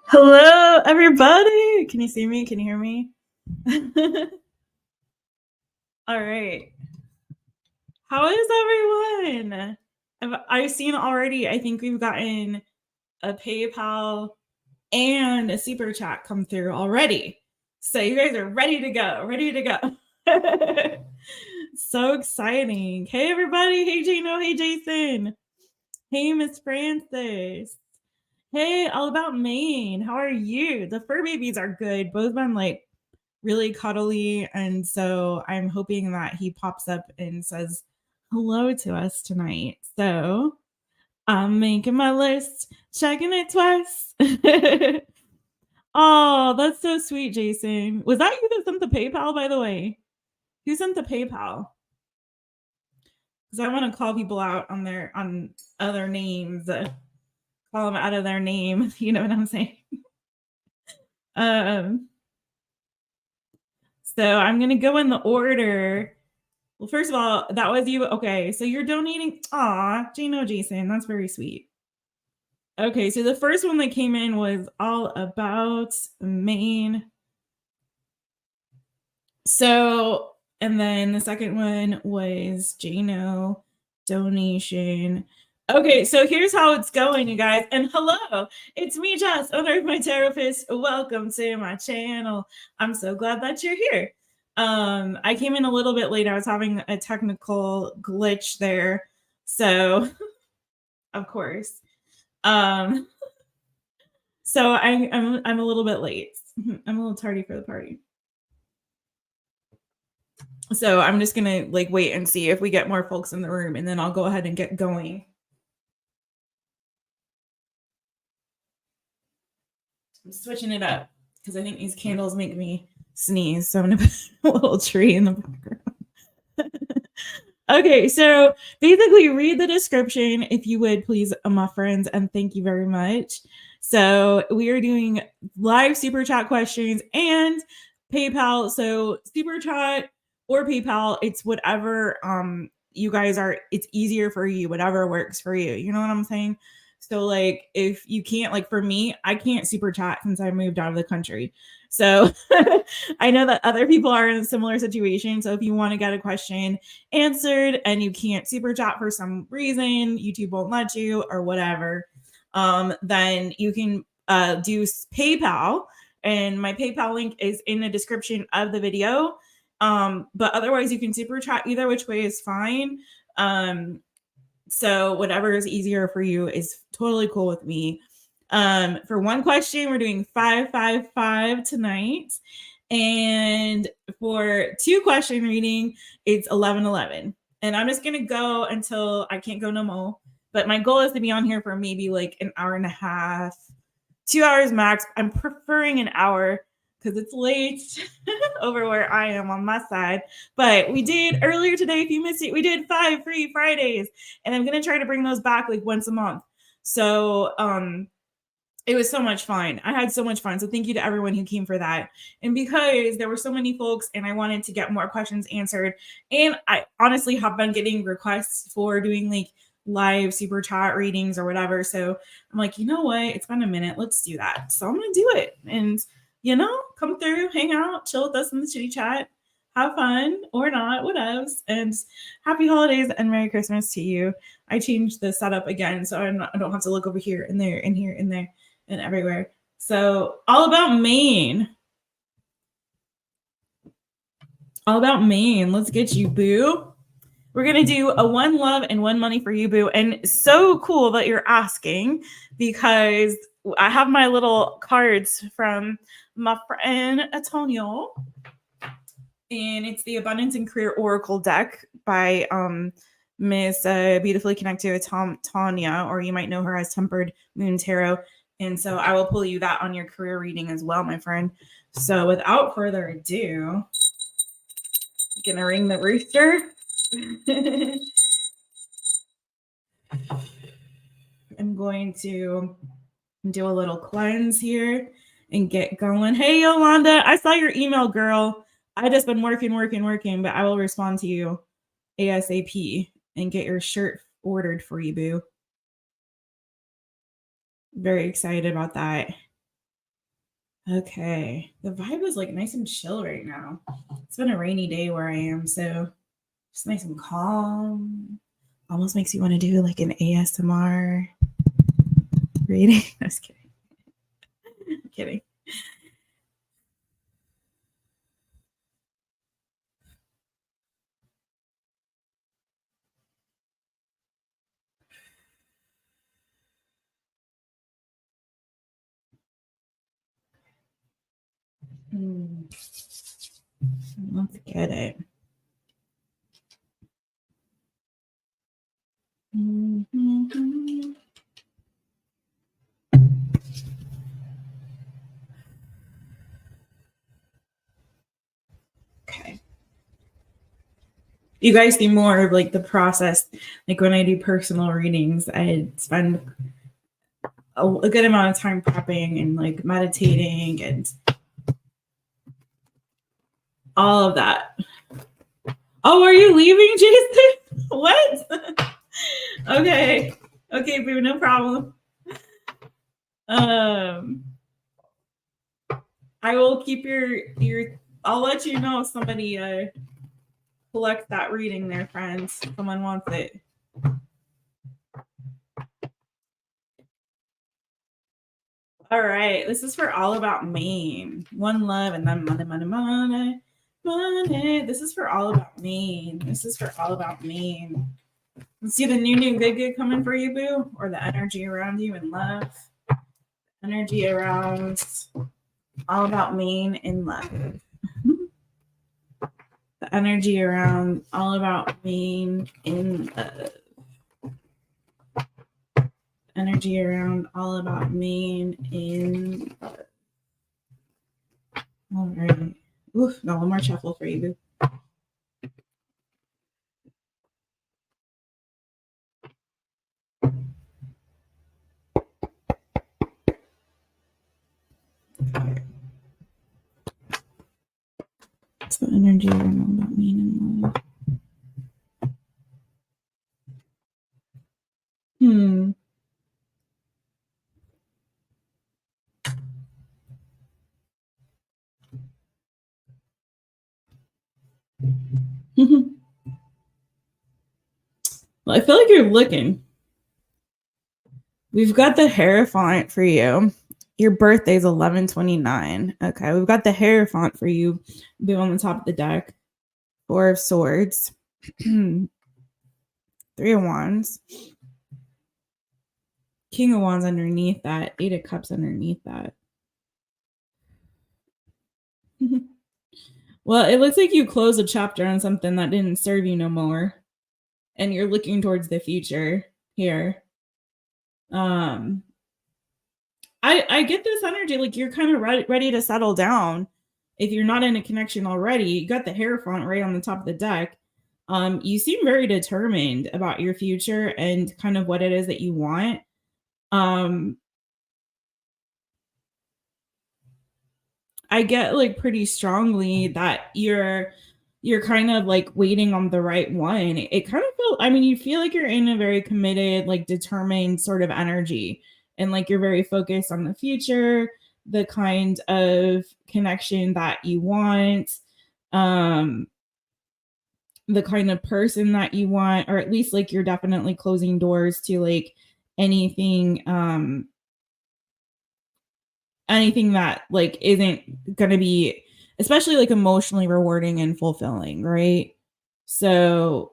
Hello, everybody. Can you see me? Can you hear me? All right. How is everyone? I've seen already, I think we've gotten a PayPal and a super chat come through already. So you guys are ready to go, ready to go. So exciting. Hey, everybody. Hey, Jano. Hey, Jason. Hey, Miss Francis. Hey, all about Maine. How are you? The fur babies are good. Both been like really cuddly. And so I'm hoping that he pops up and says hello to us tonight. So I'm making my list, checking it twice. Oh, that's so sweet, Jason. Was that you that sent the PayPal, by the way? Who sent the PayPal? Because I want to call people out on other names. Call them out of their name. You know what I'm saying? So I'm gonna go in the order. Well, first of all, that was you. Okay, so you're donating. Aw, Gino Jason, that's very sweet. Okay, so the first one that came in was all about Maine. So, and then the second one was Gino donation. Okay, so here's how it's going, you guys. And hello, it's me, Jess, owner of my Taropist. Welcome to my channel. I'm so glad that you're here. I came in a little bit late. I was having a technical glitch there. So, of course. So I'm a little bit late. I'm a little tardy for the party. So I'm just gonna like wait and see if we get more folks in the room, and then I'll go ahead and get going. I'm switching it up because I think these candles make me sneeze. So I'm gonna put a little tree in the background. Okay, so basically read the description if you would, please, my friends, and thank you very much. So we are doing live super chat questions and PayPal. So super chat or PayPal, it's whatever you guys are, it's easier for you, whatever works for you. You know what I'm saying? So like if you can't, like for me, I can't super chat since I moved out of the country. So I know that other people are in a similar situation. So if you want to get a question answered and you can't super chat for some reason, YouTube won't let you or whatever, then you can do PayPal. And my PayPal link is in the description of the video. But otherwise, you can super chat either which way is fine. So whatever is easier for you is totally cool with me. For one question, we're doing 555 tonight. And for two question reading, it's 1111. And I'm just going to go until I can't go no more. But my goal is to be on here for maybe like an hour and a half, 2 hours max. I'm preferring an hour because it's late over where I am on my side. But we did earlier today, if you missed it, we did 5 free Fridays. And I'm going to try to bring those back like once a month. So it was so much fun. I had so much fun. So thank you to everyone who came for that. And because there were so many folks and I wanted to get more questions answered, and I honestly have been getting requests for doing like live super chat readings or whatever. So I'm like, you know what? It's been a minute. Let's do that. So I'm going to do it. And, you know, come through, hang out, chill with us in the chitty chat, have fun or not, whatever. And happy holidays and Merry Christmas to you. I changed the setup again, so I don't have to look over here and there and here and there and everywhere. So all about Maine. All about Maine. Let's get you, boo. We're going to do a one love and one money for you, boo. And so cool that you're asking because I have my little cards from my friend Antonio. And it's the Abundance and Career Oracle deck by Miss Beautifully Connected with Tanya, or you might know her as Tempered Moon Tarot. And so I will pull you that on your career reading as well, my friend. So without further ado, I'm going to ring the rooster. I'm going to do a little cleanse here and get going. Hey, Yolanda, I saw your email, girl. I just been working, but I will respond to you ASAP and get your shirt ordered for you, boo. Very excited about that. Okay. The vibe is like nice and chill right now. It's been a rainy day where I am, so just nice and calm. Almost makes you want to do like an ASMR reading. I was kidding. I'm kidding. Let's get it. Okay. You guys see more of like the process. Like when I do personal readings, I spend a good amount of time prepping and like meditating and all of that. Oh, are you leaving, Jason? What? Okay, boo, no problem. I will keep your. I'll let you know if somebody collects that reading there, friends. Someone wants it. All right, this is for All About Maine. One love and then money, money, money, money. This is for All About Maine. This is for All About Maine. Let's see the new good coming for you, boo, or the energy around you in love. Energy around All About Maine in love. The energy around All About Maine in love. Energy around All About Maine in love. All right. Oof, no, one more shuffle for you, boo. What's the energy around All About Maine in love? Well, I feel like you're looking. We've got the Hierophant for you. Your birthday is 11/29. Okay, we've got the Hierophant for you. Be on the top of the deck. Four of Swords. 3 of Wands. King of Wands underneath that. 8 of Cups underneath that. Well, it looks like you closed a chapter on something that didn't serve you no more. And you're looking towards the future here. I get this energy like you're kind of ready to settle down. If you're not in a connection already, you got the Hierophant right on the top of the deck. You seem very determined about your future and kind of what it is that you want. I get like pretty strongly that you're kind of like waiting on the right one. It kind of feel, I mean, you feel like you're in a very committed, like determined sort of energy, and like you're very focused on the future, the kind of connection that you want, the kind of person that you want, or at least like you're definitely closing doors to like anything anything that like isn't going to be especially like emotionally rewarding and fulfilling, right? So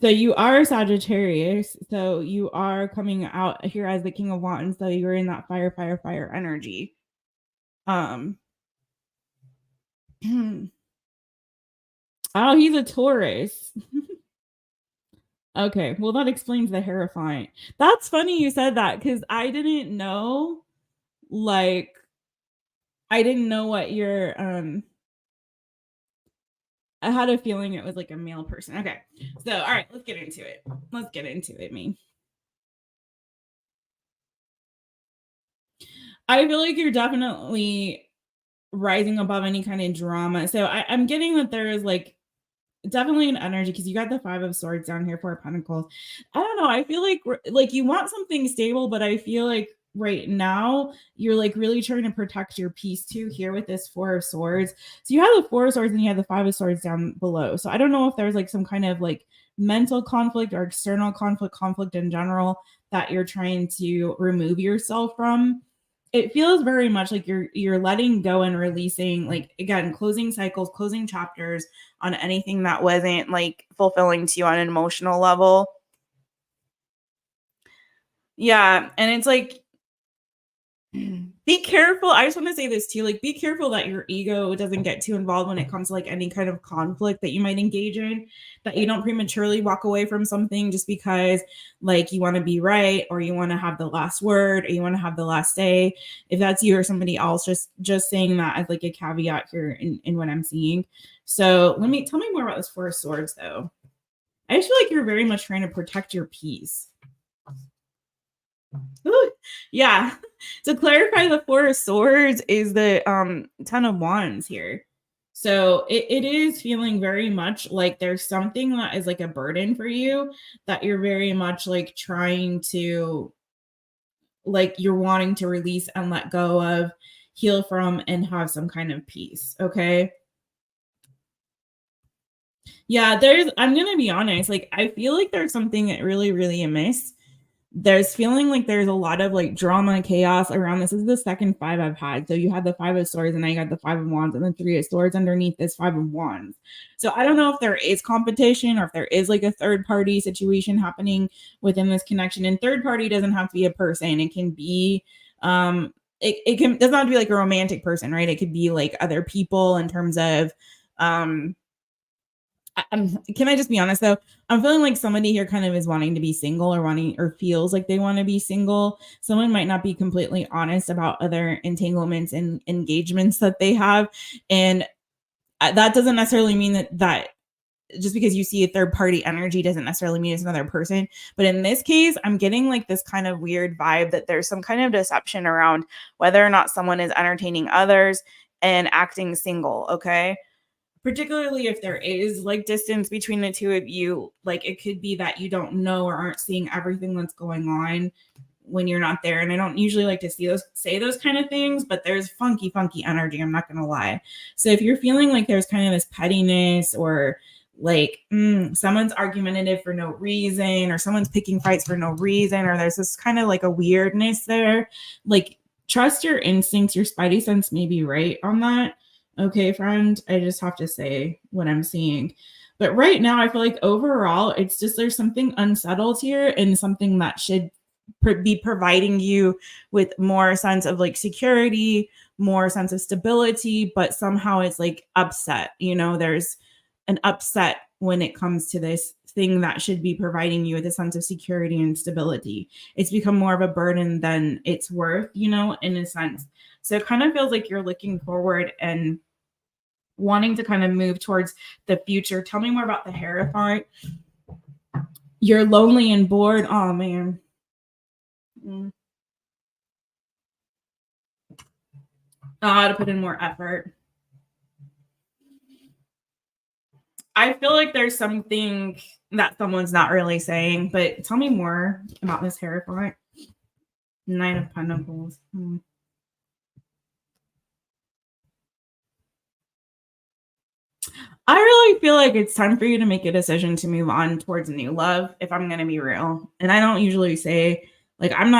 you are Sagittarius, so you are coming out here as the King of Wands, so you're in that fire energy. Oh, he's a Taurus. Okay, well that explains the Hierophant. That's funny you said that because I didn't know, like, I didn't know what your I had a feeling it was like a male person. Okay, so all right, let's get into it. Me. I feel like you're definitely rising above any kind of drama. So I'm getting that there is like definitely an energy because you got the 5 of Swords down here, 4 of Pentacles. I don't know. I feel like you want something stable, but I feel like right now you're like really trying to protect your peace too here with this 4 of Swords. So you have the 4 of Swords and you have the 5 of Swords down below. So I don't know if there's like some kind of like mental conflict or external conflict in general that you're trying to remove yourself from. It feels very much like you're letting go and releasing, like again, closing cycles, closing chapters on anything that wasn't like fulfilling to you on an emotional level. Yeah, and it's like be careful. I just want to say this too, like be careful that your ego doesn't get too involved when it comes to like any kind of conflict that you might engage in, that you don't prematurely walk away from something just because like you want to be right or you want to have the last word or you want to have the last say. If that's you or somebody else, just saying that as like a caveat here in what I'm seeing. So tell me more about this 4 of Swords though. I just feel like you're very much trying to protect your peace. Ooh, yeah. To clarify, the 4 of Swords is the 10 of Wands here. So it is feeling very much like there's something that is like a burden for you that you're very much like trying to, like you're wanting to release and let go of, heal from, and have some kind of peace. Okay. Yeah, I'm gonna be honest, like I feel like there's something that really amiss. There's feeling like there's a lot of like drama and chaos around. This is the second 5 I've had. So you had the 5 of Swords and now you got the 5 of Wands and then 3 of Swords underneath this 5 of Wands. So I don't know if there is competition or if there is like a third party situation happening within this connection. And third party doesn't have to be a person. It can be it can doesn't have to be like a romantic person, right? It could be like other people in terms of can I just be honest though? I'm feeling like somebody here kind of is wanting to be single or wanting or feels like they want to be single. Someone might not be completely honest about other entanglements and engagements that they have. And that doesn't necessarily mean that just because you see a third party energy doesn't necessarily mean it's another person. But in this case, I'm getting like this kind of weird vibe that there's some kind of deception around whether or not someone is entertaining others and acting single. Okay. Particularly if there is like distance between the two of you, like it could be that you don't know or aren't seeing everything that's going on when you're not there. And I don't usually like to say those kind of things, but there's funky energy, I'm not gonna lie. So if you're feeling like there's kind of this pettiness or like someone's argumentative for no reason or someone's picking fights for no reason or there's this kind of like a weirdness there, like trust your instincts. Your spidey sense may be right on that. Okay, friend, I just have to say what I'm seeing. But right now, I feel like overall, it's just there's something unsettled here and something that should be providing you with more sense of like security, more sense of stability, but somehow it's like upset. You know, there's an upset when it comes to this thing that should be providing you with a sense of security and stability. It's become more of a burden than it's worth, you know, in a sense. So it kind of feels like you're looking forward and wanting to kind of move towards the future. Tell me more about the Hierophant. You're lonely and bored. Oh, man. I had to put in more effort. I feel like there's something that someone's not really saying, but tell me more about this Hierophant. 9 of Pentacles. I really feel like it's time for you to make a decision to move on towards a new love, if I'm going to be real. And I don't usually say, like, I'm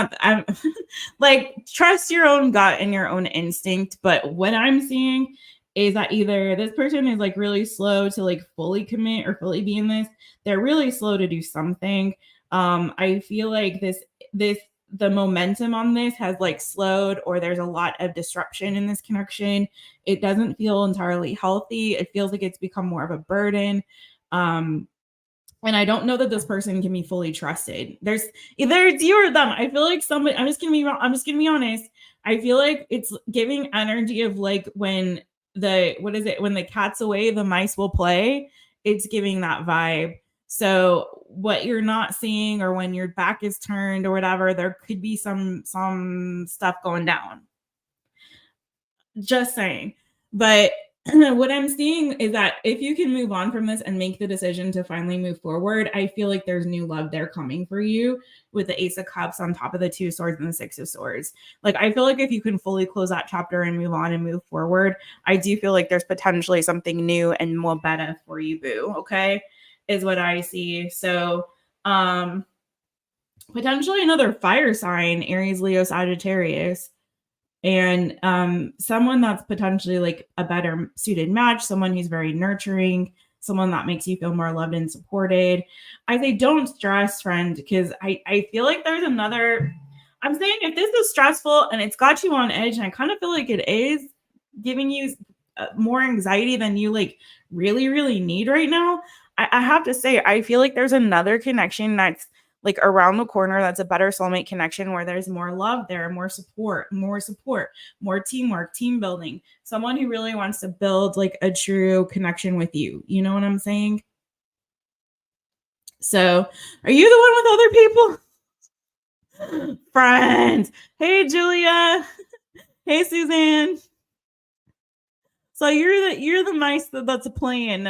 like, trust your own gut and your own instinct. But what I'm seeing is that either this person is like really slow to like fully commit or fully be in this, they're really slow to do something. I feel like the momentum on this has like slowed, or there's a lot of disruption in this connection. It doesn't feel entirely healthy. It feels like it's become more of a burden. And I don't know that this person can be fully trusted. There's either it's you or them. I feel like somebody, I'm just gonna be honest. I feel like it's giving energy of like when when the cat's away, the mice will play. It's giving that vibe. So what you're not seeing, or when your back is turned or whatever, there could be some stuff going down. Just saying. But what I'm seeing is that if you can move on from this and make the decision to finally move forward, I feel like there's new love there coming for you with the Ace of Cups on top of the Two Swords and the Six of Swords. Like, I feel like if you can fully close that chapter and move on and move forward, I do feel like there's potentially something new and more better for you, boo. Okay, is what I see. So, potentially another fire sign, Aries, Leo, Sagittarius. And someone that's potentially like a better suited match, someone who's very nurturing, someone that makes you feel more loved and supported. I say don't stress, friend, because I feel like there's another. I'm saying if this is stressful and it's got you on edge, and I kind of feel like it is giving you more anxiety than you like really, really need right now. I have to say, I feel like there's another connection that's like around the corner that's a better soulmate connection where there's more love there, more support, more teamwork, team building, someone who really wants to build like a true connection with you. You know what I'm saying? So, are you the one with other people? Friends. Hey, Julia. Hey, Suzanne. So you're the mice that's playing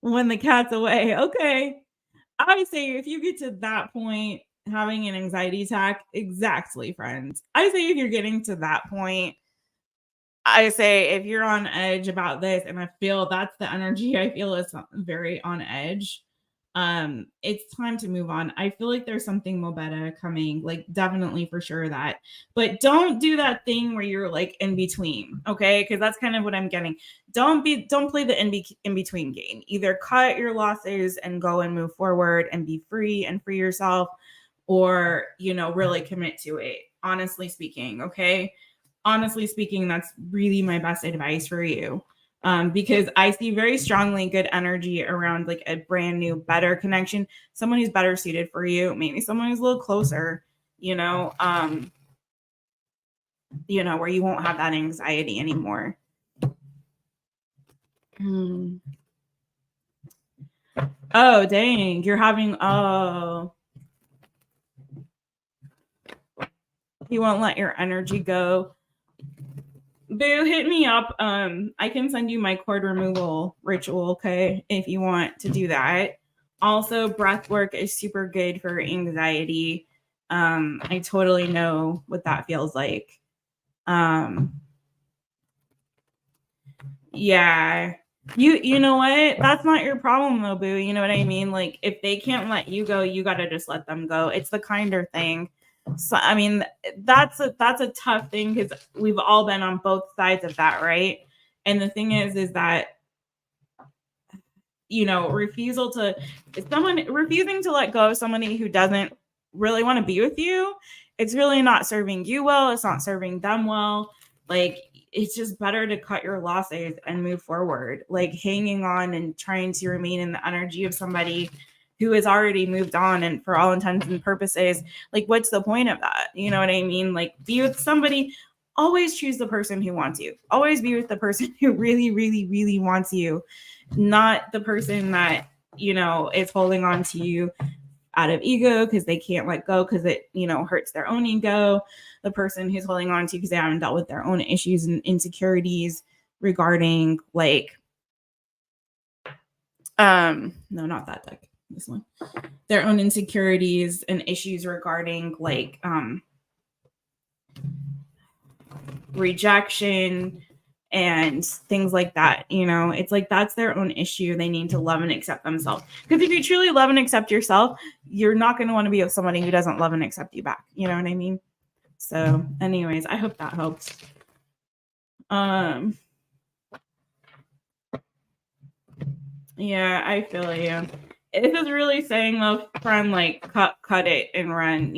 when the cat's away. Okay. I would say if you get to that point, having an anxiety attack, exactly, friends. I say if you're getting to that point, I say if you're on edge about this, and I feel that's the energy I feel is very on edge. It's time to move on. I feel like there's something more better coming, like definitely for sure that. But don't do that thing where you're like in between, okay? Because that's kind of what I'm getting. Don't play the in between game. Either cut your losses and go and move forward and be free and free yourself, or really commit to it. Honestly speaking, okay? Honestly speaking, that's really my best advice for you. Because I see very strongly good energy around like a brand new, better connection, someone who's better suited for you, maybe someone who's a little closer, where you won't have that anxiety anymore. Oh, dang, you're having, you won't let your energy go. Boo, hit me up. I can send you my cord removal ritual, okay, if you want to do that. Also, breath work is super good for anxiety. I totally know what that feels like. Yeah. You know what? That's not your problem though, boo. You know what I mean? Like if they can't let you go, you gotta just let them go. It's the kinder thing. So I mean, that's a tough thing because we've all been on both sides of that, right? And the thing is that refusing to let go of somebody who doesn't really want to be with you, it's really not serving you well. It's not serving them well. Like it's just better to cut your losses and move forward. Like hanging on and trying to remain in the energy of somebody who has already moved on and for all intents and purposes, like what's the point of that? You know what I mean? Like be with somebody. Always choose the person who wants you. Always be with the person who really, really, really wants you, not the person that is holding on to you out of ego because they can't let go because it hurts their own ego. The person who's holding on to you because they haven't dealt with their own issues and insecurities regarding like no, not that deck, this one, their own insecurities and issues regarding like rejection and things like that. It's like that's their own issue. They need to love and accept themselves, because if you truly love and accept yourself, you're not going to want to be with somebody who doesn't love and accept you back. You know what I mean? So anyways, I hope that helps. Yeah, I feel you. This is really saying though, friend, like cut it and run,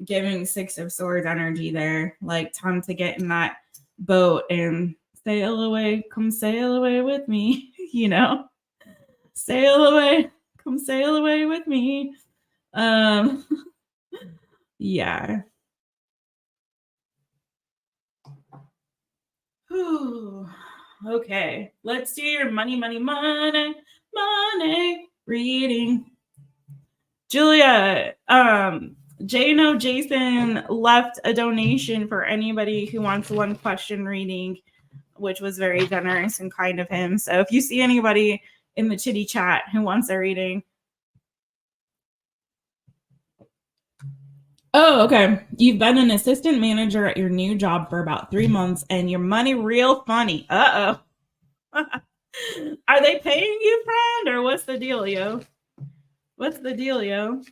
giving Six of Swords energy there, like time to get in that boat and sail away, come sail away with me, sail away, come sail away with me. Yeah. Whew. Okay, let's do your money reading. Julia, Jano Jason left a donation for anybody who wants one question reading. which was very generous and kind of him. So if you see anybody in the chitty chat who wants a reading. Oh, okay. You've been an assistant manager at your new job for about 3 months and your money real funny. Uh-oh. Are they paying you, friend, or what's the deal, yo? What's the deal, yo?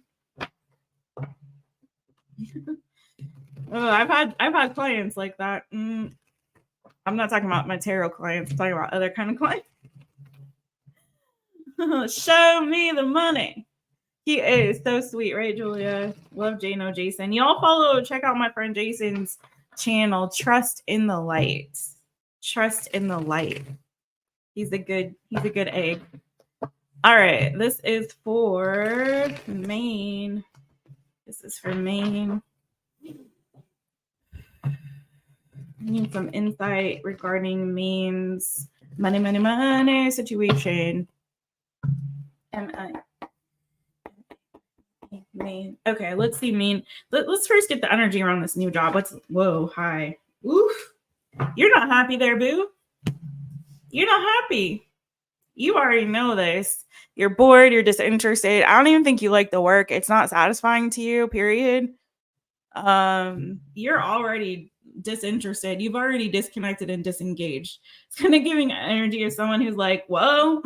Oh, I've had clients like that. I'm not talking about my tarot clients. I'm talking about other kind of clients. Show me the money. He is so sweet, right, Julia? Love Jano Jason. Y'all check out my friend Jason's channel, Trust in the Light. Trust in the Light. He's a good egg. All right, this is for Maine. This is for Maine. I need some insight regarding Maine's money situation. Maine. Okay, let's see Maine. Let's first get the energy around this new job. Whoa, hi. Oof. You're not happy there, boo. You're not happy. You already know this. You're bored. You're disinterested. I don't even think you like the work. It's not satisfying to you, period. You're already disinterested. You've already disconnected and disengaged. It's kind of giving energy of someone who's like, whoa,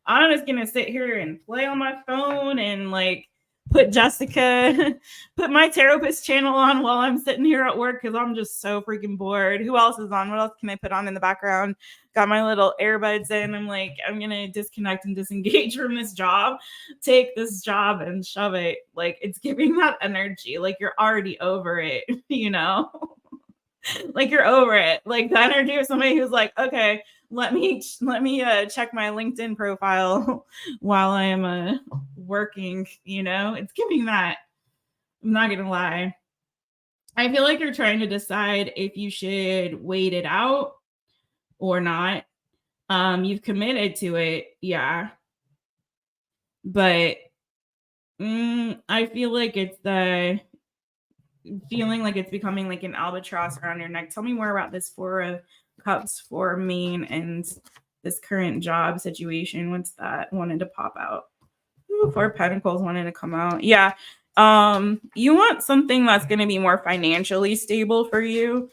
I'm just going to sit here and play on my phone and like put my Taropist channel on while I'm sitting here at work because I'm just so freaking bored. Who else is on? What else can I put on in the background? Got my little earbuds in. I'm like, I'm going to disconnect and disengage from this job. Take this job and shove it. Like, it's giving that energy. Like, you're already over it, you know? Like, you're over it. Like, the energy of somebody who's like, okay, let me check my LinkedIn profile while I am working, you know? It's giving that. I'm not gonna lie. I feel like you're trying to decide if you should wait it out or not. You've committed to it, yeah. But I feel like it's the feeling like it's becoming like an albatross around your neck. Tell me more about this 4 of Cups for Maine and this current job situation. What's that wanted to pop out? Ooh, 4 of Pentacles wanted to come out. Yeah. You want something that's going to be more financially stable for you.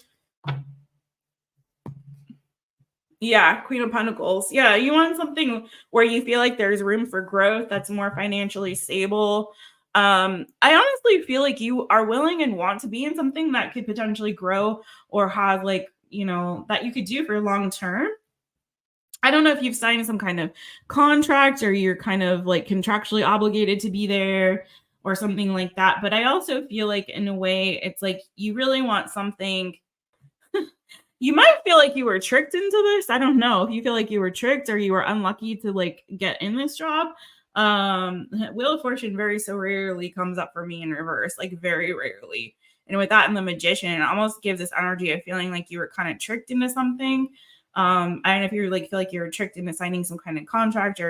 Yeah, Queen of Pentacles. Yeah, you want something where you feel like there's room for growth that's more financially stable. I honestly feel like you are willing and want to be in something that could potentially grow or have like, you know, that you could do for long term. I don't know if you've signed some kind of contract or you're kind of like contractually obligated to be there or something like that. But I also feel like in a way, it's like you really want something. You might feel like you were tricked into this. I don't know if you feel like you were tricked or you were unlucky to like get in this job. Wheel of Fortune very so rarely comes up for me in reverse, like very rarely. And with that and the Magician, it almost gives this energy of feeling like you were kind of tricked into something. I don't know if you like feel like you were tricked into signing some kind of contract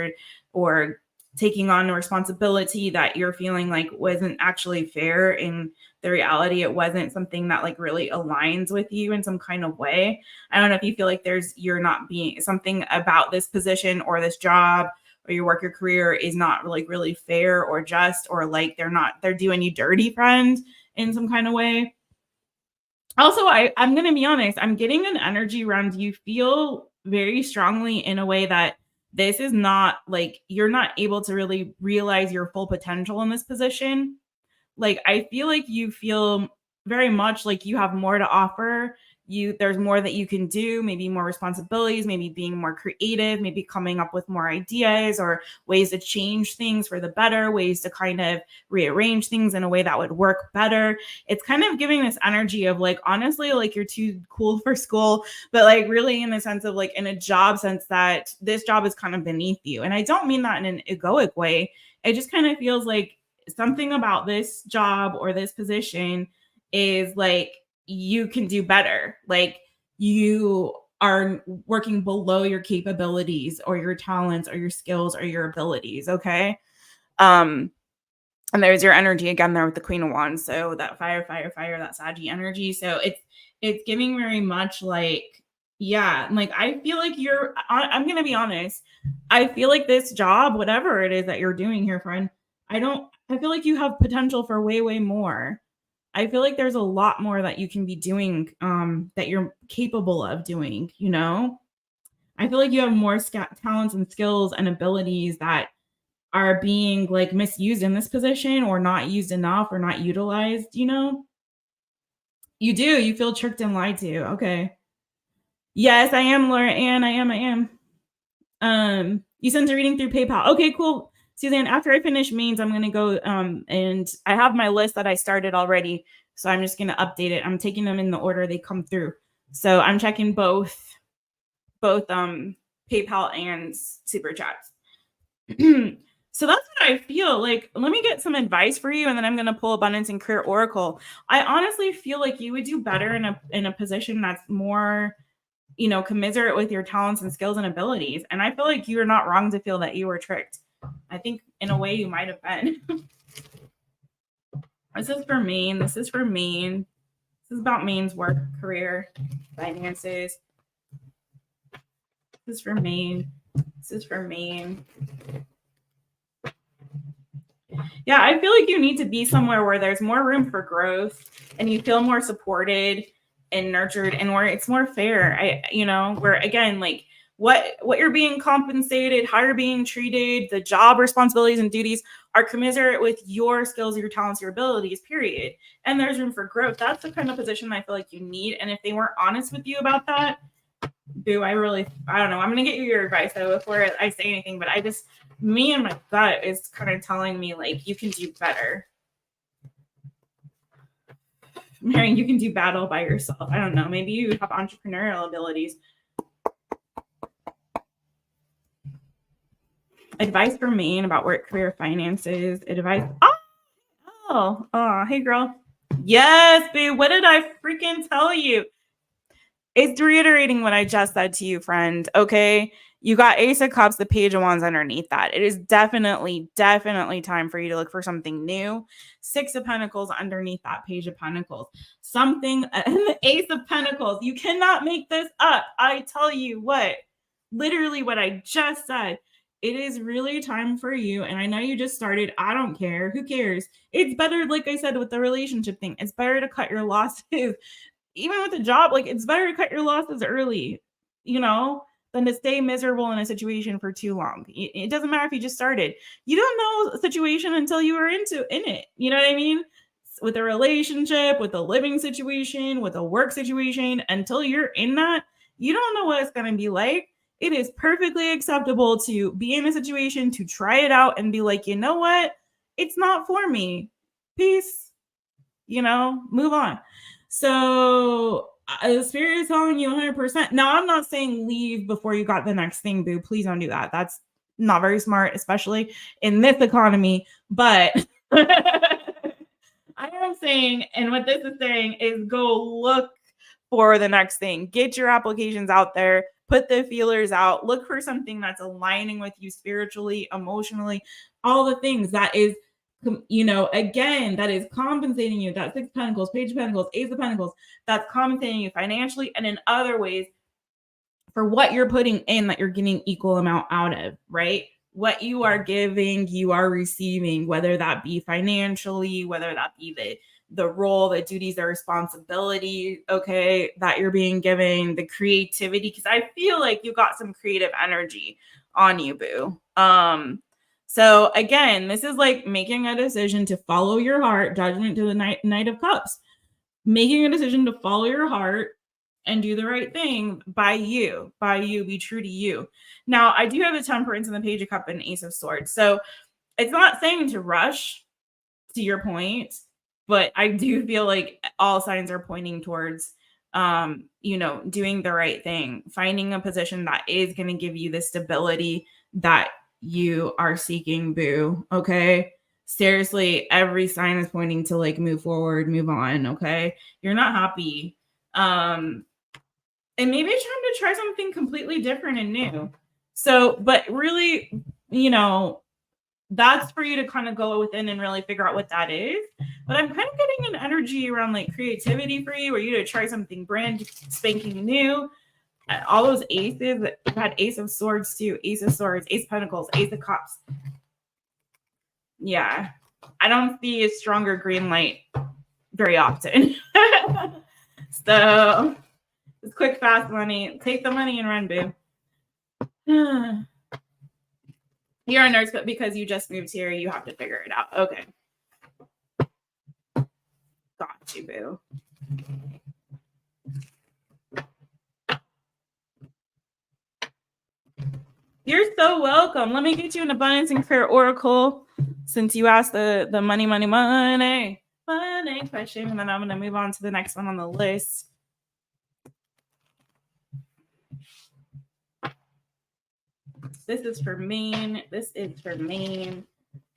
or taking on a responsibility that you're feeling like wasn't actually fair. In the reality, it wasn't something that like really aligns with you in some kind of way. I don't know if you feel like you're not being something about this position or this job or your work or career is not like really fair or just, or like they're doing you dirty, friend, in some kind of way. Also, I'm going to be honest, I'm getting an energy around you feel very strongly in a way that this is not like you're not able to really realize your full potential in this position. Like, I feel like you feel very much like you have more to offer. There's more that you can do, maybe more responsibilities, maybe being more creative, maybe coming up with more ideas or ways to change things for the better, ways to kind of rearrange things in a way that would work better. It's kind of giving this energy of like, honestly, like you're too cool for school, but like really in the sense of like in a job sense that this job is kind of beneath you. And I don't mean that in an egoic way. It just kind of feels like something about this job or this position is like, you can do better. Like you are working below your capabilities or your talents or your skills or your abilities. Okay. And there's your energy again there with the Queen of Wands. So that fire, that Saggy energy. So it's giving very much like Yeah, like I feel like I'm going to be honest. I feel like this job, whatever it is that you're doing here, friend, I feel like you have potential for way, way more. I feel like there's a lot more that you can be doing, that you're capable of doing, you know? I feel like you have more talents and skills and abilities that are being like misused in this position or not used enough or not utilized, you know? You do. You feel tricked and lied to. Okay. Yes, I am, Laura Ann. I am. You sent a reading through PayPal. Okay, cool. Suzanne, after I finish mains, I'm gonna go and I have my list that I started already. So I'm just gonna update it. I'm taking them in the order they come through. So I'm checking both PayPal and Superchats. So that's what I feel like. Let me get some advice for you, and then I'm going to pull Abundance and Career Oracle. I honestly feel like you would do better in a position that's more, you know, commiserate with your talents and skills and abilities. And I feel like you are not wrong to feel that you were tricked. I think in a way you might have been. This is for Maine. This is for Maine. This is about Maine's work, career, finances. This is for Maine. This is for Maine. Yeah, I feel like you need to be somewhere where there's more room for growth and you feel more supported and nurtured and where it's more fair. Where again, like what you're being compensated, how you're being treated, the job responsibilities and duties are commiserate with your skills, your talents, your abilities, period. And there's room for growth. That's the kind of position I feel like you need. And if they weren't honest with you about that, boo, I don't know. I'm going to get you your advice though before I say anything, but me and my gut is kind of telling me like you can do better. I'm hearing you can do battle by yourself. I don't know. Maybe you have entrepreneurial abilities. Advice for Maine about work, career, finances. Advice. Oh, hey girl. Yes, boo. What did I freaking tell you? It's reiterating what I just said to you, friend. Okay. You got Ace of Cups, the Page of Wands underneath that. It is definitely time for you to look for something new. Six of Pentacles underneath that Page of Pentacles. Something, and the Ace of Pentacles. You cannot make this up. I tell you what, literally what I just said. It is really time for you. And I know you just started. I don't care. Who cares? It's better, like I said, with the relationship thing. It's better to cut your losses. Even with a job, like it's better to cut your losses early, you know, than to stay miserable in a situation for too long. It doesn't matter if you just started. You don't know a situation until you are in it. You know what I mean? With a relationship, with a living situation, with a work situation, until you're in that, you don't know what it's going to be like. It is perfectly acceptable to be in a situation, to try it out and be like, you know what? It's not for me. Peace. You know, move on. So the spirit is telling you 100%. Now, I'm not saying leave before you got the next thing, boo. Please don't do that. That's not very smart, especially in this economy. But I am saying, and what this is saying is go look for the next thing. Get your applications out there. Put the feelers out. Look for something that's aligning with you spiritually, emotionally, all the things that is, you know, again, that is compensating you. That Six of Pentacles, Page of Pentacles, Ace of Pentacles, that's compensating you financially and in other ways for what you're putting in that you're getting equal amount out of, right? What you are giving, you are receiving, whether that be financially, whether that be the role, the duties, the responsibility, okay, that you're being given, the creativity, because I feel like you got some creative energy on you, boo. So again, this is like making a decision to follow your heart, Judgment to the Knight of Cups. Making a decision to follow your heart and do the right thing by you, be true to you. Now, I do have the Temperance and the Page of Cups and Ace of Swords. So it's not saying to rush, to your point, but I do feel like all signs are pointing towards, doing the right thing, finding a position that is going to give you the stability that you are seeking, boo. Okay. Seriously, every sign is pointing to like move forward, move on. Okay. You're not happy. And maybe it's time to try something completely different and new. So, but really, that's for you to kind of go within and really figure out what that is. But I'm kind of getting an energy around like creativity for you, or you to try something brand spanking new. all those aces. We've had Ace of Swords too, Ace of Swords, Ace of Pentacles, Ace of Cups. Yeah, I don't see a stronger green light very often. So it's quick, fast money. Take the money and run, boo. You're a nurse, but because you just moved here, you have to figure it out. Okay. Got you, boo. You're so welcome. Let me get you an abundance and prayer oracle since you asked the money question, and then I'm going to move on to the next one on the list. This is for Maine. This is for Maine.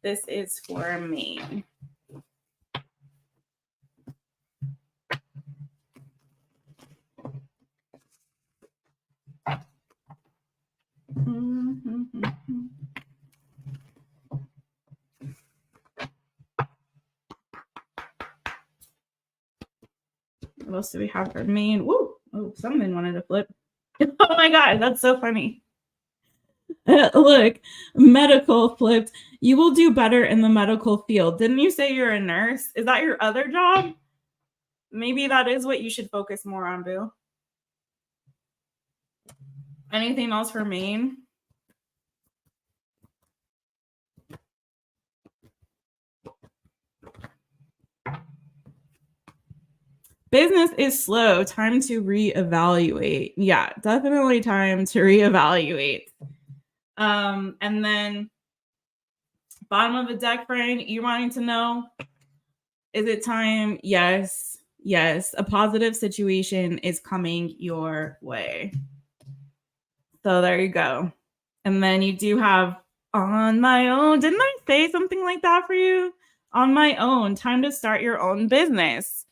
This is for Maine. What else do we have for Maine? Woo! Oh, someone wanted to flip. Oh my God, that's so funny. Look, medical flipped. You will do better in the medical field. Didn't you say you're a nurse? Is that your other job? Maybe that is what you should focus more on, boo. Anything else for Maine? Business is slow. Time to reevaluate. Yeah, definitely time to reevaluate. And then bottom of the deck, friend, you wanting to know, is it time? Yes. Yes. A positive situation is coming your way. So there you go. And then you do have on my own. Didn't I say something like that for you? On my own. Time to start your own business.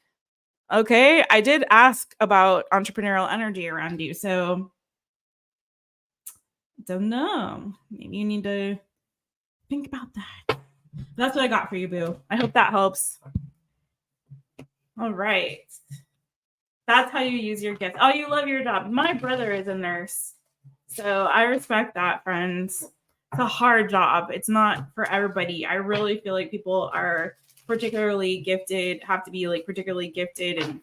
Okay. I did ask about entrepreneurial energy around you. So don't know. Maybe you need to think about that. That's what I got for you, boo. I hope that helps. All right. That's how you use your gift. Oh, you love your job. My brother is a nurse. So I respect that, friends. It's a hard job. It's not for everybody. I really feel like people are particularly gifted, have to be like particularly gifted,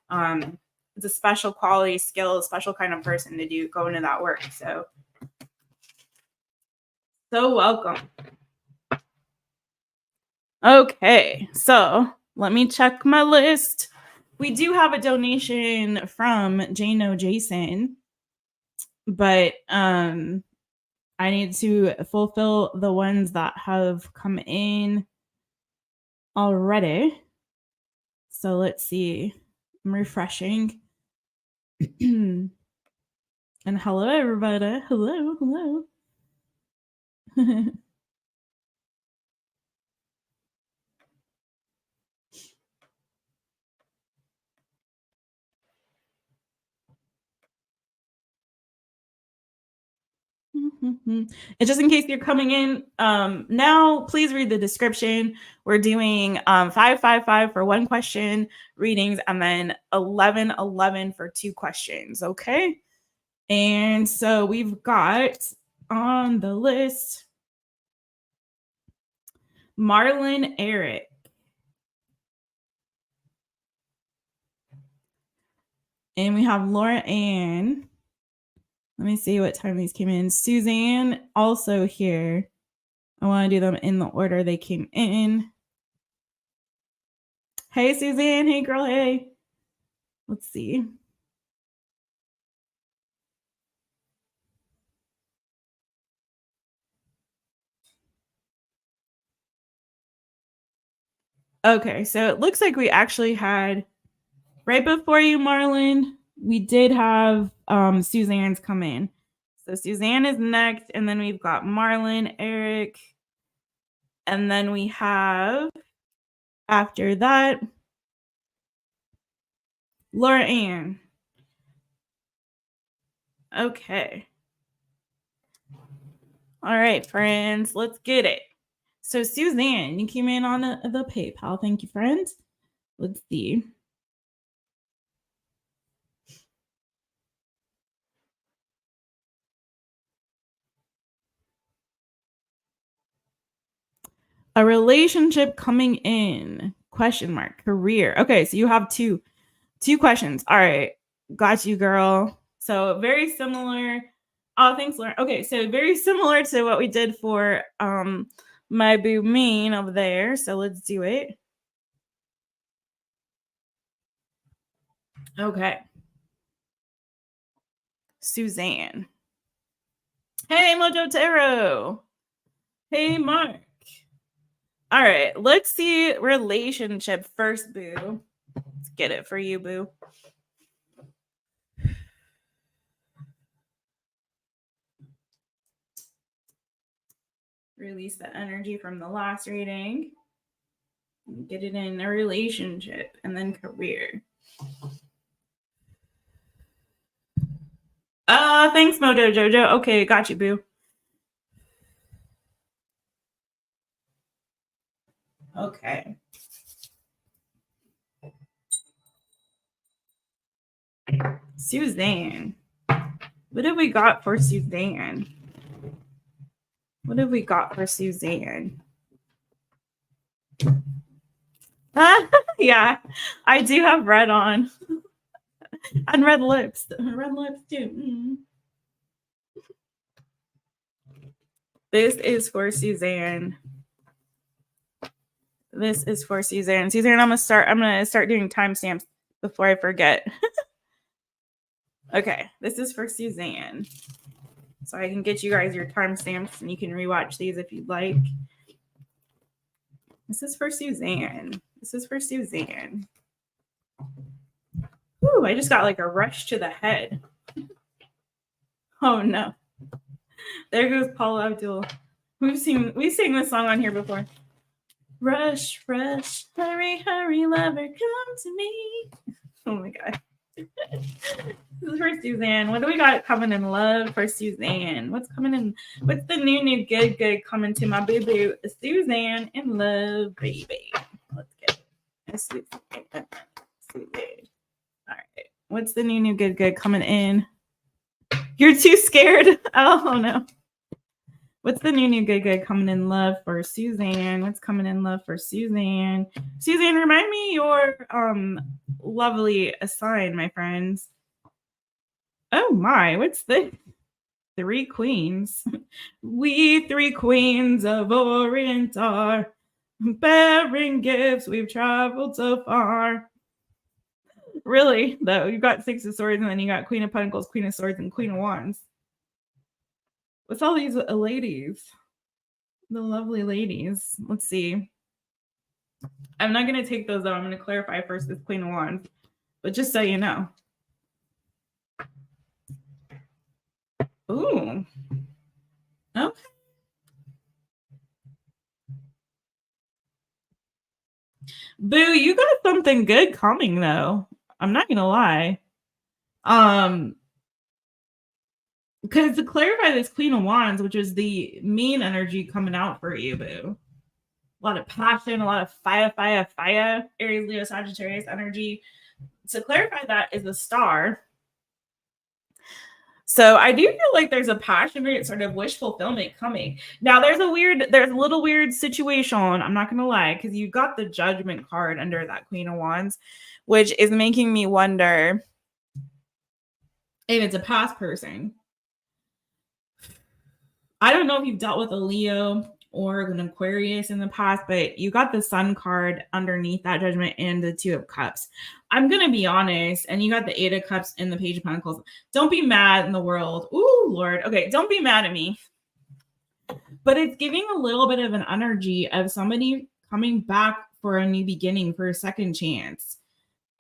and it's a special quality skill, a special kind of person to go into that work. So welcome. Okay, so let me check my list. We do have a donation from Jano Jason, but I need to fulfill the ones that have come in already. So let's see. I'm refreshing. And hello, everybody. Hello. And just in case you're coming in now, please read the description. We're doing 555 for one question readings, and then 1111 for two questions. Okay. And so we've got on the list Marlon Eric. And we have Laura Ann. Let me see what time these came in. Suzanne also here. I want to do them in the order they came in. Hey, Suzanne. Hey, girl. Hey. Let's see. Okay, so it looks like we actually had, right before you, Marlon, we did have Suzanne's come in. So Suzanne is next, and then we've got Marlon, Eric, and then we have, after that, Laura Ann. Okay. All right, friends, let's get it. So Suzanne, you came in on the PayPal. Thank you, friends. Let's see. A relationship coming in, question mark, career. Okay, so you have two questions. All right, got you, girl. So very similar. Oh, thanks, Lauren. Okay, so very similar to what we did for my boo Maine over there. So let's do it. Okay. Suzanne. Hey, Mojo Tarot. Hey, Mark. All right, let's see relationship first, boo. Let's get it for you, boo. Release the energy from the last reading. Get it in a relationship and then career. Thanks, Mojo Jojo. Okay, got you, boo. Okay. Suzanne. What have we got for Suzanne? What have we got for Suzanne? Yeah, I do have red on. And red lips. Red lips too. Mm. This is for Suzanne. This is for Suzanne. Suzanne, I'm gonna start doing timestamps before I forget. Okay, this is for Suzanne. So I can get you guys your timestamps and you can rewatch these if you'd like. This is for Suzanne. This is for Suzanne. Ooh, I just got like a rush to the head. Oh no. There goes Paula Abdul. We've seen this song on here before. Rush, rush, hurry, hurry, lover, come to me. Oh my god. This is for Suzanne. What do we got coming in love for Suzanne? What's coming in? What's the new good coming to my boo-boo? Suzanne in love, baby. Let's get it. Suzanne. All right. What's the new good coming in? You're too scared. Oh no. What's the new good coming in love for Suzanne? What's coming in love for Suzanne? Suzanne, remind me your lovely sign, my friends. Oh my, what's the 3 queens? We 3 queens of Orient are bearing gifts. We've traveled so far. Really, though, you got 6 of Swords, and then you got Queen of Pentacles, Queen of Swords, and Queen of Wands. What's all these ladies? The lovely ladies. Let's see. I'm not going to take those, though. I'm going to clarify first this Queen of Wands. But just so you know. Ooh. Okay. Boo, you got something good coming, though. I'm not going to lie. Because to clarify this Queen of Wands, which is the main energy coming out for you, boo. A lot of passion, a lot of fire. Aries, Leo, Sagittarius energy. To clarify, that is the star. So I do feel like there's a passionate sort of wish fulfillment coming. Now there's a little weird situation. I'm not going to lie, because you got the Judgment card under that Queen of Wands, which is making me wonder if it's a past person. I don't know if you've dealt with a Leo or an Aquarius in the past, but you got the Sun card underneath that Judgment and the 2 of Cups. I'm going to be honest, and you got the 8 of Cups and the Page of Pentacles. Don't be mad in the world. Ooh, Lord. Okay, don't be mad at me. But it's giving a little bit of an energy of somebody coming back for a new beginning, for a second chance.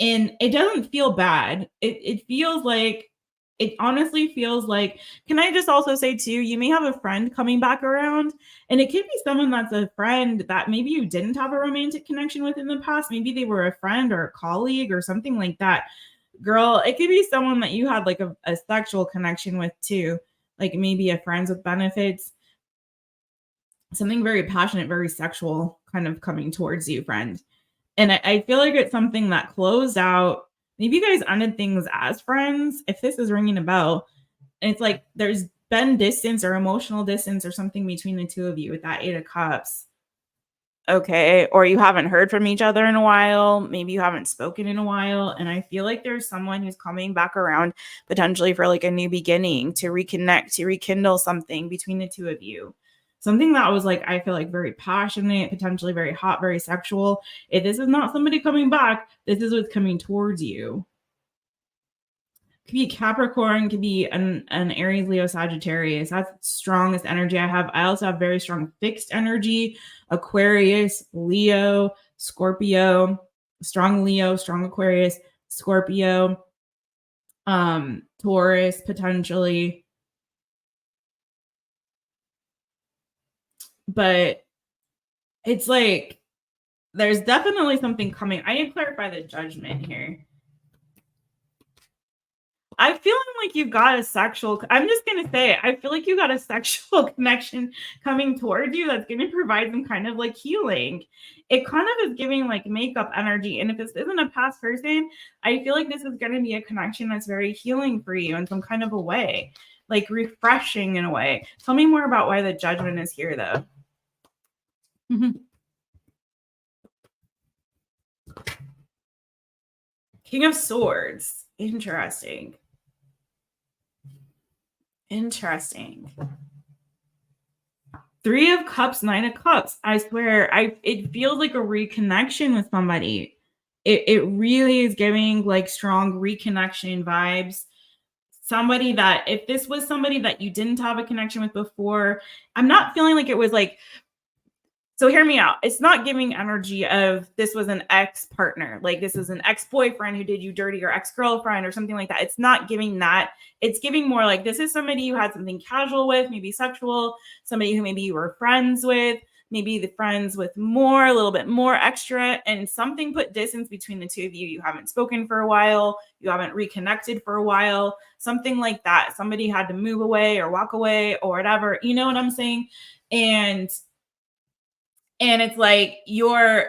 And it doesn't feel bad. It feels like, it honestly feels like, can I just also say too, you may have a friend coming back around, and it could be someone that's a friend that maybe you didn't have a romantic connection with in the past. Maybe they were a friend or a colleague or something like that. Girl, it could be someone that you had like a sexual connection with too. Like maybe a friends with benefits. Something very passionate, very sexual kind of coming towards you, friend. And I feel like it's something that closed out. Maybe you guys ended things as friends, if this is ringing a bell. And it's like there's been distance or emotional distance or something between the 2 of you with that 8 of Cups. Okay. Or you haven't heard from each other in a while. Maybe you haven't spoken in a while. And I feel like there's someone who's coming back around potentially for like a new beginning, to reconnect, to rekindle something between the two of you. Something that was like, I feel like very passionate, potentially very hot, very sexual. If this is not somebody coming back, this is what's coming towards you. Could be Capricorn, could be an Aries, Leo, Sagittarius. That's strongest energy I have. I also have very strong fixed energy. Aquarius, Leo, Scorpio, strong Leo, strong Aquarius, Scorpio, Taurus potentially. But it's like there's definitely something coming. I need to clarify the Judgment here. I feel like you've got a sexual, I'm just going to say it, I feel like you got a sexual connection coming towards you that's going to provide some kind of like healing. It kind of is giving like makeup energy. And if this isn't a past person, I feel like this is going to be a connection that's very healing for you in some kind of a way, like refreshing in a way. Tell me more about why the Judgment is here though. King of Swords. Interesting. Interesting. Three of Cups, Nine of Cups. I swear, it feels like a reconnection with somebody. It really is giving like strong reconnection vibes. Somebody that, if this was somebody that you didn't have a connection with before, I'm not feeling like it was like, so hear me out. It's not giving energy of this was an ex-partner, like this is an ex-boyfriend who did you dirty, or ex-girlfriend or something like that. It's not giving that. It's giving more like this is somebody you had something casual with, maybe sexual, somebody who maybe you were friends with, maybe the friends with more, a little bit more extra, and something put distance between the two of you. You haven't spoken for a while. You haven't reconnected for a while, something like that. Somebody had to move away or walk away or whatever. You know what I'm saying? And it's like you're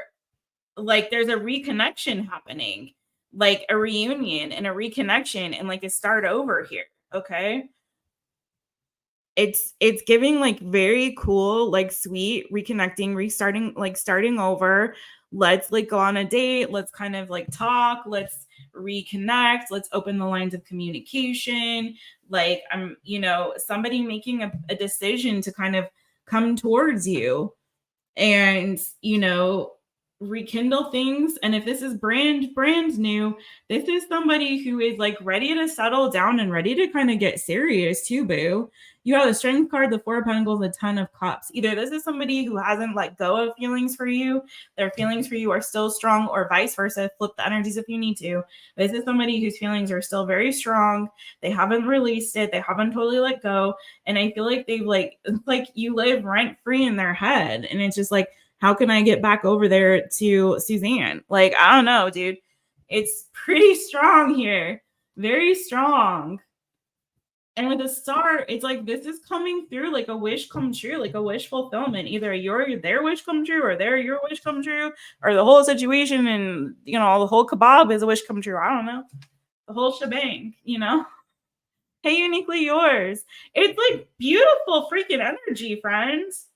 like there's a reconnection happening, like a reunion and a reconnection and like a start over here. Okay. It's giving like very cool, like sweet reconnecting, restarting, like starting over. Let's like go on a date. Let's kind of like talk. Let's reconnect. Let's open the lines of communication. Like I'm, somebody making a decision to kind of come towards you and rekindle things. And if this is brand new, this is somebody who is like ready to settle down and ready to kind of get serious too, boo. You have the Strength card, the Four of Pentacles, the Ten of Cups. Either this is somebody who hasn't let go of feelings for you, their feelings for you are still strong, or vice versa. Flip the energies if you need to. This is somebody whose feelings are still very strong. They haven't released it. They haven't totally let go. And I feel like they've it's like you live rent free in their head. And it's just like, how can I get back over there to Suzanne? Like, I don't know, dude. It's pretty strong here. Very strong. And with the Star, it's like this is coming through like a wish come true, like a wish fulfillment. Either their wish come true, or your wish come true, or the whole situation and the whole kebab is a wish come true. I don't know. The whole shebang, Hey, uniquely yours. It's like beautiful freaking energy, friends.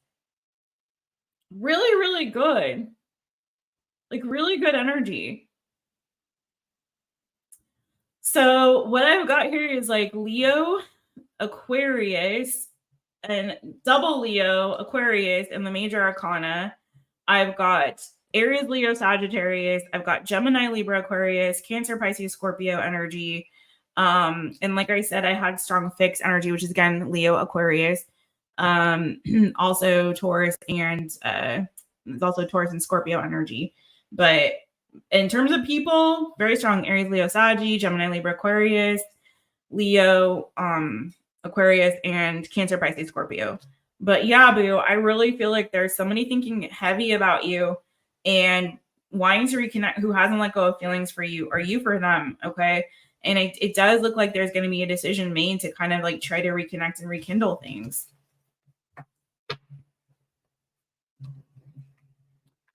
Really, really good. Like really good energy. So what I've got here is like Leo, Aquarius, and double Leo, Aquarius in the major arcana. I've got Aries, Leo, Sagittarius. I've got Gemini, Libra, Aquarius, Cancer, Pisces, Scorpio energy. And like I said, I had strong fixed energy, which is again Leo, Aquarius. Also Taurus and Scorpio energy. But in terms of people, very strong Aries, Leo, Saggy, Gemini, Libra, Aquarius, Leo, Aquarius, and Cancer, Pisces, Scorpio. But yeah, boo, I really feel like there's somebody thinking heavy about you and wanting to reconnect who hasn't let go of feelings for you, or you for them. Okay. And it does look like there's going to be a decision made to kind of like try to reconnect and rekindle things.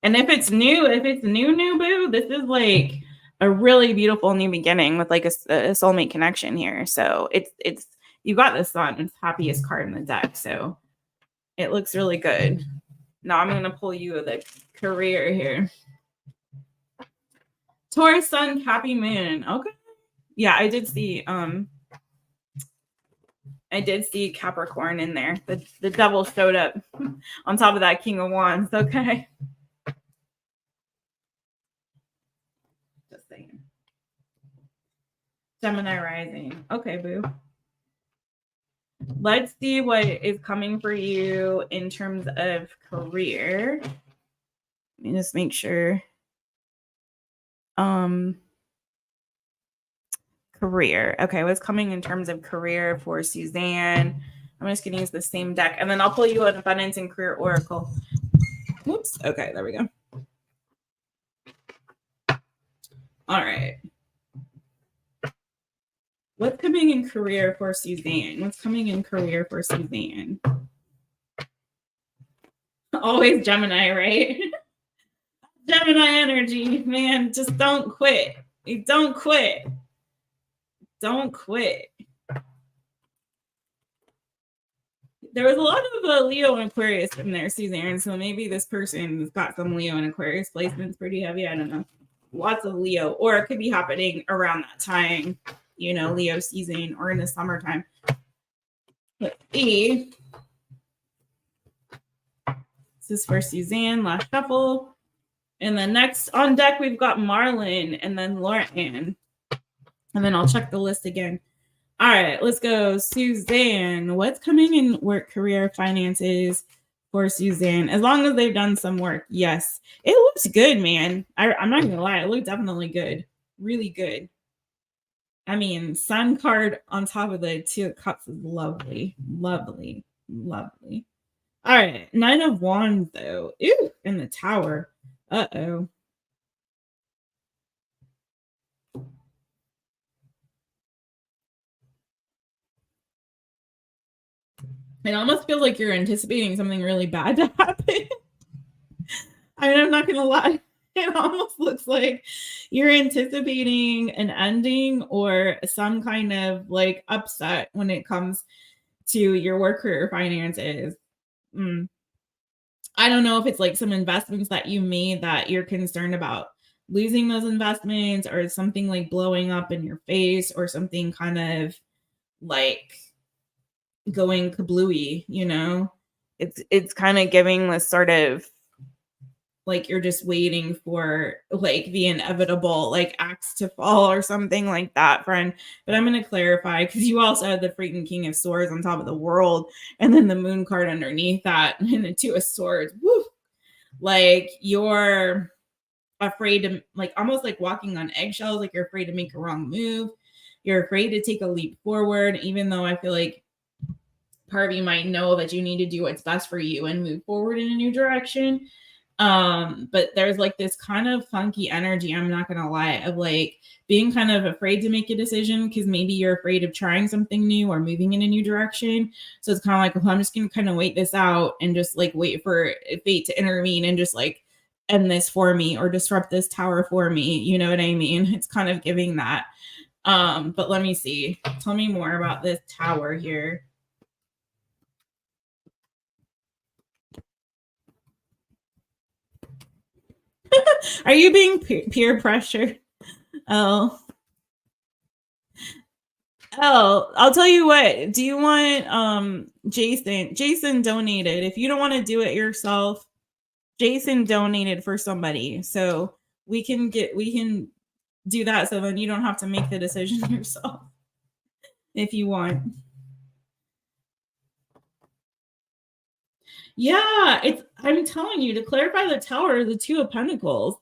And if it's new, boo, this is like a really beautiful new beginning with like a soulmate connection here. So it's you got the Sun, it's happiest card in the deck. So it looks really good. Now I'm going to pull you the career here. Taurus Sun, Happy Moon. Okay. Yeah, I did see Capricorn in there. The devil showed up on top of that King of Wands. Okay. Just saying. Gemini rising. Okay, boo. Let's see what is coming for you in terms of career. Let me just make sure. Career. Okay, what's coming in terms of career for Suzanne? I'm just going to use the same deck, and then I'll pull you an abundance and career oracle. Whoops. Okay, there we go. All right. What's coming in career for Suzanne? What's coming in career for Suzanne? Always Gemini, right? Gemini energy, man. Just don't quit. Don't quit. Don't quit. There was a lot of Leo and Aquarius in there, Suzanne. So maybe this person's got some Leo and Aquarius placements pretty heavy. I don't know. Lots of Leo, or it could be happening around that time, you know, Leo season or in the summertime. Let's see. This is for Suzanne, last shuffle. And then next on deck, we've got Marlon and then Lauren. And then I'll check the list again. All right, let's go. Suzanne, what's coming in work, career, finances for Suzanne? As long as they've done some work, yes. It looks good, man. I'm not going to lie. It looks definitely good. Really good. I mean, Sun card on top of the Two of Cups is lovely. Lovely. Lovely. All right, Nine of Wands, though. Ew, in the Tower. Uh-oh. It almost feels like you're anticipating something really bad to happen. I mean, I'm not going to lie. It almost looks like you're anticipating an ending or some kind of like upset when it comes to your work career finances. I don't know if it's like some investments that you made that you're concerned about losing those investments, or something like blowing up in your face, or something kind of like going kablooey, you know. It's kind of giving this sort of like you're just waiting for like the inevitable like axe to fall or something like that, friend. But I'm going to clarify, because you also had the freaking King of Swords on top of the World, and then the Moon card underneath that, and the Two of Swords. Woo! Like you're afraid to, like, almost like walking on eggshells, like you're afraid to make a wrong move. You're afraid to take a leap forward, even though I feel like part of you might know that you need to do what's best for you and move forward in a new direction. But there's like this kind of funky energy, I'm not gonna lie, of like being kind of afraid to make a decision because maybe you're afraid of trying something new or moving in a new direction. So it's kind of like, well, I'm just gonna kind of wait this out and just like wait for fate to intervene and just like end this for me or disrupt this tower for me. You know what I mean? It's kind of giving that. But let me see. Tell me more about this tower here. Are you being peer pressured? Oh, I'll tell you what. Do you want Jason? Jason donated. If you don't want to do it yourself, Jason donated for somebody. So we can do that, so then you don't have to make the decision yourself if you want. Yeah, I'm telling you, to clarify the tower, the Two of Pentacles.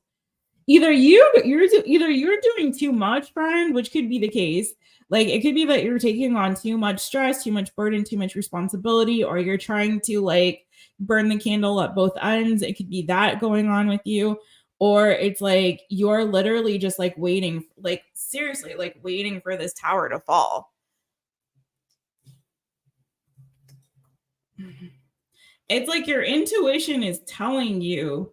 Either you're doing too much, friend, which could be the case. Like it could be that you're taking on too much stress, too much burden, too much responsibility, or you're trying to like burn the candle at both ends. It could be that going on with you. Or it's like you're literally just like waiting, like seriously, like waiting for this tower to fall. It's like your intuition is telling you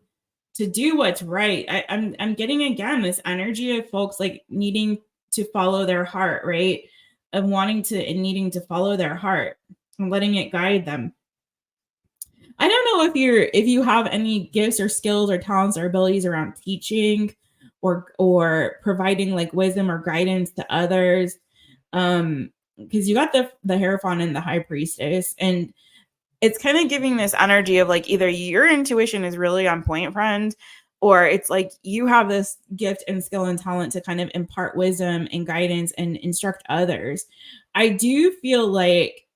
to do what's right. I'm getting again this energy of folks like needing to follow their heart, right? Of wanting to and needing to follow their heart and letting it guide them. I don't know if you have any gifts or skills or talents or abilities around teaching or providing like wisdom or guidance to others. Because you got the Hierophant and the High Priestess, and it's kind of giving this energy of like either your intuition is really on point, friend, or it's like you have this gift and skill and talent to kind of impart wisdom and guidance and instruct others. I do feel like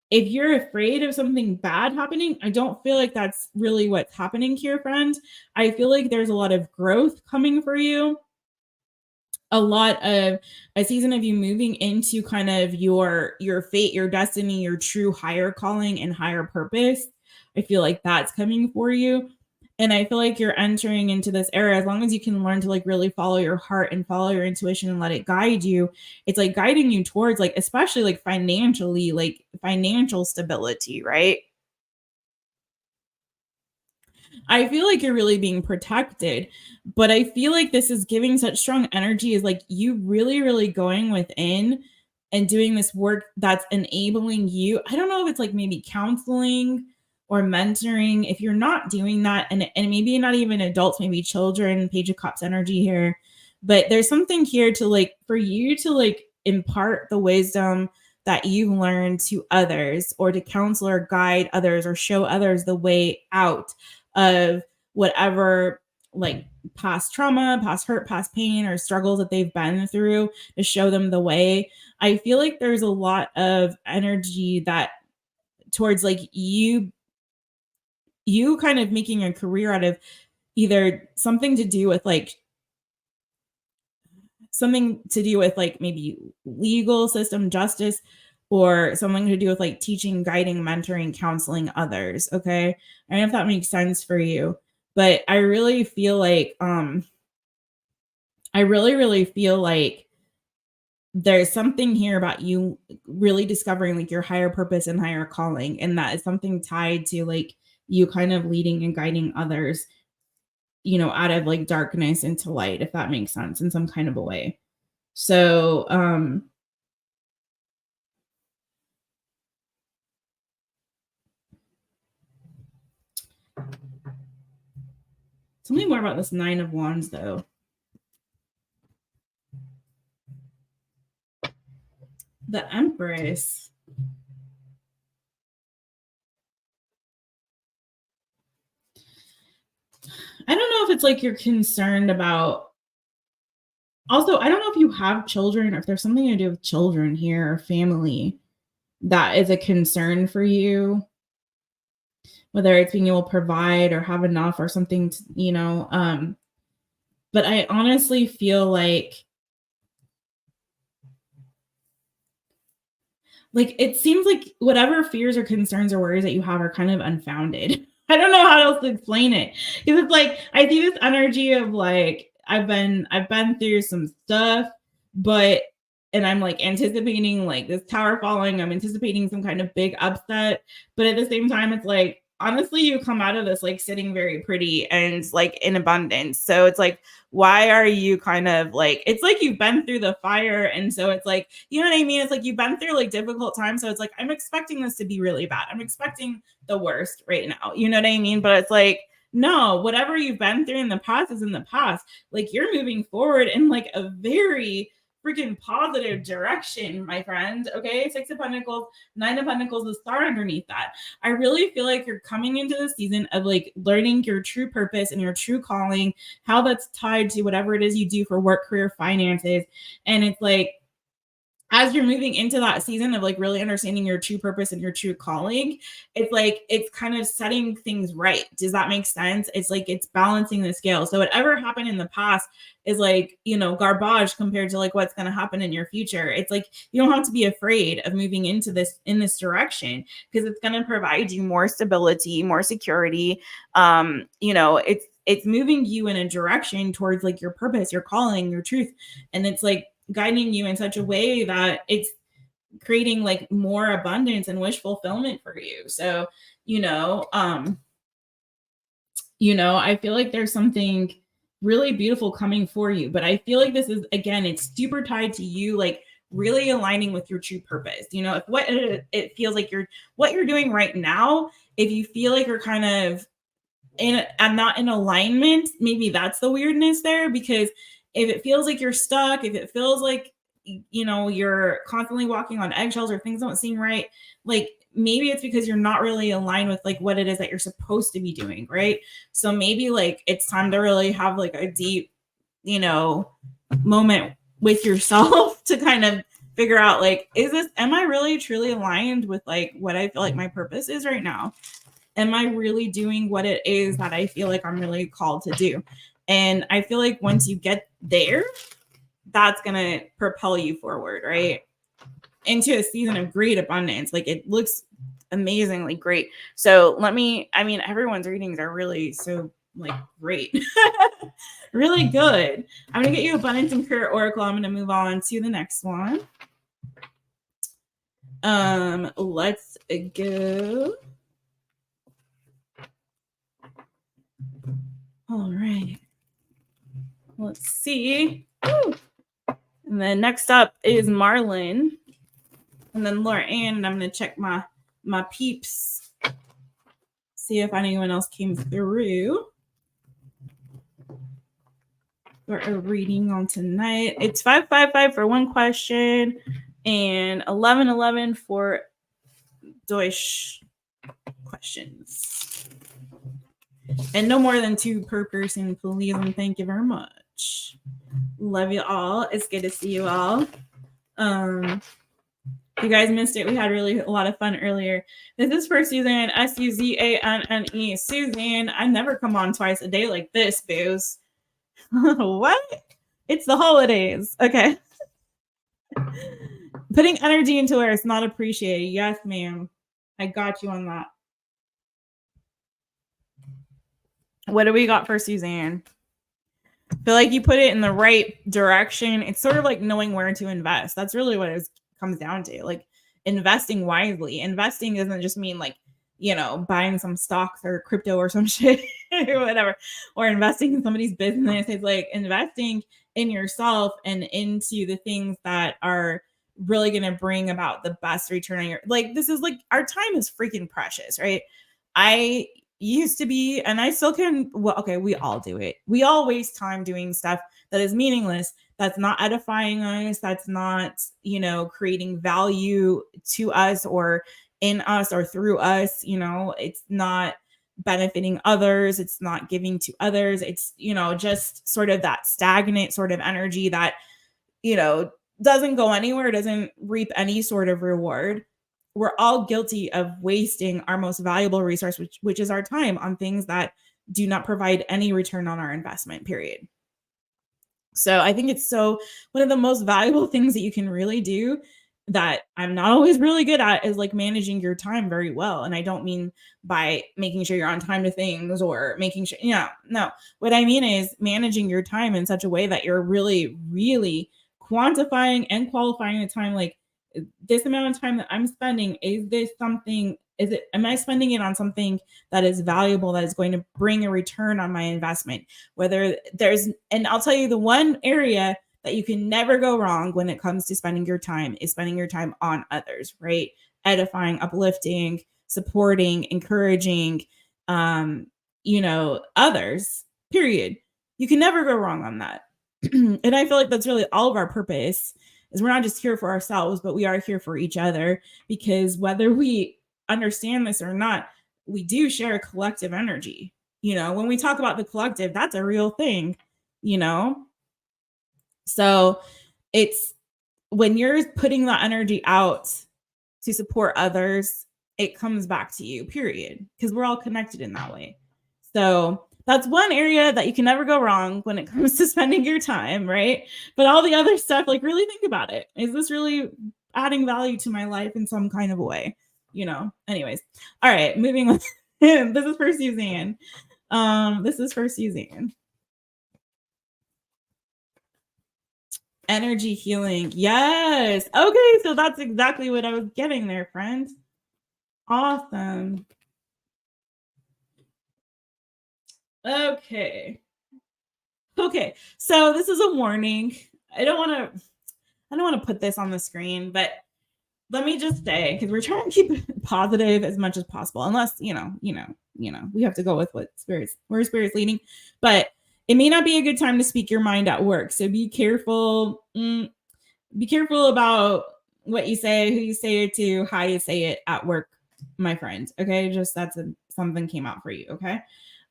if you're afraid of something bad happening, I don't feel like that's really what's happening here, friend. I feel like there's a lot of growth coming for you, a lot of a season of you moving into kind of your fate, your destiny, your true higher calling and higher purpose. I feel like that's coming for you. And I feel like you're entering into this era, as long as you can learn to like really follow your heart and follow your intuition and let it guide you, it's like guiding you towards like, especially like financially, like financial stability, right? I feel like you're really being protected, but I feel like this is giving such strong energy is like you really, really going within and doing this work that's enabling you. I don't know if it's like maybe counseling or mentoring. If you're not doing that, and maybe not even adults, maybe children, Page of Cups energy here, but there's something here to like for you to like impart the wisdom that you've learned to others or to counsel or guide others or show others the way out of whatever like past trauma, past hurt, past pain, or struggles that they've been through to show them the way. I feel like there's a lot of energy that towards like you kind of making a career out of either something to do with like maybe legal system justice or something to do with like teaching, guiding, mentoring, counseling others. Okay. I don't know if that makes sense for you, but I really feel like I really, really feel like there's something here about you really discovering like your higher purpose and higher calling. And that is something tied to like you kind of leading and guiding others, out of like darkness into light, if that makes sense in some kind of a way. So, tell me more about this Nine of Wands, though. The Empress. I don't know if it's like you're concerned about. Also, I don't know if you have children or if there's something to do with children here or family that is a concern for you, whether it's being able to provide or have enough or something, but I honestly feel like it seems like whatever fears or concerns or worries that you have are kind of unfounded. I don't know how else to explain it. Because it's like I see this energy of like I've been through some stuff, but and I'm like anticipating like this tower falling. I'm anticipating some kind of big upset. But at the same time, it's like honestly, you come out of this like sitting very pretty and like in abundance. So it's like, why are you kind of like, it's like you've been through the fire. And so it's like, you know what I mean? It's like you've been through like difficult times. So it's like, I'm expecting this to be really bad. I'm expecting the worst right now. You know what I mean? But it's like, no, whatever you've been through in the past is in the past. Like you're moving forward in like a very freaking positive direction, my friend. Okay. Six of Pentacles, Nine of Pentacles, the star underneath that. I really feel like you're coming into the season of like learning your true purpose and your true calling, how that's tied to whatever it is you do for work, career, finances. And it's like, as you're moving into that season of like really understanding your true purpose and your true calling, it's like it's kind of setting things right. Does that make sense? It's like it's balancing the scale. So whatever happened in the past is like, garbage compared to like what's going to happen in your future. It's like you don't have to be afraid of moving into this in this direction because it's going to provide you more stability, more security. It's moving you in a direction towards like your purpose, your calling, your truth. And it's like guiding you in such a way that it's creating like more abundance and wish fulfillment for you. So, I feel like there's something really beautiful coming for you, but I feel like this is, again, it's super tied to you, like really aligning with your true purpose. If what it feels like what you're doing right now if you feel like you're kind of I'm not in alignment, maybe that's the weirdness there, because if it feels like you're stuck, if it feels like, you know, you're constantly walking on eggshells or things don't seem right, like maybe it's because you're not really aligned with like what it is that you're supposed to be doing, right? So maybe like it's time to really have like a deep, you know, moment with yourself to kind of figure out like, am I really truly aligned with like what I feel like my purpose is right now? Am I really doing what it is that I feel like I'm really called to do? And I feel like once you get there, that's going to propel you forward, right? Into a season of great abundance. Like it looks amazingly great. So everyone's readings are really so like great. Really good. I'm going to get you Abundance and Career Oracle. I'm going to move on to the next one. Let's go. All right. Let's see. Woo. And then next up is Marlon. And then Laura Ann. And I'm going to check my peeps. See if anyone else came through for a reading on tonight. It's 555 for one question and 1111 for Deutsch questions. And no more than 2 per person, please. And thank you very much. Love you all. It's good to see you all. If you guys missed it, we had really a lot of fun earlier. This is for Suzanne, Suzanne. Suzanne, I never come on twice a day like this, booze. What? It's the holidays. Okay. Putting energy into where it's not appreciated. Yes, ma'am. I got you on that. What do we got for Suzanne? I feel like you put it in the right direction. It's sort of like knowing where to invest. That's really what it comes down to. Like investing wisely. Investing doesn't just mean like, you know, buying some stocks or crypto or some shit or whatever, or investing in somebody's business. It's like investing in yourself and into the things that are really going to bring about the best return on your, like, this is like, our time is freaking precious, right? I used to be, and I still can, well, okay, we all do it. We all waste time doing stuff that is meaningless, that's not edifying us, that's not, you know, creating value to us or in us or through us. You know, it's not benefiting others, it's not giving to others, it's, you know, just sort of that stagnant sort of energy that, you know, doesn't go anywhere, doesn't reap any sort of reward. We're all guilty of wasting our most valuable resource, which is our time, on things that do not provide any return on our investment, period. So I think it's one of the most valuable things that you can really do that I'm not always really good at is like managing your time very well. And I don't mean by making sure you're on time to things or making sure, no. What I mean is managing your time in such a way that you're really, really quantifying and qualifying the time. Like, this amount of time that I'm spending, am I spending it on something that is valuable, that is going to bring a return on my investment? And I'll tell you, the one area that you can never go wrong when it comes to spending your time is spending your time on others, right? Edifying, uplifting, supporting, encouraging, others, period. You can never go wrong on that. And I feel like that's really all of our purpose, is we're not just here for ourselves, but we are here for each other, because whether we understand this or not, we do share a collective energy. You know, when we talk about the collective, that's a real thing, you know? So it's when you're putting that energy out to support others, it comes back to you, period, because we're all connected in that way. So that's one area that you can never go wrong when it comes to spending your time, right? But all the other stuff, like, really think about it. Is this really adding value to my life in some kind of a way? You know, anyways. All right, moving on. This is for Suzanne. Energy healing. Yes. Okay, so that's exactly what I was getting there, friends. Awesome. Okay. So this is a warning. I don't want to put this on the screen, but let me just say, because we're trying to keep it positive as much as possible, unless we have to go with where spirit's leading. But it may not be a good time to speak your mind at work, so be careful. Be careful about what you say, who you say it to, how you say it at work, my friend. Okay, just something came out for you. Okay.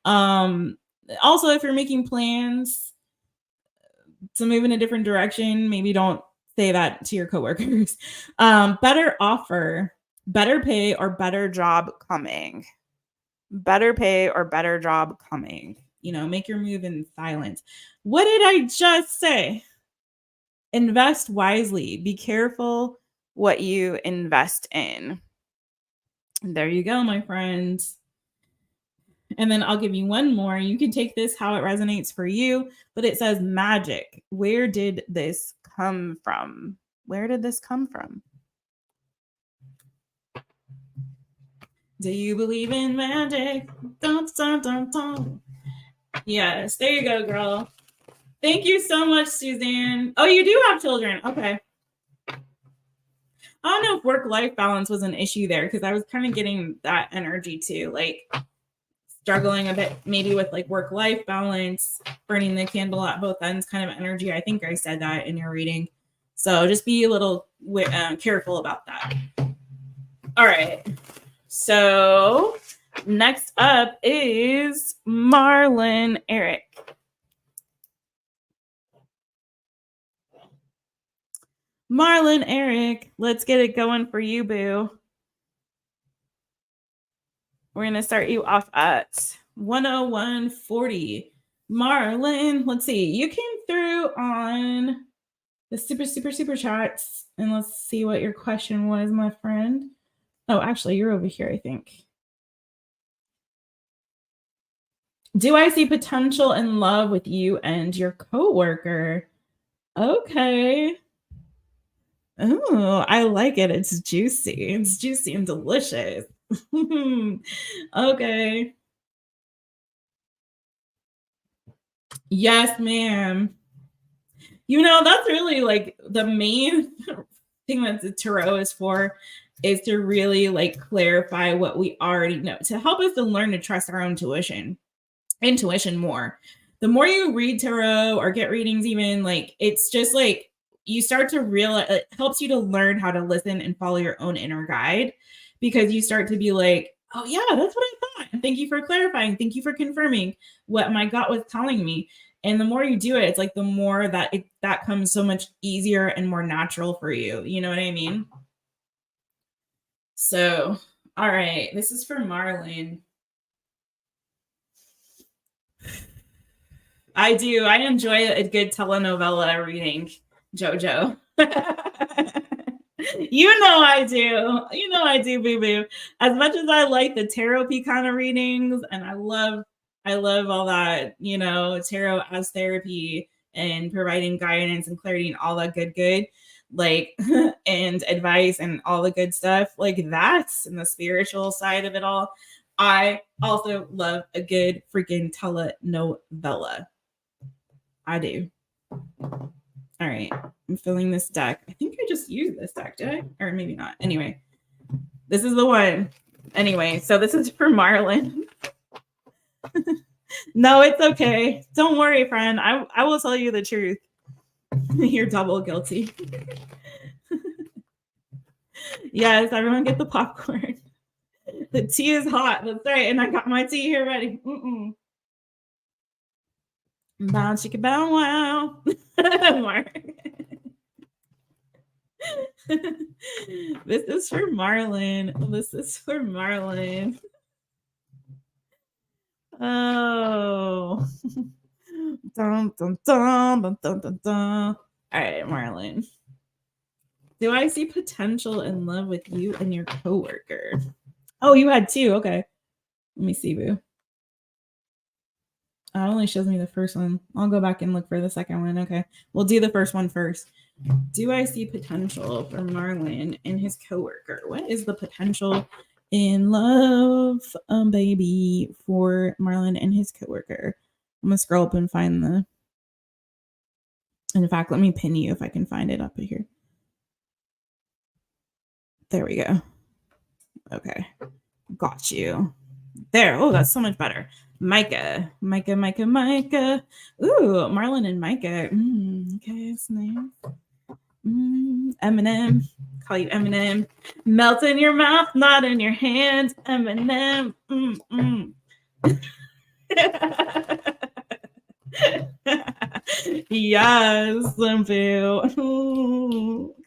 Also, if you're making plans to move in a different direction, maybe don't say that to your coworkers. Better offer, better pay, or better job coming. Better pay or better job coming. Make your move in silence. What did I just say? Invest wisely. Be careful what you invest in. There you go, my friends. And then I'll give you one more. You can take this how it resonates for you, but it says magic. Where did this come from? Where did this come from? Do you believe in magic? Dun, dun, dun, dun. Yes, there you go, girl. Thank you so much, Suzanne. Oh, you do have children. Okay. I don't know if work-life balance was an issue there, because I was kind of getting that energy too, like struggling a bit maybe with like work-life balance, burning the candle at both ends kind of energy. I think I said that in your reading. So just be a little careful about that. All right. So next up is Marlon Eric. Marlon Eric, let's get it going for you, boo. We're going to start you off at 101.40. Marlon, let's see. You came through on the super chats, and let's see what your question was, my friend. Oh, actually, you're over here, I think. Do I see potential in love with you and your coworker? Okay. Oh, I like it. It's juicy. It's juicy and delicious. Okay. Yes, ma'am. That's really like the main thing that the tarot is for, is to really like clarify what we already know, to help us to learn to trust our own intuition more. The more you read tarot or get readings, even, like, it's just like you start to realize, it helps you to learn how to listen and follow your own inner guide, because you start to be like, oh yeah, that's what I thought. Thank you for clarifying. Thank you for confirming what my gut was telling me. And the more you do it, it's like the more that comes so much easier and more natural for you. You know what I mean? So, all right, this is for Marlon. I do. I enjoy a good telenovela reading, JoJo. I do. I do, boo boo. As much as I like the tarot kind of readings, and I love all that, tarot as therapy and providing guidance and clarity and all that good, like, and advice and all the good stuff, like that's in the spiritual side of it all. I also love a good freaking telenovela. I do. All right. I'm filling this deck. I think I just used this deck, did I? Or maybe not. Anyway, this is the one. Anyway, so this is for Marlon. No, it's okay. Don't worry, friend. I will tell you the truth. You're double guilty. Yes, everyone get the popcorn. The tea is hot. That's right. And I got my tea here ready. Bow chicka bow wow. This is for Marlon. This is for Marlon. Oh. Dun, dun, dun, dun, dun, dun, dun. All right, Marlon. Do I see potential in love with you and your coworker? Oh, you had two. Okay. Let me see, boo. It only shows me the first one. I'll go back and look for the second one. Okay. We'll do the first one first. Do I see potential for Marlon and his coworker? What is the potential in love, baby, for Marlon and his coworker? I'm gonna scroll up and find the. In fact, let me pin you if I can find it up here. There we go. Okay. Got you. There. Oh, that's so much better. Micah. Ooh, Marlon and Micah. Okay, that's nice. Eminem. Call you Eminem. Melt in your mouth, not in your hand. Eminem. Yes, boo.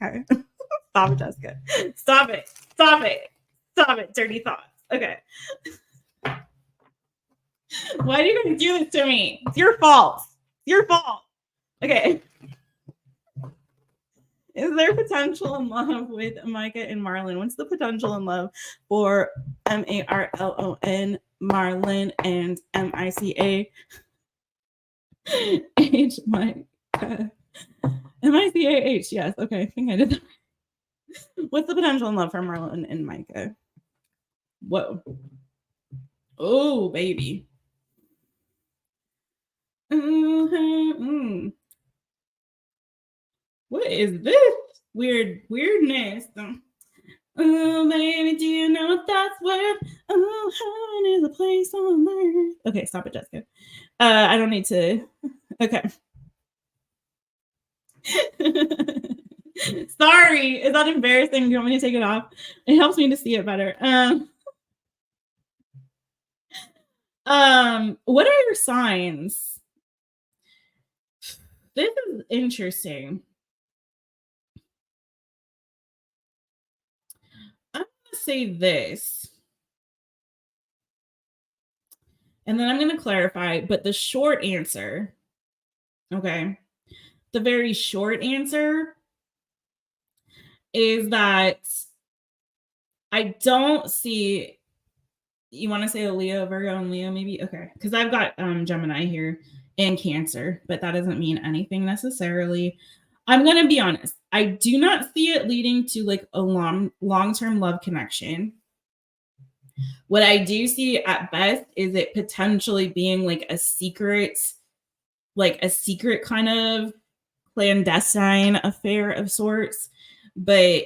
Okay. Stop it, Jessica. Stop it. Dirty thoughts. Okay. Why do you guys do this to me? It's your fault. Okay. Is there potential in love with Micah and Marlon? What's the potential in love for Marlon, Marlon, and Micah? Micah. Yes. Okay. I think I did that. What's the potential in love for Marlon and Micah? Whoa. Oh, baby. What is this weirdness? Oh, baby, do you know what that's worth? Oh, heaven is a place on earth. Okay, stop it, Jessica. I don't need to. Okay. Sorry, is that embarrassing? Do you want me to take it off? It helps me to see it better. What are your signs? This is interesting. I'm gonna say this, and then I'm gonna clarify, but the short answer, okay, the very short answer is that I don't see. You want to say a Leo, Virgo, and Leo, maybe? Okay, because I've got Gemini here and Cancer, but that doesn't mean anything necessarily. I'm gonna be honest. I do not see it leading to like a long-term love connection. What I do see at best is it potentially being like a secret kind of clandestine affair of sorts. But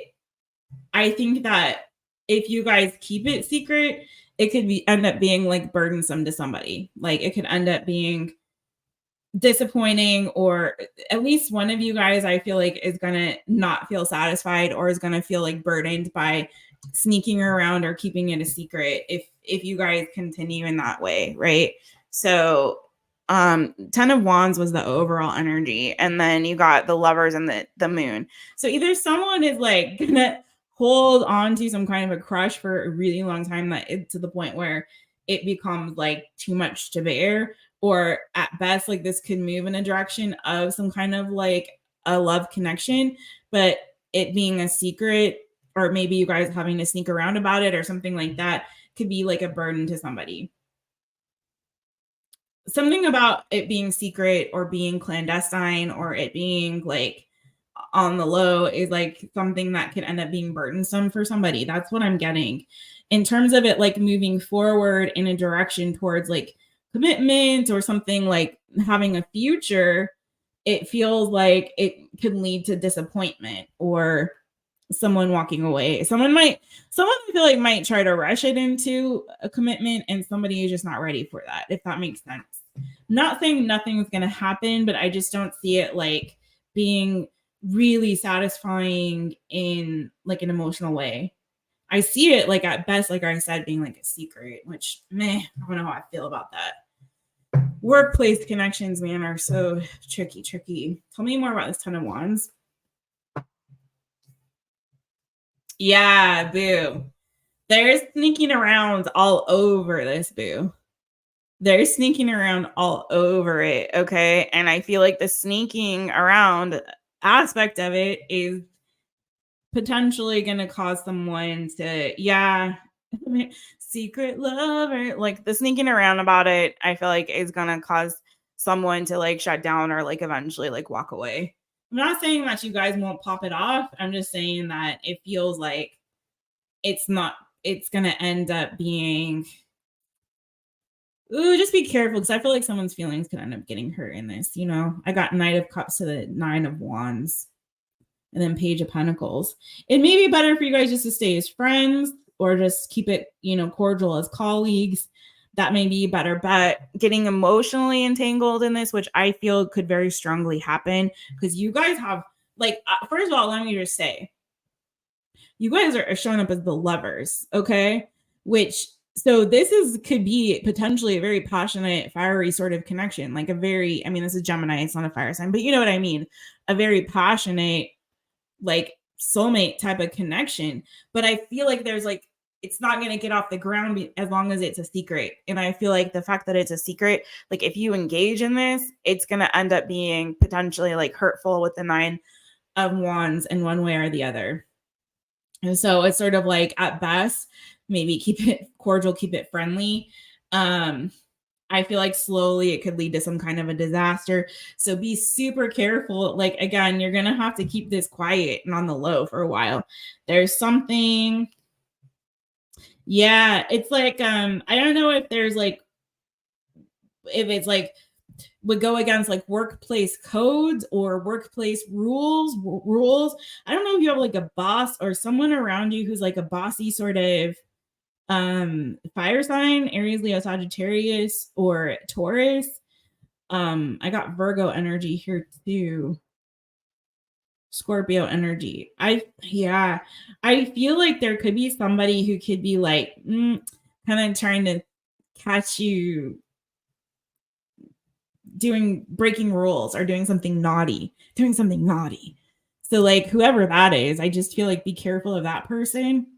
I think that if you guys keep it secret, it could end up being like burdensome to somebody. Like it could end up being disappointing, or at least one of you guys, I feel like, is gonna not feel satisfied or is gonna feel like burdened by sneaking around or keeping it a secret if you guys continue in that way, right? So 10 of Wands was the overall energy, and then you got the Lovers and the Moon. So either someone is like gonna hold on to some kind of a crush for a really long time, that it's to the point where it becomes like too much to bear, or at best, like this could move in a direction of some kind of like a love connection, but it being a secret, or maybe you guys having to sneak around about it or something like that, could be like a burden to somebody. Something about it being secret or being clandestine or it being like on the low is like something that could end up being burdensome for somebody. That's what I'm getting. In terms of it like moving forward in a direction towards like commitment or something like having a future, it feels like it could lead to disappointment or someone walking away. Someone I feel like might try to rush it into a commitment, and somebody is just not ready for that, if that makes sense. Not saying nothing's going to happen, but I just don't see it like being really satisfying in like an emotional way. I see it like at best, like I said, being like a secret, which I don't know how I feel about that. Workplace connections, man, are so tricky. Tell me more about this 10 of Wands. Yeah, boo. They're sneaking around all over this, boo. They're sneaking around all over it, okay? And I feel like the sneaking around aspect of it is potentially going to cause someone to, secret lover. Like the sneaking around about it, I feel like is going to cause someone to like shut down or like eventually like walk away. I'm not saying that you guys won't pop it off. I'm just saying that it feels like it's going to end up being. Ooh, just be careful, because I feel like someone's feelings could end up getting hurt in this. I got Knight of Cups to the 9 of Wands. and then Page of Pentacles. It may be better for you guys just to stay as friends or just keep it, you know, cordial as colleagues. That may be better, but getting emotionally entangled in this, which I feel could very strongly happen, because you guys have, like, first of all, let me just say, you guys are showing up as the lovers, okay? Which, so this could be potentially a very passionate, fiery sort of connection, like a very, I mean, this is Gemini, it's not a fire sign, but you know what I mean? A very passionate, like, soulmate type of connection. But I feel like there's like, it's not going to get off the ground as long as it's a secret. And I feel like the fact that it's a secret, like if you engage in this, it's going to end up being potentially like hurtful with the 9 of Wands in one way or the other. And so it's sort of like, at best, maybe keep it cordial, keep it friendly. I feel like slowly it could lead to some kind of a disaster. So be super careful. Like, again, you're going to have to keep this quiet and on the low for a while. There's something. Yeah, it's like, I don't know if there's like, if it's like, would go against like workplace codes or workplace rules. I don't know if you have like a boss or someone around you who's like a bossy sort of fire sign, Aries, Leo, Sagittarius, or Taurus. I got Virgo energy here too. Scorpio energy. I feel like there could be somebody who could be like kind of trying to catch you breaking rules or doing something naughty. So like whoever that is, I just feel like be careful of that person.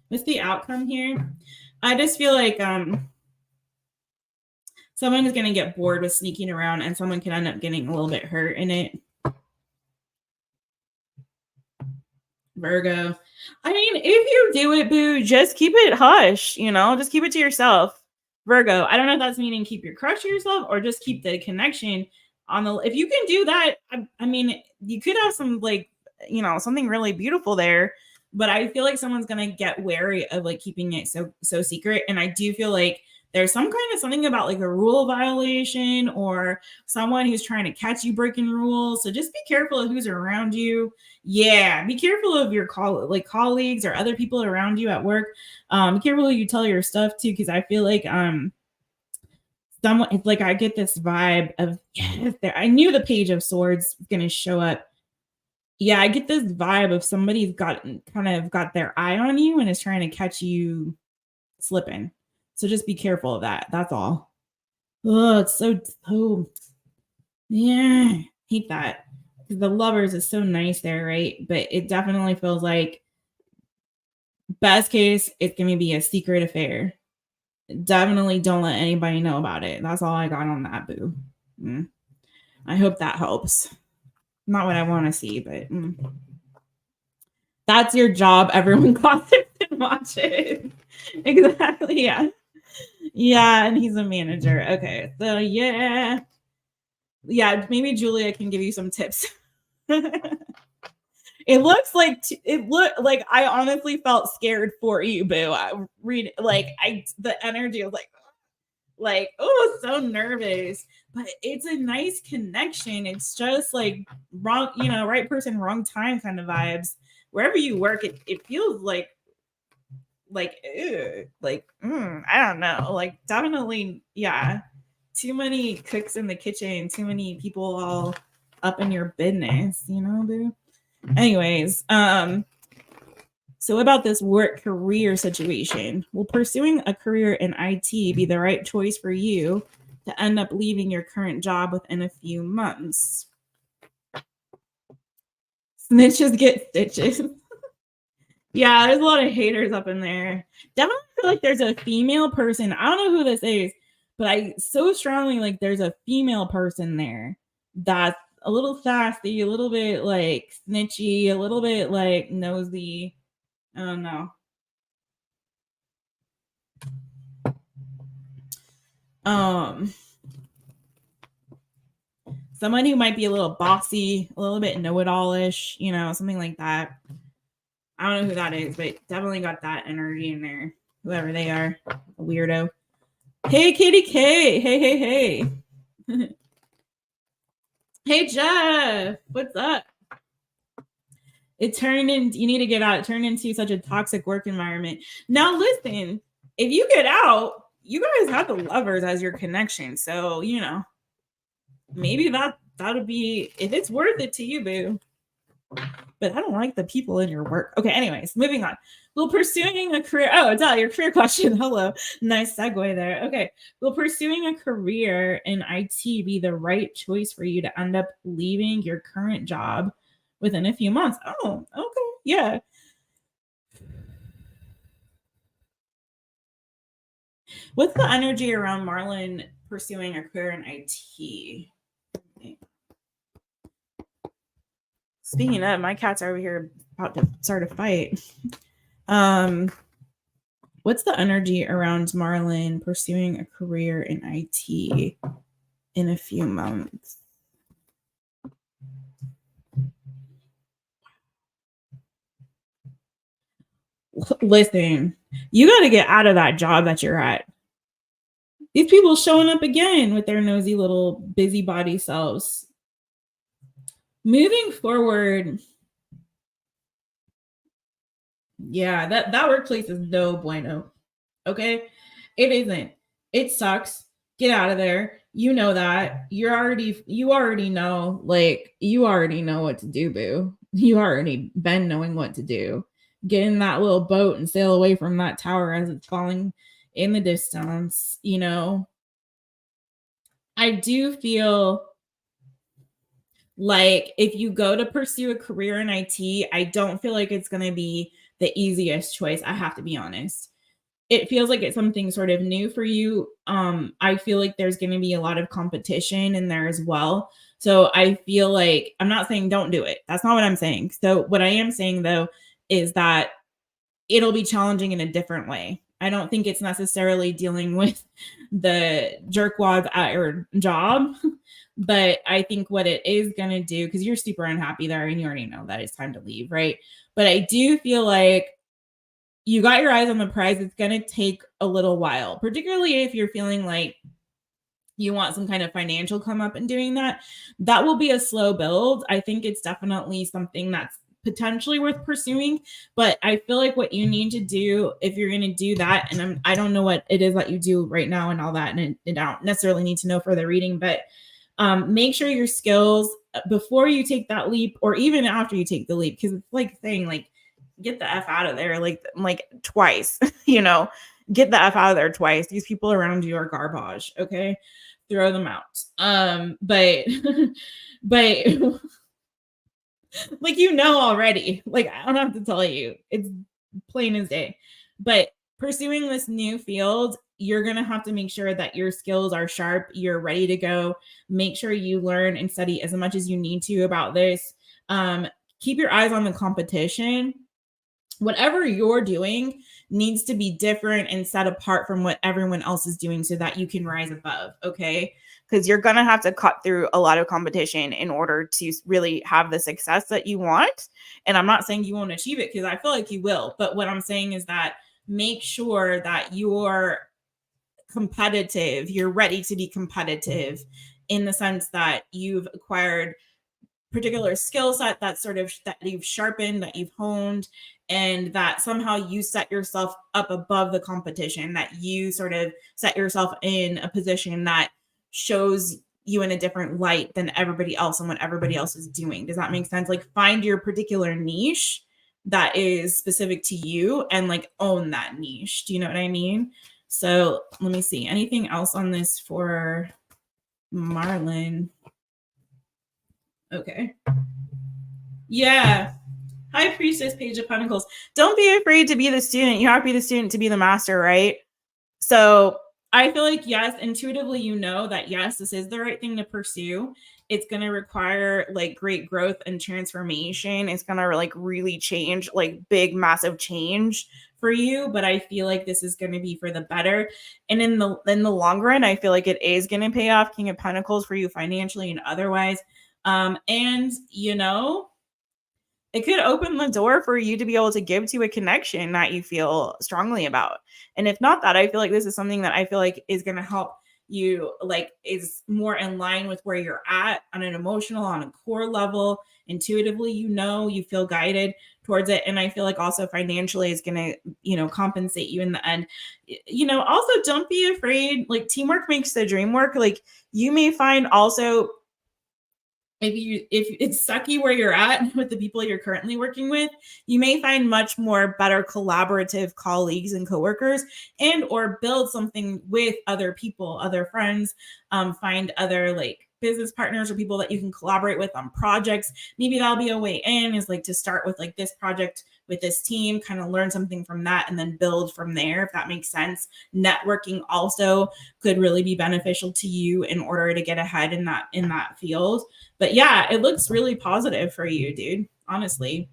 What's the outcome here? I just feel like someone is going to get bored with sneaking around and someone can end up getting a little bit hurt in it. Virgo. I mean, if you do it, boo, just keep it hush, you know, just keep it to yourself. Virgo. I don't know if that's meaning keep your crush to yourself or just keep the connection on the, if you can do that, I mean, you could have some like, you know, something really beautiful there, but I feel like someone's going to get wary of like keeping it so secret. And I do feel like there's some kind of something about like a rule violation or someone who's trying to catch you breaking rules. So just be careful of who's around you. Yeah, be careful of your colleagues or other people around you at work. Be careful who you tell your stuff to, because I feel like someone, it's like I get this vibe of, yes, I knew the Page of Swords was gonna show up. Yeah, I get this vibe of somebody's got their eye on you and is trying to catch you slipping. So just be careful of that. That's all. Oh, it's so yeah, hate that. Because the lovers is so nice there, right? But it definitely feels like best case, it's gonna be a secret affair. Definitely don't let anybody know about it. That's all I got on that, boo. I hope that helps. Not what I want to see, but that's your job. Everyone gossips and watches. Exactly. Yeah. Yeah, and he's a manager. Okay. So yeah. Maybe Julia can give you some tips. It looks like I honestly felt scared for you, boo. The energy was like, oh, so nervous. But it's a nice connection. It's just like wrong, you know, right person, wrong time kind of vibes. Wherever you work, it feels like ew, I don't know, like definitely, yeah. Too many cooks in the kitchen, too many people all up in your business, you know, boo. Anyways, so about this work career situation, will pursuing a career in IT be the right choice for you to end up leaving your current job within a few months? Snitches get stitches. Yeah, there's a lot of haters up in there. Definitely feel like there's a female person. I don't know who this is, but I so strongly like there's a female person there that's a little sassy, a little bit like snitchy, a little bit like nosy. I don't know. Someone who might be a little bossy, a little bit know-it-all-ish, you know, something like that. I don't know who that is, but definitely got that energy in there. Whoever they are, a weirdo. Hey, Katie K. Hey. Hey, Jeff, what's up? It turned in, you need to get out. It turned into such a toxic work environment. Now, listen, if you get out, you guys have the lovers as your connection. So, you know, maybe that'll be, if it's worth it to you, boo. But I don't like the people in your work. Okay, anyways, moving on. Will pursuing a career, oh, it's all your career question. Hello. Nice segue there. Okay. Will pursuing a career in IT be the right choice for you to end up leaving your current job within a few months? Oh, okay. Yeah. What's the energy around Marlon pursuing a career in IT? Speaking of, my cats are over here about to start a fight. What's the energy around Marlon pursuing a career in IT in a few months? Listen, you got to get out of that job that you're at. These people showing up again with their nosy little busybody selves. Moving forward, yeah, that workplace is no bueno. Okay, it isn't. It sucks. Get out of there. You know that. You already know, like, you already know what to do, boo. You already been knowing what to do. Get in that little boat and sail away from that tower as it's falling in the distance. You know, I do feel like if you go to pursue a career in IT, I don't feel like it's going to be the easiest choice. I have to be honest. It feels like it's something sort of new for you. I feel like there's going to be a lot of competition in there as well. So I feel like I'm not saying don't do it. That's not what I'm saying. So what I am saying though is that it'll be challenging in a different way. I don't think it's necessarily dealing with the jerkwads at your job, but I think what it is going to do, because you're super unhappy there and you already know that it's time to leave, right? But I do feel like you got your eyes on the prize. It's going to take a little while, particularly if you're feeling like you want some kind of financial come up in doing that. That will be a slow build. I think it's definitely something that's potentially worth pursuing, but I feel like what you need to do if you're going to do that, and I don't know what it is that you do right now and all that, and I don't necessarily need to know further reading, but make sure your skills before you take that leap, or even after you take the leap, because it's like saying like get the F out of there, like twice, you know, get the F out of there twice. These people around you are garbage. Okay. Throw them out. But but like, you know, already, like, I don't have to tell you, it's plain as day. But pursuing this new field, you're going to have to make sure that your skills are sharp, you're ready to go. Make sure you learn and study as much as you need to about this. Keep your eyes on the competition. Whatever you're doing needs to be different and set apart from what everyone else is doing so that you can rise above. Okay. Because you're going to have to cut through a lot of competition in order to really have the success that you want. And I'm not saying you won't achieve it, because I feel like you will. But what I'm saying is that make sure that you're competitive, you're ready to be competitive in the sense that you've acquired particular skill set that sort of that you've sharpened, that you've honed, and that somehow you set yourself up above the competition, that you sort of set yourself in a position that shows you in a different light than everybody else and what everybody else is doing. Does that make sense? Like, find your particular niche that is specific to you and like own that niche. Do you know what I mean? So let me see. Anything else on this for Marlon? Okay. Yeah. High Priestess, Page of Pentacles. Don't be afraid to be the student. You have to be the student to be the master, right? So I feel like, yes, intuitively, you know that, yes, this is the right thing to pursue. It's going to require like great growth and transformation. It's going to like really change, like big, massive change for you. But I feel like this is going to be for the better. And in the long run, I feel like it is going to pay off, King of Pentacles, for you financially and otherwise. And you know, it could open the door for you to be able to give to a connection that you feel strongly about. And if not that, I feel like this is something that I feel like is going to help you like is more in line with where you're at on an emotional, on a core level. Intuitively, you feel guided towards it. And I feel like also financially is going to, compensate you in the end. Also don't be afraid. Like teamwork makes the dream work. Like you may find also if it's sucky where you're at with the people you're currently working with, you may find much more better collaborative colleagues and coworkers, and or build something with other people, other friends, find other like business partners or people that you can collaborate with on projects. Maybe that'll be a way in, is like to start with like this project with this team, kind of learn something from that and then build from there, if that makes sense. Networking also could really be beneficial to you in order to get ahead in that field. But yeah, it looks really positive for you, dude. Honestly,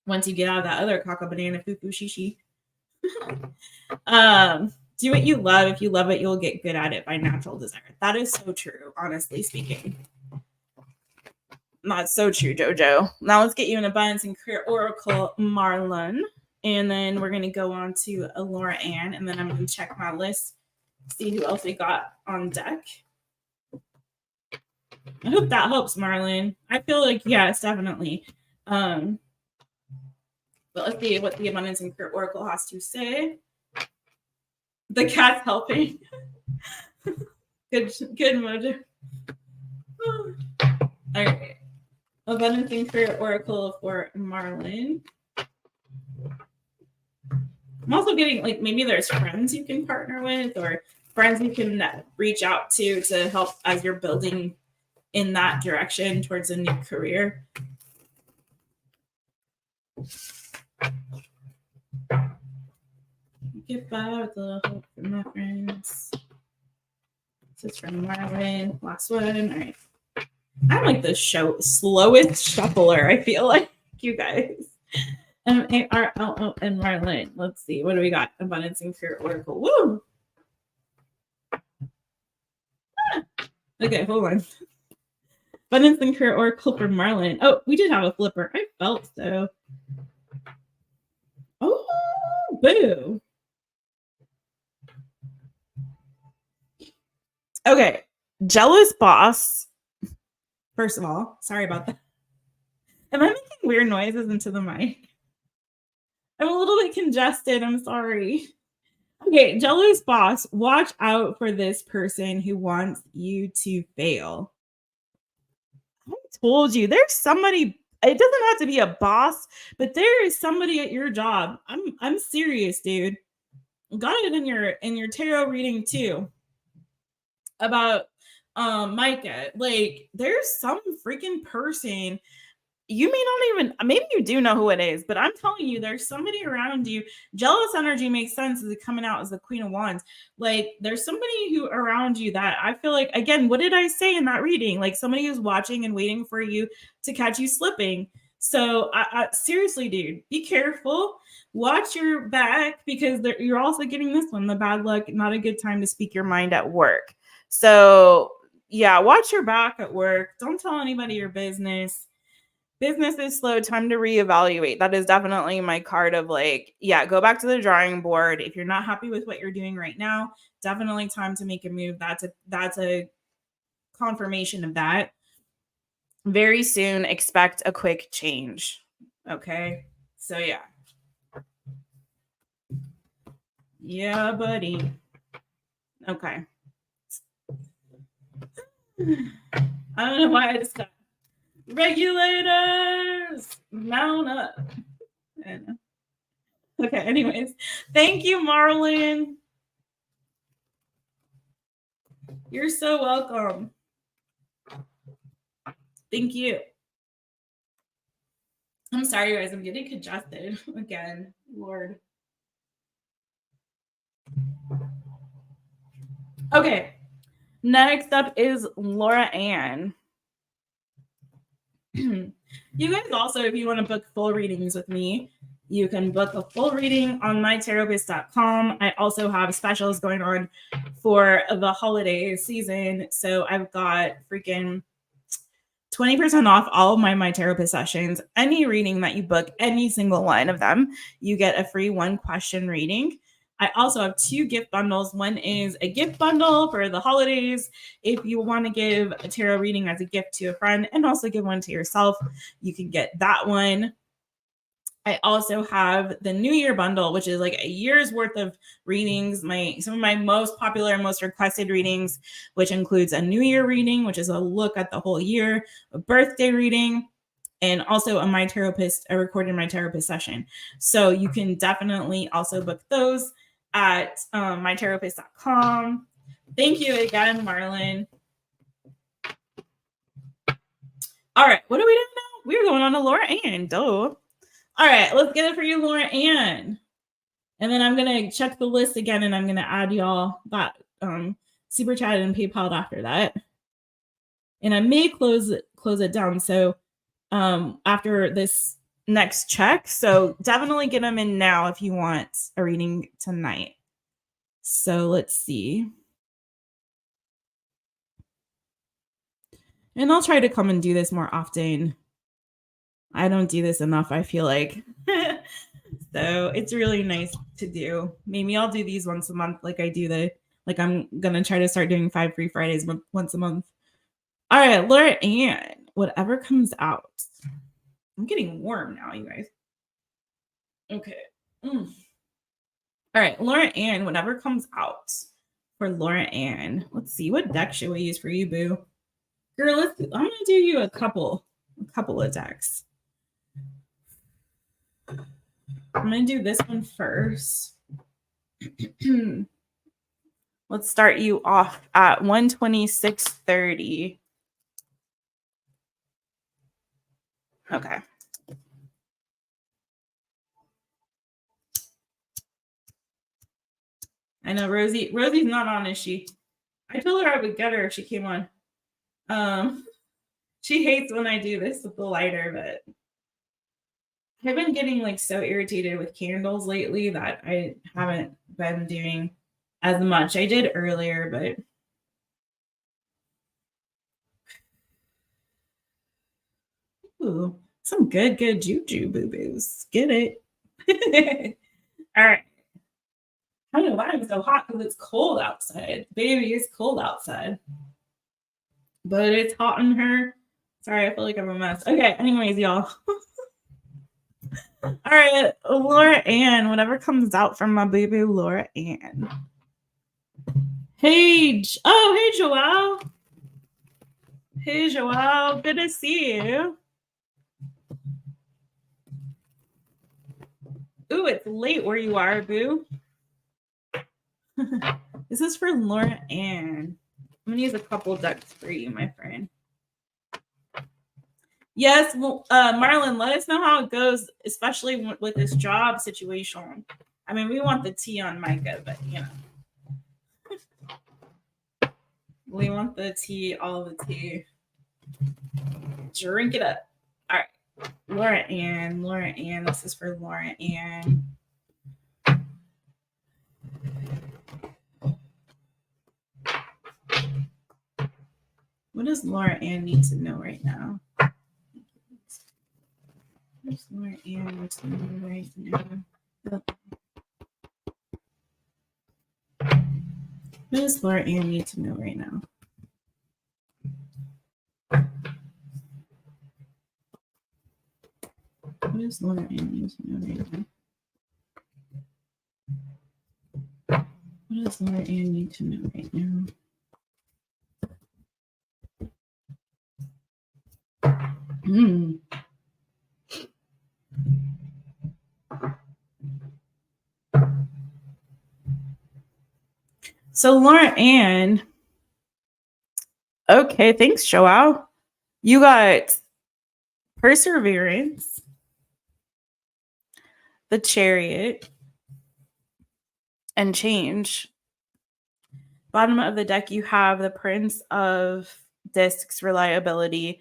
once you get out of that other caca banana foo foo shishi. Do what you love. If you love it, you'll get good at it by natural desire. That is so true, honestly speaking. Not so true, Jojo. Now let's get you an abundance and career oracle, Marlon. And then we're going to go on to Laura Ann. And then I'm going to check my list, see who else we got on deck. I hope that helps, Marlon. I feel like, yes, definitely. But let's see what the abundance and career oracle has to say. The cat's helping. Good mojo. All right. Abundance and career oracle for Marlon. I'm also getting like maybe there's friends you can partner with or friends you can reach out to help as you're building in that direction towards a new career. Goodbye with a little hope from my friends. This is from Marlon. Last one. All right. I'm like the slowest shuffler, I feel like, you guys. Marlo and Marlon. Let's see. What do we got? Abundance and career oracle. Woo! Okay, hold on. Abundance and career oracle for Marlon. Oh, we did have a flipper. I felt so. Oh, boo. Okay. Jealous boss. First of all, sorry about that. Am I making weird noises into the mic? I'm a little bit congested. I'm sorry. Okay, jealous boss. Watch out for this person who wants you to fail. I told you, there's somebody. It doesn't have to be a boss, but there is somebody at your job. I'm serious, dude. Got it in your tarot reading too. About Micah. Like, there's some freaking person. You may not even, maybe you do know who it is, but I'm telling you, there's somebody around you. Jealous energy makes sense as it coming out as the Queen of Wands. Like, there's somebody who around you that I feel like, again, what did I say in that reading? Like, somebody who's watching and waiting for you to catch you slipping. So I seriously, dude, be careful. Watch your back, because you're also getting this one, the bad luck, not a good time to speak your mind at work. So yeah, watch your back at work. Don't tell anybody your business. Business is slow. Time to reevaluate. That is definitely my card of like, yeah, go back to the drawing board. If you're not happy with what you're doing right now, definitely time to make a move. That's a confirmation of that. Very soon, expect a quick change. Okay. So yeah. Yeah, buddy. Okay. I don't know why I just got regulators. Mount up. Okay, anyways. Thank you, Marlon. You're so welcome. Thank you. I'm sorry, guys. I'm getting congested again. Lord. Okay. Next up is Laura Ann. You guys also, if you want to book full readings with me, you can book a full reading on mytaropist.com. I also have specials going on for the holiday season. So I've got freaking 20% off all of my Taropist sessions. Any reading that you book, any single one of them, you get a free 1-question reading. I also have 2 gift bundles. One is a gift bundle for the holidays. If you want to give a tarot reading as a gift to a friend and also give one to yourself, you can get that one. I also have the New Year bundle, which is like a year's worth of readings. Some of my most popular and most requested readings, which includes a New Year reading, which is a look at the whole year, a birthday reading, and also a recorded My Taropist session. So you can definitely also book those at mytaropist.com. Thank you again, Marlon. All right, what are we doing now? We're going on to Laura Ann. Duh. All right, let's get it for you, Laura Ann. And then I'm going to check the list again, and I'm going to add y'all that super chat and PayPal after that. And I may close it down. So after this next check. So definitely get them in now if you want a reading tonight. So let's see. And I'll try to come and do this more often. I don't do this enough, I feel like. So it's really nice to do. Maybe I'll do these once a month like I do I'm going to try to start doing 5 free Fridays once a month. All right, Laura Ann, whatever comes out. I'm getting warm now, you guys. Okay. All right, Laura Ann, whatever comes out for Laura Ann. Let's see, what deck should we use for you, boo? Girl, I'm going to do you a couple of decks. I'm going to do this one first. Let's start you off at 126.30. Okay. I know Rosie's not on, is she? I told her I would get her if she came on. She hates when I do this with the lighter, but I've been getting like so irritated with candles lately that I haven't been doing as much. I did earlier, but ooh, some good juju boo-boos. Get it? All right. I don't know why I'm so hot because it's cold outside. Baby, it's cold outside. But it's hot in her. Sorry, I feel like I'm a mess. Okay, anyways, y'all. All right, Laura Ann, whatever comes out from my baby Laura Ann. Hey, João. Hey, João, good to see you. Ooh, it's late where you are, boo. This is for Laura Ann. I'm gonna use a couple decks for you, my friend. Yes, Marlon, let us know how it goes, especially with this job situation. I mean, we want the tea on Micah, but you know. We want the tea, all the tea. Drink it up. All right. Laura Ann. This is for Laura Ann. What does Laura Ann need to know right now? What does Laura Ann need to know right now? What does Laura Ann need to know right now? What does Laura Ann need to know right now? What does Laura Ann need to know right now? So Laura Ann, okay, thanks, João. You got Perseverance, the Chariot, and Change. Bottom of the deck, you have the Prince of Discs, Reliability,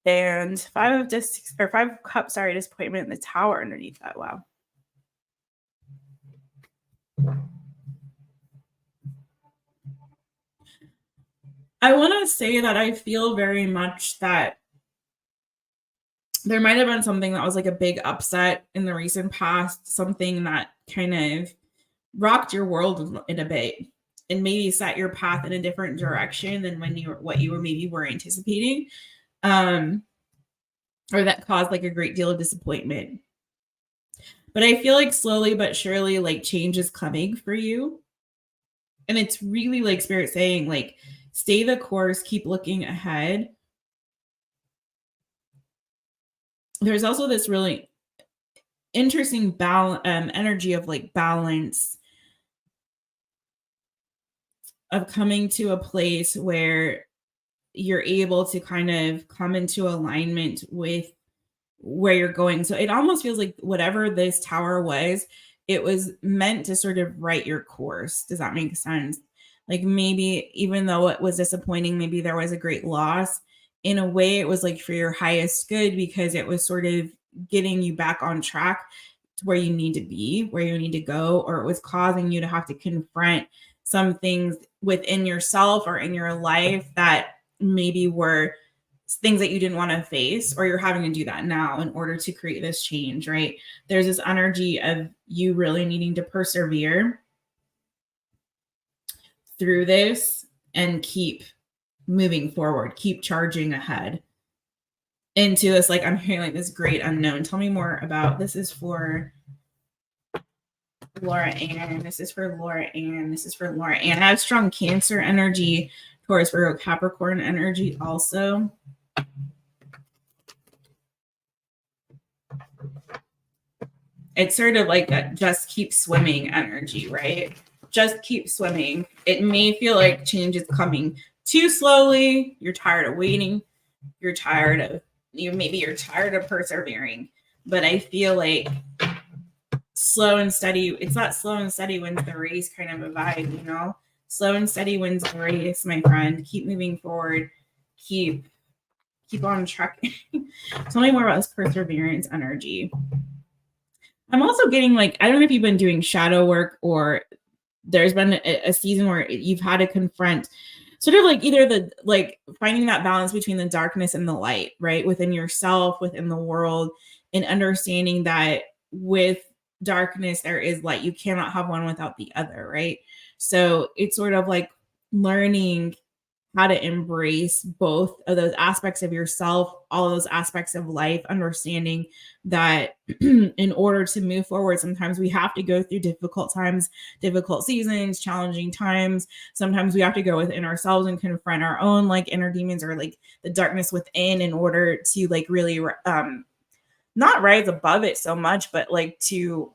and 5 of Discs, or 5 of Cups, Disappointment, and the Tower underneath that. Wow. I want to say that I feel very much that there might have been something that was like a big upset in the recent past, something that kind of rocked your world in a bit and maybe set your path in a different direction than what you were anticipating. Or that caused like a great deal of disappointment. But I feel like slowly but surely, like change is coming for you. And it's really like Spirit saying, like, stay the course, keep looking ahead. There's also this really interesting energy of like balance, of coming to a place where you're able to kind of come into alignment with where you're going. So it almost feels like whatever this tower was, it was meant to sort of write your course. Does that make sense? Like maybe even though it was disappointing, maybe there was a great loss. In a way, it was like for your highest good, because it was sort of getting you back on track to where you need to be, where you need to go, or it was causing you to have to confront some things within yourself or in your life that maybe were things that you didn't want to face, or you're having to do that now in order to create this change, right? There's this energy of you really needing to persevere through this and keep moving forward, keep charging ahead into this, like, I'm hearing like this great unknown. Tell me more about this. Is for Laura Ann. This is for Laura Ann. This is for Laura Ann. I have strong Cancer energy, Taurus, Virgo, Capricorn energy also. It's sort of like that just keep swimming energy, right? Just keep swimming. It may feel like change is coming too slowly. You're tired of waiting. You're tired of, you're tired of persevering. But I feel like slow and steady, it's not slow and steady wins the race kind of a vibe, you know? Slow and steady wins the race, my friend. Keep moving forward. Keep on trucking. Tell me more about this perseverance energy. I'm also getting like, I don't know if you've been doing shadow work, or there's been a season where you've had to confront sort of like either the, like finding that balance between the darkness and the light, right? Within yourself, within the world, and understanding that with darkness, there is light. You cannot have one without the other, right? So it's sort of like learning how to embrace both of those aspects of yourself, all of those aspects of life, understanding that in order to move forward, sometimes we have to go through difficult times, difficult seasons, challenging times. Sometimes we have to go within ourselves and confront our own like inner demons, or like the darkness within, in order to like really not rise above it so much, but like to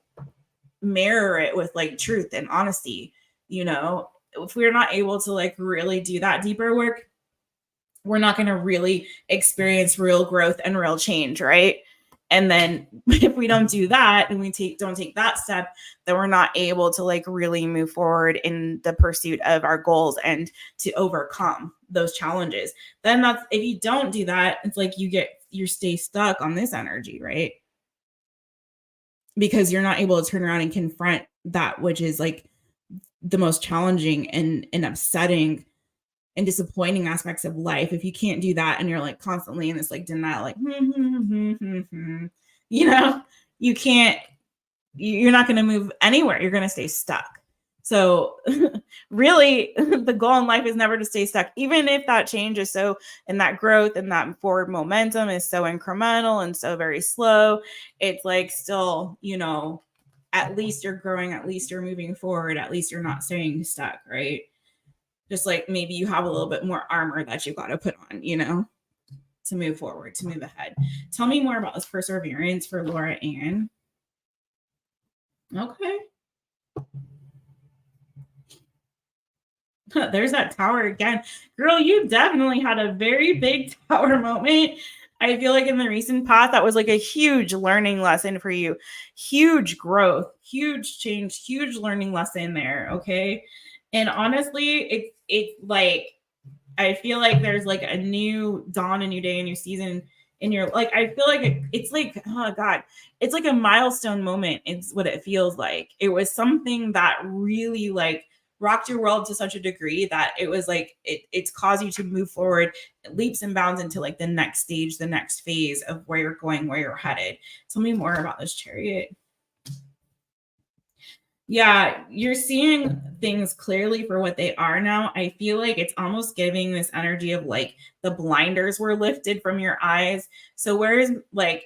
mirror it with like truth and honesty, you know? If we're not able to like really do that deeper work, we're not going to really experience real growth and real change, right? And then if we don't do that and we don't take that step, then we're not able to like really move forward in the pursuit of our goals and to overcome those challenges. Then that's, if you don't do that, it's like you stay stuck on this energy, right? Because you're not able to turn around and confront that which is like the most challenging and upsetting and disappointing aspects of life. If you can't do that and you're like constantly in this like denial, like, you know, you're not going to move anywhere. You're going to stay stuck. So really the goal in life is never to stay stuck, even if that change is so, and that growth and that forward momentum is so incremental and so very slow. It's like still, you know, at least you're growing, at least you're moving forward, at least you're not staying stuck, right? Just like maybe you have a little bit more armor that you've got to put on, you know, to move forward, to move ahead. Tell me more about this perseverance for Laura Ann. Okay. There's that tower again. Girl, you definitely had a very big tower moment. I feel like in the recent past, that was like a huge learning lesson for you. Huge growth, huge change, huge learning lesson there. Okay. And honestly, it's like, I feel like there's like a new dawn, a new day, a new season in your, like, I feel like it's like, oh God, it's like a milestone moment. It's what it feels like. It was something that really like rocked your world to such a degree that it was like, it's caused you to move forward leaps and bounds into like the next stage, the next phase of where you're going, where you're headed. Tell me more about this Chariot. Yeah, you're seeing things clearly for what they are now. I feel like it's almost giving this energy of like the blinders were lifted from your eyes. So whereas like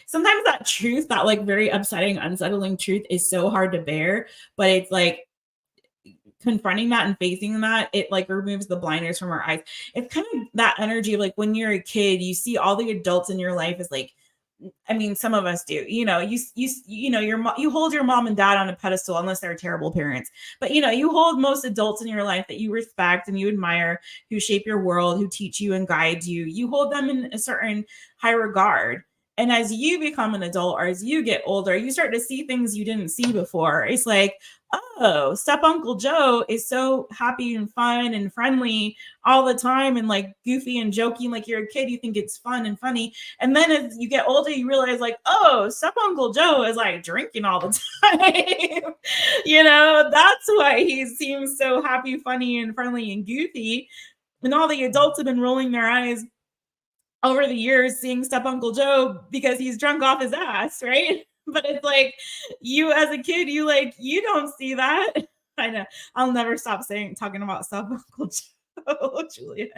sometimes that truth, that like very upsetting, unsettling truth is so hard to bear, but it's like confronting that and facing that, it like removes the blinders from our eyes. It's kind of that energy of like when you're a kid, you see all the adults in your life as like, I mean, some of us do. You know, you hold your mom and dad on a pedestal unless they're terrible parents. But you know, you hold most adults in your life that you respect and you admire, who shape your world, who teach you and guide you. You hold them in a certain high regard. And as you become an adult or as you get older, you start to see things you didn't see before. It's like, oh, step Uncle Joe is so happy and fun and friendly all the time and like goofy and joking. Like you're a kid, you think it's fun and funny. And then as you get older, you realize like, oh, step Uncle Joe is like drinking all the time. You know, that's why he seems so happy, funny, and friendly and goofy. And all the adults have been rolling their eyes over the years seeing step Uncle Joe because he's drunk off his ass, right? But it's like you as a kid, you like you don't see that. I know. I'll never stop talking about step Uncle Joe, Julia.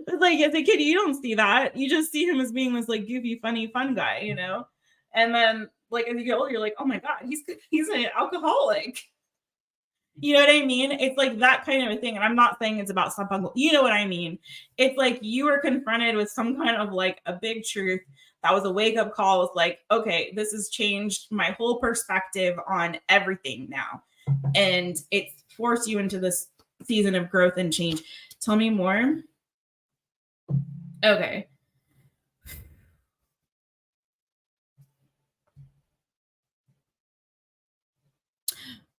It's like as a kid, you don't see that. You just see him as being this like goofy, funny, fun guy, you know? And then like as you get older, you're like, oh my God, he's an alcoholic. You know what I mean? It's like that kind of a thing. And I'm not saying it's about step uncle. You know what I mean? It's like you were confronted with some kind of like a big truth that was a wake up call. It's like, okay, this has changed my whole perspective on everything now. And it's forced you into this season of growth and change. Tell me more. Okay.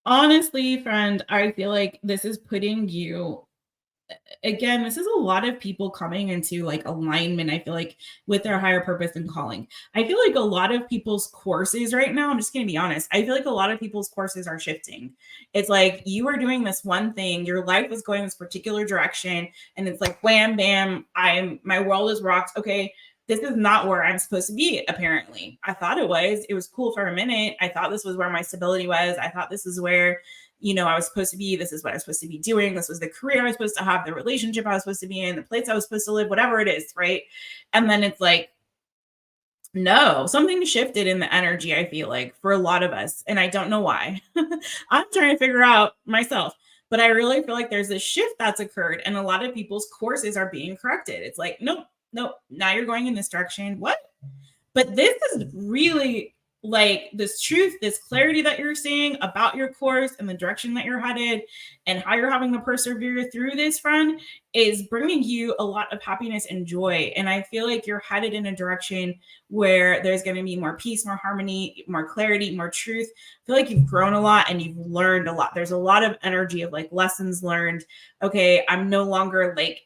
Honestly, friend, I feel like this is putting you again, this is a lot of people coming into like alignment, I feel like, with their higher purpose and calling. I feel like a lot of people's courses right now, I'm just going to be honest, I feel like a lot of people's courses are shifting. It's like you are doing this one thing, your life is going this particular direction, and it's like wham, bam, my world is rocked. Okay, this is not where I'm supposed to be, apparently. I thought it was. It was cool for a minute. I thought this was where my stability was. I thought this is where I was supposed to be, this is what I was supposed to be doing, this was the career I was supposed to have, the relationship I was supposed to be in, the place I was supposed to live, whatever it is, right? And then it's like, no, something shifted in the energy, I feel like, for a lot of us. And I don't know why. I'm trying to figure out myself. But I really feel like there's this shift that's occurred, and a lot of people's courses are being corrected. It's like, nope, nope, now you're going in this direction. What? But this is really like this truth, this clarity that you're seeing about your course and the direction that you're headed and how you're having to persevere through this, friend, is bringing you a lot of happiness and joy. And I feel like you're headed in a direction where there's going to be more peace, more harmony, more clarity, more truth. I feel like you've grown a lot and you've learned a lot. There's a lot of energy of like lessons learned. Okay, I'm no longer like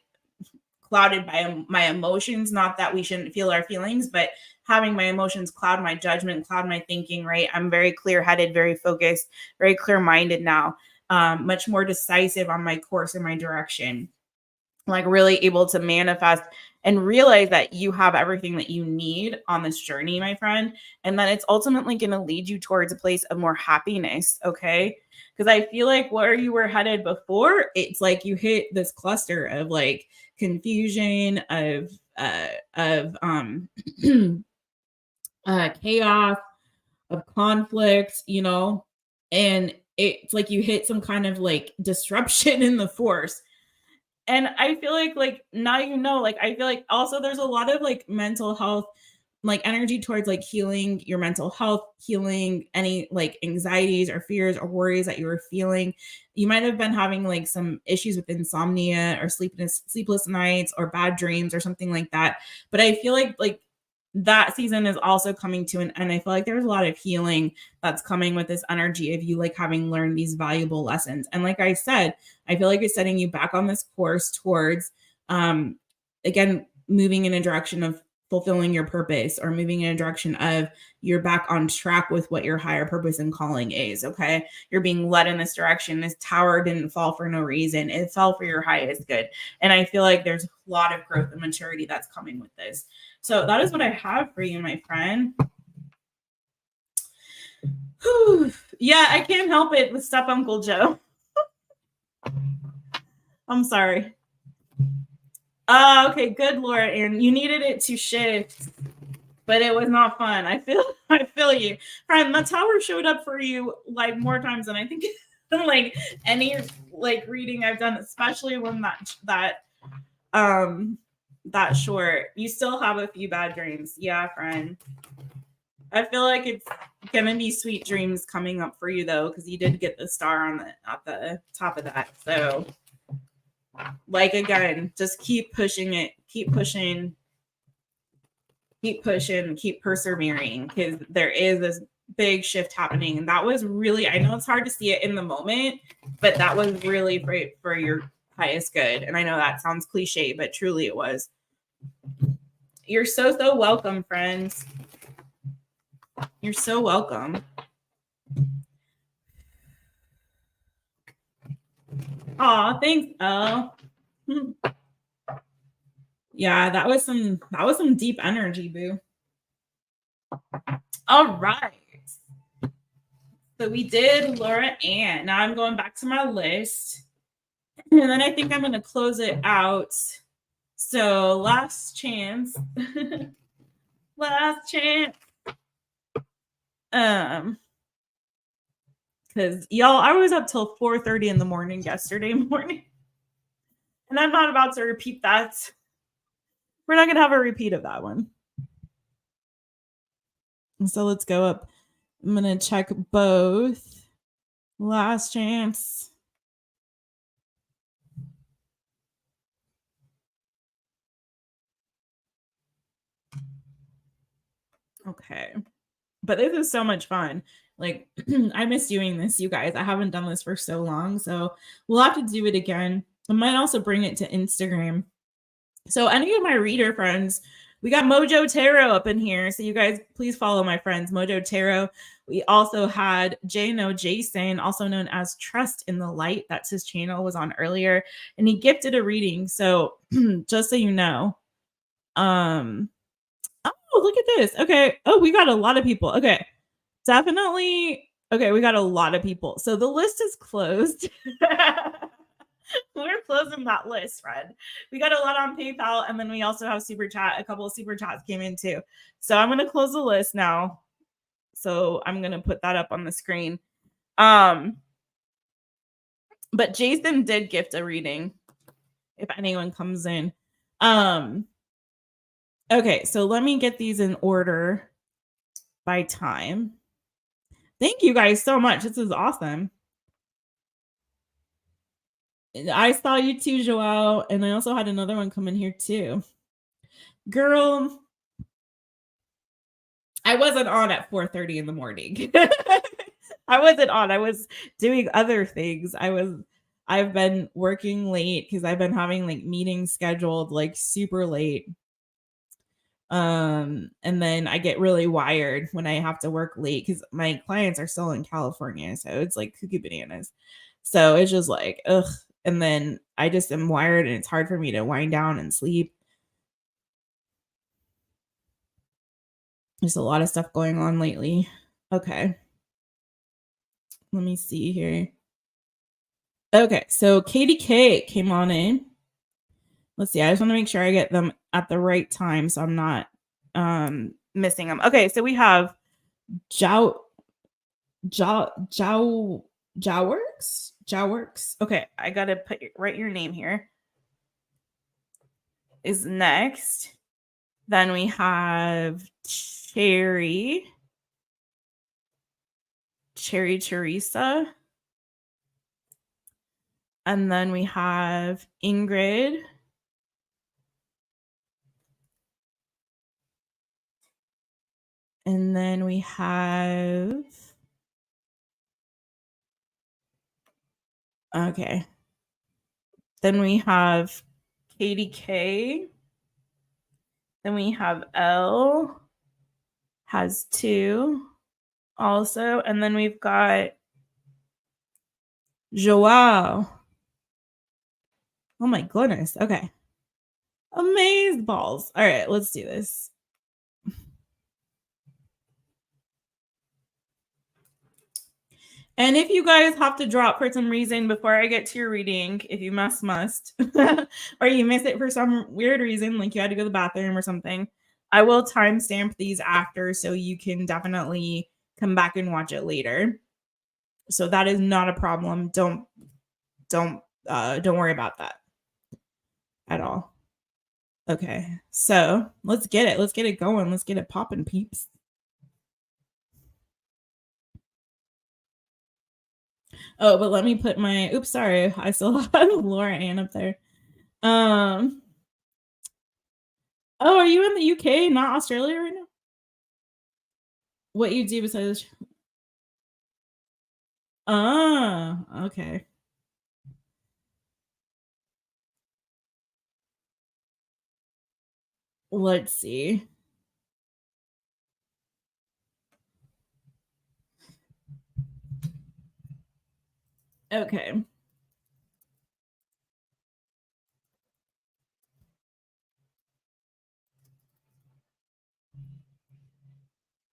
clouded by my emotions. Not that we shouldn't feel our feelings, but having my emotions cloud my judgment, cloud my thinking, right? I'm very clear headed, very focused, very clear minded now, much more decisive on my course and my direction, like really able to manifest and realize that you have everything that you need on this journey, my friend. And that it's ultimately going to lead you towards a place of more happiness. Okay. Because I feel like where you were headed before, it's like you hit this cluster of like confusion, of chaos, of conflict, and it's like you hit some kind of like disruption in the force. And I feel like now like I feel like also there's a lot of like mental health, like energy towards like healing your mental health, healing any like anxieties or fears or worries that you were feeling. You might have been having like some issues with insomnia or sleepless nights or bad dreams or something like that. But I feel like that season is also coming to an end. I feel like there's a lot of healing that's coming with this energy of you like having learned these valuable lessons. And like I said, I feel like it's setting you back on this course towards again moving in a direction of fulfilling your purpose, or moving in a direction of you're back on track with what your higher purpose and calling is. Okay, you're being led in this direction. This tower didn't fall for no reason, it fell for your highest good. And I feel like there's a lot of growth and maturity that's coming with this. So that is what I have for you, my friend. Yeah, I can't help it with Step Uncle Joe. I'm sorry. Okay, good Lord, and you needed it to shift, but it was not fun. I feel you, friend. The tower showed up for you like more times than I think, like any like reading I've done, especially when that short. You still have a few bad dreams, yeah, friend. I feel like it's gonna be sweet dreams coming up for you though, because you did get the star on at the top of that. So, like again, just keep pushing it, keep pushing, keep pushing, keep persevering, because there is this big shift happening, and that was really. I know it's hard to see it in the moment, but that was really for your highest good. And I know that sounds cliche, but truly it was. You're so welcome, friends. You're so welcome. Aw, thanks, Elle. Yeah, that was some deep energy, boo. All right. So we did Laura Ann. Now I'm going back to my list. And then I think I'm gonna close it out. So last chance. Last chance. Because y'all, I was up till 4:30 in the morning yesterday morning. And I'm not about to repeat that. We're not gonna have a repeat of that one. So let's go up. I'm gonna check both. Last chance. Okay. But this is so much fun. Like, I miss doing this, you guys. I haven't done this for so long. So we'll have to do it again. I might also bring it to Instagram. So any of my reader friends, we got Mojo Tarot up in here. So you guys, please follow my friends, Mojo Tarot. We also had Jason, also known as Trust in the Light. That's his channel, was on earlier. And he gifted a reading. So just so you know. Oh, look at this. Okay. Oh, we got a lot of people. Okay. Definitely. Okay, we got a lot of people. So the list is closed. We're closing that list, Fred. We got a lot on PayPal, and then we also have Super Chat. A couple of Super Chats came in too. So I'm going to close the list now. So I'm going to put that up on the screen. But Jason did gift a reading if anyone comes in. Okay, so let me get these in order by time. Thank you guys so much. This is awesome. I saw you too, João, and I also had another one come in here too. Girl, I wasn't on at 4:30 in the morning. I wasn't on. I was doing other things. I've been working late because I've been having like meetings scheduled like super late. And then I get really wired when I have to work late because my clients are still in California. So it's like cuckoo bananas. So it's just like, ugh. And then I just am wired and it's hard for me to wind down and sleep. There's a lot of stuff going on lately. Okay. Let me see here. Okay. So Katie K came on in. Let's see. I just want to make sure I get them at the right time so I'm not missing them. Okay. So we have JowerX. Okay, I gotta write your name here. Is next. Then we have Cherry Teresa. And then we have Ingrid. And then we have... Okay. Then we have Katie K. Then we have Elle. Has 2 also. And then we've got João. Oh my goodness. Okay. Amaze balls. All right, let's do this. And if you guys have to drop for some reason before I get to your reading, if you must, or you miss it for some weird reason, like you had to go to the bathroom or something, I will timestamp these after so you can definitely come back and watch it later. So that is not a problem. Don't worry about that at all. Okay, so let's get it. Let's get it going. Let's get it popping, peeps. Oh, but let me put my, oops, sorry. I still have Laura Ann up there. Oh, are you in the UK, not Australia right now? What you do besides? Ah, okay. Let's see. Okay.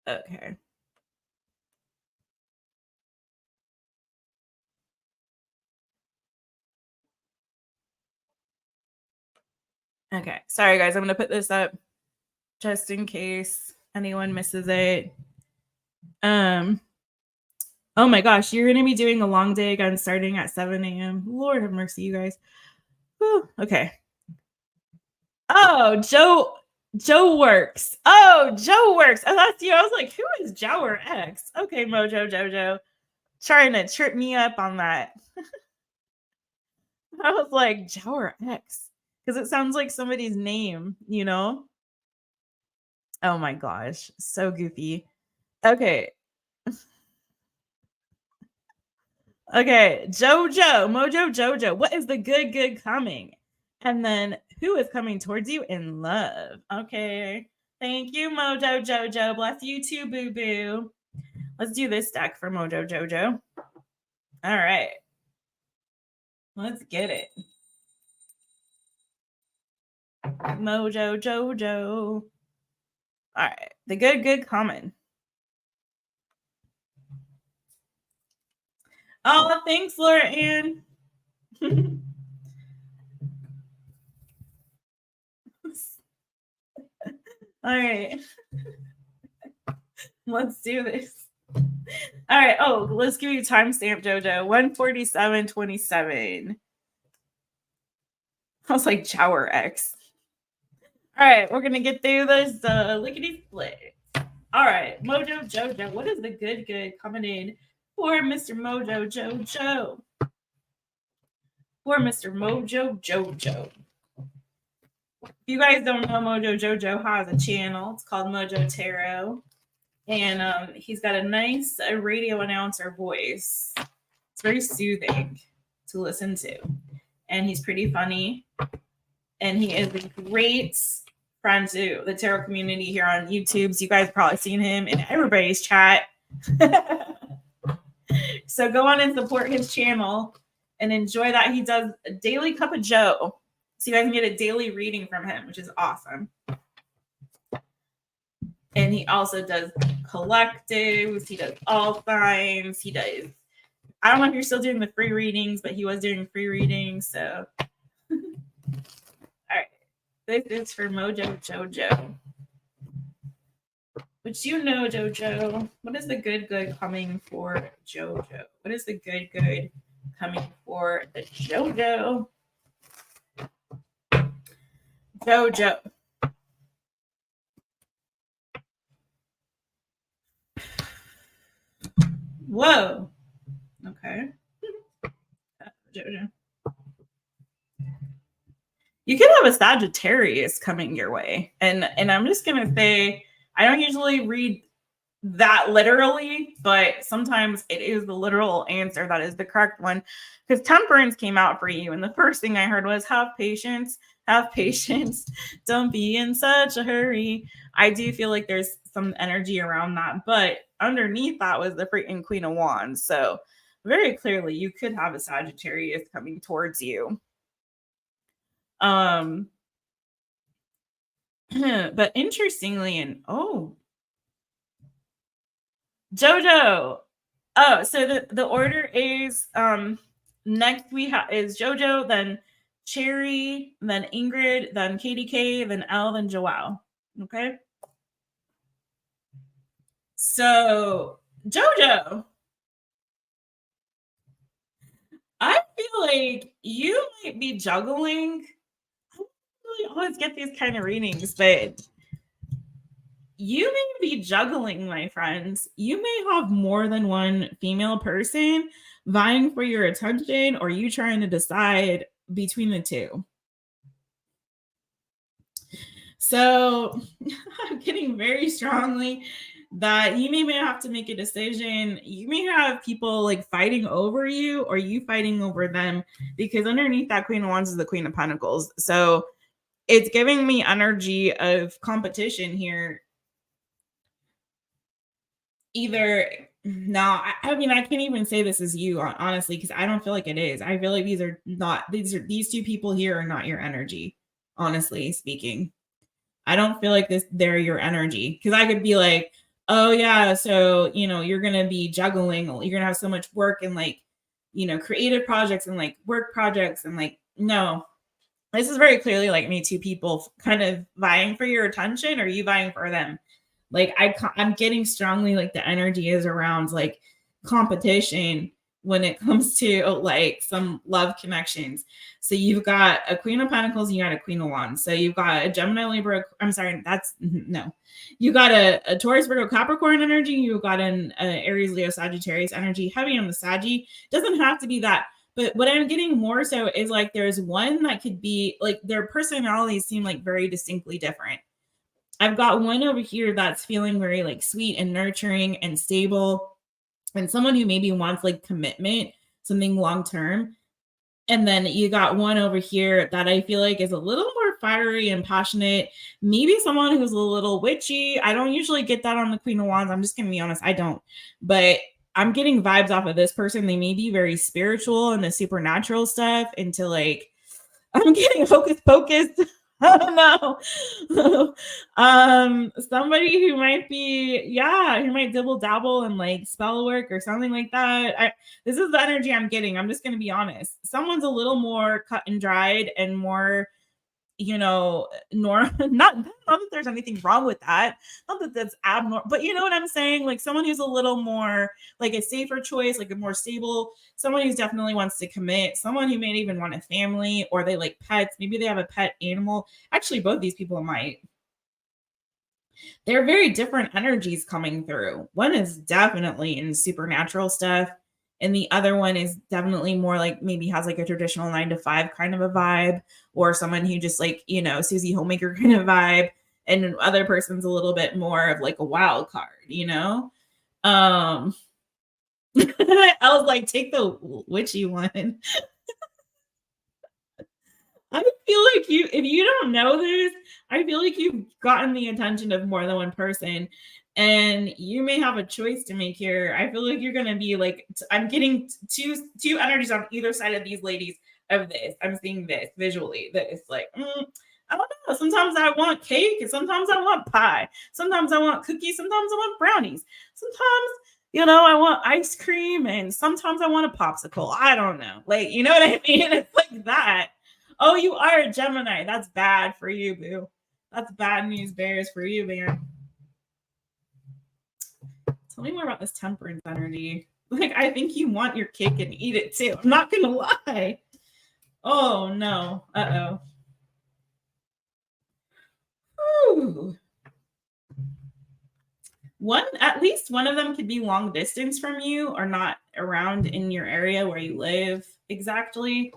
Okay. Okay. Sorry, guys. I'm going to put this up just in case anyone misses it. Oh my gosh, you're going to be doing a long day again starting at 7 a.m. Lord have mercy, you guys. Whew. Okay. Oh, JowerX. Oh, JowerX. Oh, that's you. I was like, who is JowerX? Okay, Mojo Jojo. Trying to trip me up on that. I was like, JowerX. Because it sounds like somebody's name, you know? Oh my gosh. So goofy. Okay. Okay. Mojo Jojo. What is the good coming? And then who is coming towards you in love? Okay. Thank you, Mojo Jojo. Bless you too, boo boo. Let's do this deck for Mojo Jojo. All right. Let's get it. Mojo Jojo. All right. The good coming. Oh, thanks, Laura Ann. All right. Let's do this. All right. Oh, let's give you timestamp, Jojo. 147:27. I was like, JowerX. All right. We're going to get through this lickety split. All right. Mojo Jojo. What is the good coming in for Mr. Mojo Jojo? For Mr. Mojo Jojo. If you guys don't know, Mojo Jojo has a channel. It's called Mojo Tarot. And he's got a nice radio announcer voice. It's very soothing to listen to. And he's pretty funny. And he is a great friend to the tarot community here on YouTube. So you guys have probably seen him in everybody's chat. So go on and support his channel and enjoy that. He does a daily cup of Joe. So you guys can get a daily reading from him, which is awesome. And he also does collectives. He does all signs. He does. I don't know if you're still doing the free readings, but he was doing free readings. So, all right. This is for Mojo Jojo. Which you know, Jojo. What is the good coming for Jojo? What is the good coming for the Jojo? Jojo. Whoa. Okay. Jojo. You could have a Sagittarius coming your way. And I'm just going to say, I don't usually read that literally, but sometimes it is the literal answer that is the correct one. Because Temperance came out for you. And the first thing I heard was, have patience. Have patience. Don't be in such a hurry. I do feel like there's some energy around that. But underneath that was the freaking Queen of Wands. So very clearly, you could have a Sagittarius coming towards you. But interestingly, and Jojo, Oh, so the order is next we have is JoJo, then Cherry, then Ingrid, then KDK, then Elle, then João. Okay. So JoJo, I feel like you might be juggling. I don't really always get these kind of readings, but you may be juggling, my friends. You may have more than one female person vying for your attention, or you trying to decide between the two. So I'm getting very strongly that you may have to make a decision. You may have people like fighting over you, or you fighting over them, because underneath that Queen of Wands is the Queen of Pentacles. So it's giving me energy of competition here. Either no, I mean, I can't even say this is you, honestly, because I don't feel like it is. I feel like these two people here are not your energy, honestly speaking. I don't feel like they're your energy, because I could be like, oh yeah, so you're gonna be juggling, you're gonna have so much work and like creative projects and like work projects, and like, no, this is very clearly like me, two people kind of vying for your attention, or you vying for them. Like I'm getting strongly like the energy is around like competition when it comes to like some love connections. So you've got a Queen of Pentacles, and you got a Queen of Wands. So you've got a Gemini, Libra. I'm sorry, that's no. You got a Taurus, Virgo, Capricorn energy. You've got an Aries, Leo, Sagittarius energy, heavy on the Saggy. Doesn't have to be that. But what I'm getting more so is like there's one that could be like their personalities seem like very distinctly different. I've got one over here that's feeling very like sweet and nurturing and stable, and someone who maybe wants like commitment, something long term. And then you got one over here that I feel like is a little more fiery and passionate, maybe someone who's a little witchy. I don't usually get that on the Queen of Wands. I'm just gonna be honest, I don't. But I'm getting vibes off of this person. They may be very spiritual and the supernatural stuff into like, I'm getting hocus pocus. Oh no. Somebody who might be, who might dibble dabble in like spell work or something like that. This is the energy I'm getting. I'm just gonna be honest. Someone's a little more cut and dried and more, not that there's anything wrong with that. Not that that's abnormal, but you know what I'm saying? Like someone who's a little more like a safer choice, like a more stable, someone who's definitely wants to commit, someone who may even want a family, or they like pets. Maybe they have a pet animal. Actually, both these people might. They're very different energies coming through. One is definitely in supernatural stuff, and the other one is definitely more like maybe has like a traditional 9 to 5 kind of a vibe, or someone who just like, Susie Homemaker kind of vibe. And the other person's a little bit more of like a wild card. Um, I was like, take the witchy one. I feel like if you don't know this, I feel like you've gotten the attention of more than one person, and you may have a choice to make here. I feel like you're going to be like, I'm getting two energies on either side of these ladies of this. I'm seeing this visually, that it's like, I don't know. Sometimes I want cake, and sometimes I want pie. Sometimes I want cookies. Sometimes I want brownies. Sometimes, I want ice cream, and sometimes I want a popsicle. I don't know. Like, you know what I mean? It's like that. Oh, you are a Gemini. That's bad for you, boo. That's bad news bears for you, man. Tell me more about this temperance energy. Like, I think you want your cake and eat it too. I'm not gonna lie. Oh no. Uh-oh. Whew. At least one of them could be long distance from you, or not around in your area where you live exactly.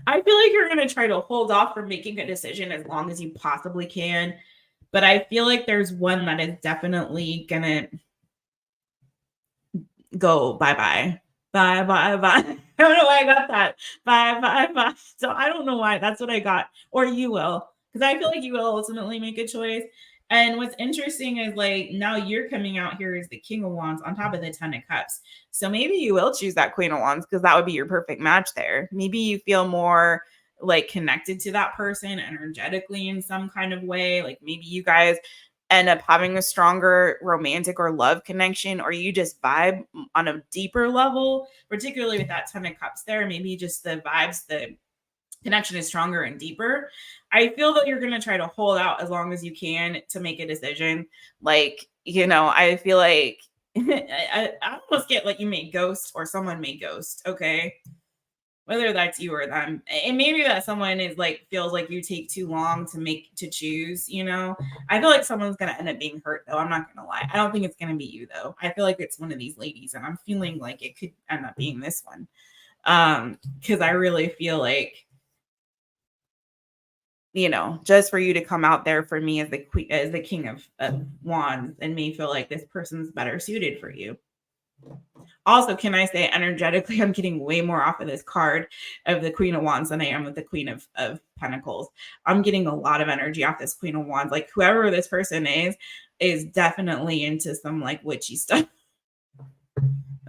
I feel like you're going to try to hold off from making a decision as long as you possibly can. But I feel like there's one that is definitely going to go bye-bye. Bye-bye. I don't know why I got that. Bye-bye. So I don't know why. That's what I got. Or you will. Because I feel like you will ultimately make a choice. And what's interesting is like now you're coming out here as the King of Wands on top of the 10 of Cups. So maybe you will choose that Queen of Wands, because that would be your perfect match there. Maybe you feel more like connected to that person energetically in some kind of way. Like maybe you guys end up having a stronger romantic or love connection, or you just vibe on a deeper level, particularly with that 10 of cups there. Maybe just the vibes, the connection is stronger and deeper. I feel that you're going to try to hold out as long as you can to make a decision. Like, you know, I feel like I almost get like you may ghost or someone may ghost. Okay. Whether that's you or them. And maybe that someone is like, feels like you take too long to choose, you know? I feel like someone's going to end up being hurt though. I'm not going to lie. I don't think it's going to be you though. I feel like it's one of these ladies and I'm feeling like it could end up being this one. Cause I really feel like, you know, just for you to come out there for me as the queen, as the king of wands, and me feel like this person's better suited for you. Also, can I say energetically, I'm getting way more off of this card of the Queen of Wands than I am with the Queen of Pentacles. I'm getting a lot of energy off this Queen of Wands. Like whoever this person is definitely into some like witchy stuff.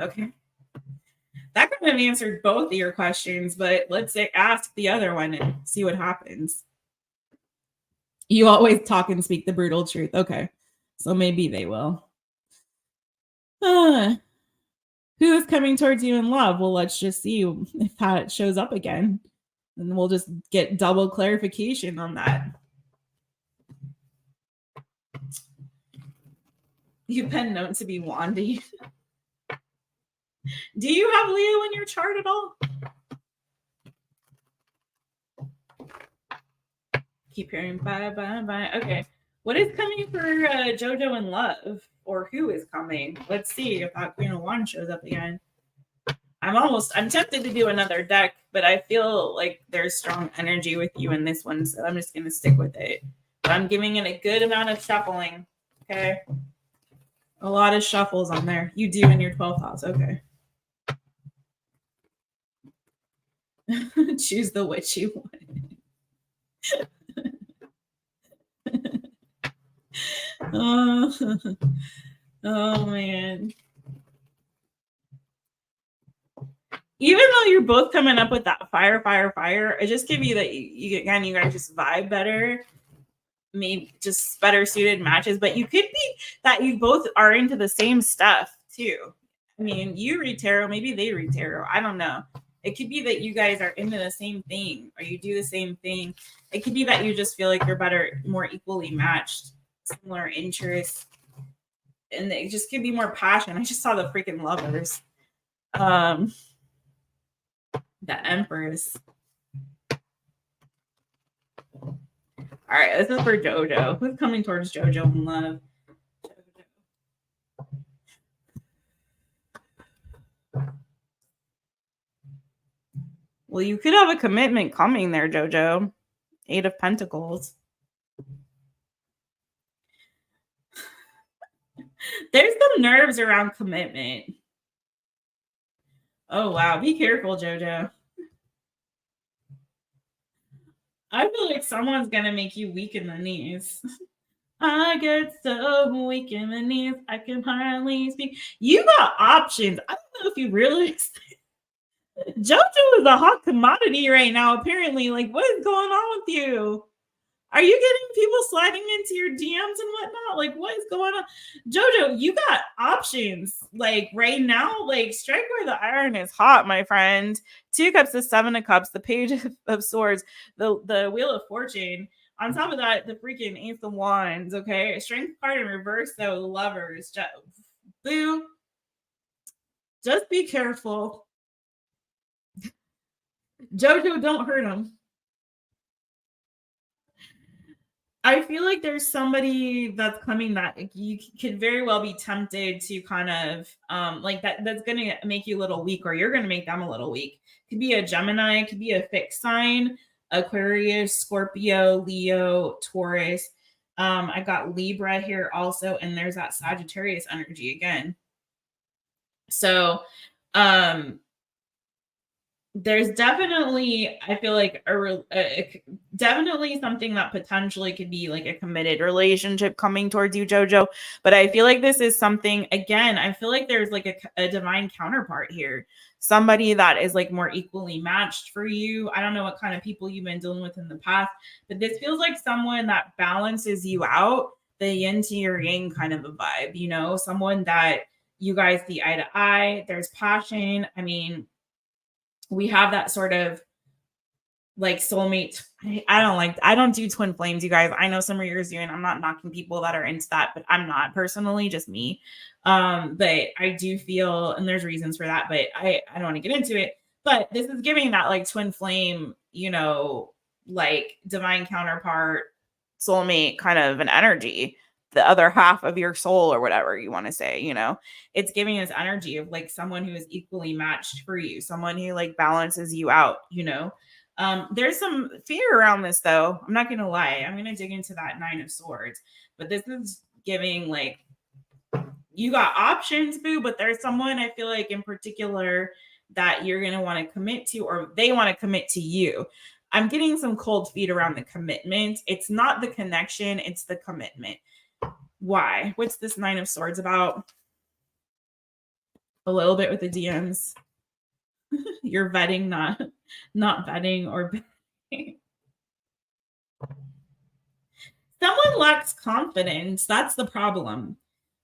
Okay. That kind of answered both of your questions, but let's say ask the other one and see what happens. You always talk and speak the brutal truth. Okay. So maybe they will. Who is coming towards you in love? Well, let's just see if that shows up again. And we'll just get double clarification on that. You've been known to be wandy. Do you have Leo in your chart at all? Keep hearing bye, bye, bye. Okay. What is coming for JoJo in love? Or who is coming? Let's see if that Queen of Wands shows up again. I'm tempted to do another deck, but I feel like there's strong energy with you in this one, so I'm just going to stick with it. But I'm giving it a good amount of shuffling, okay? A lot of shuffles on there. You do in your 12th house, okay. Choose the witch you want. Oh, man. Even though you're both coming up with that fire, it just gives you that you guys just vibe better, maybe just better suited matches. But you could be that you both are into the same stuff too. I mean, you read tarot, maybe they read tarot. I don't know. It could be that you guys are into the same thing or you do the same thing. It could be that you just feel like you're better, more equally matched, similar interests, and it just could be more passion. I just saw the freaking lovers. The Empress. All right, this is for JoJo. Who's coming towards JoJo in love? Well, you could have a commitment coming there, JoJo. 8 of Pentacles. There's some nerves around commitment. Oh, wow. Be careful, JoJo. I feel like someone's going to make you weak in the knees. I get so weak in the knees, I can hardly speak. You got options. I don't know if you realize JoJo is a hot commodity right now, apparently. Like, what is going on with you? Are you getting people sliding into your DMs and whatnot? Like, what is going on? JoJo, you got options. Like, right now, like, strike where the iron is hot, my friend. 2 cups, the 7 of cups, the page of swords, the wheel of fortune. On top of that, the freaking Ace of Wands, okay? Strength card in reverse, though, lovers. Boo. Just be careful. JoJo, don't hurt him. I feel like there's somebody that's coming that you could very well be tempted to kind of like that's going to make you a little weak, or you're going to make them a little weak. Could be a Gemini, could be a fixed sign, Aquarius, Scorpio, Leo, Taurus. I got Libra here also, and there's that Sagittarius energy again. So there's definitely, I feel like definitely something that potentially could be like a committed relationship coming towards you, Jojo. But I feel like this is something, again, I feel like there's like a divine counterpart here. Somebody that is like more equally matched for you. I don't know what kind of people you've been dealing with in the past, but this feels like someone that balances you out, the yin to your yang kind of a vibe, you know, someone that you guys see eye to eye. There's passion. I mean, we have that sort of like soulmate. I don't do twin flames, you guys. I know some readers do, and I'm not knocking people that are into that, but I'm not personally, just me. But I do feel, and there's reasons for that, but I don't want to get into it. But this is giving that like twin flame, you know, like divine counterpart, soulmate kind of an energy, the other half of your soul or whatever you want to say, you know. It's giving this energy of like someone who is equally matched for you, someone who like balances you out, you know. There's some fear around this though. I'm not going to lie. I'm going to dig into that 9 of Swords, but this is giving like, you got options, boo, but there's someone I feel like in particular that you're going to want to commit to, or they want to commit to you. I'm getting some cold feet around the commitment. It's not the connection, it's the commitment. Why? What's this 9 of Swords about? A little bit with the DMs. You're vetting, not vetting or betting. Someone lacks confidence. That's the problem.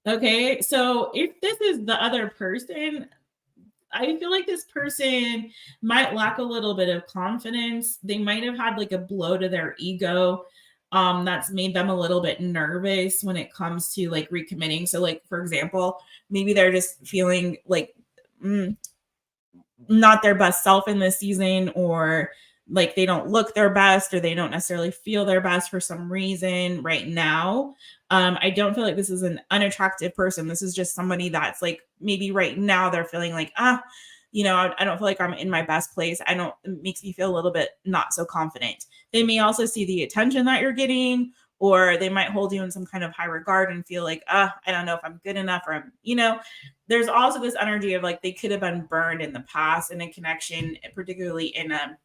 Okay. So if this is the other person, I feel like this person might lack a little bit of confidence. They might have had like a blow to their ego. That's made them a little bit nervous when it comes to like recommitting. So, like, for example, maybe they're just feeling like not their best self in this season, or like they don't look their best, or they don't necessarily feel their best for some reason right now. I don't feel like this is an unattractive person. This is just somebody that's like, maybe right now they're feeling like, you know, I don't feel like I'm in my best place. It makes me feel a little bit not so confident. They may also see the attention that you're getting, or they might hold you in some kind of high regard and feel like, I don't know if I'm good enough, or I'm, you know, there's also this energy of like, they could have been burned in the past in a connection, particularly in a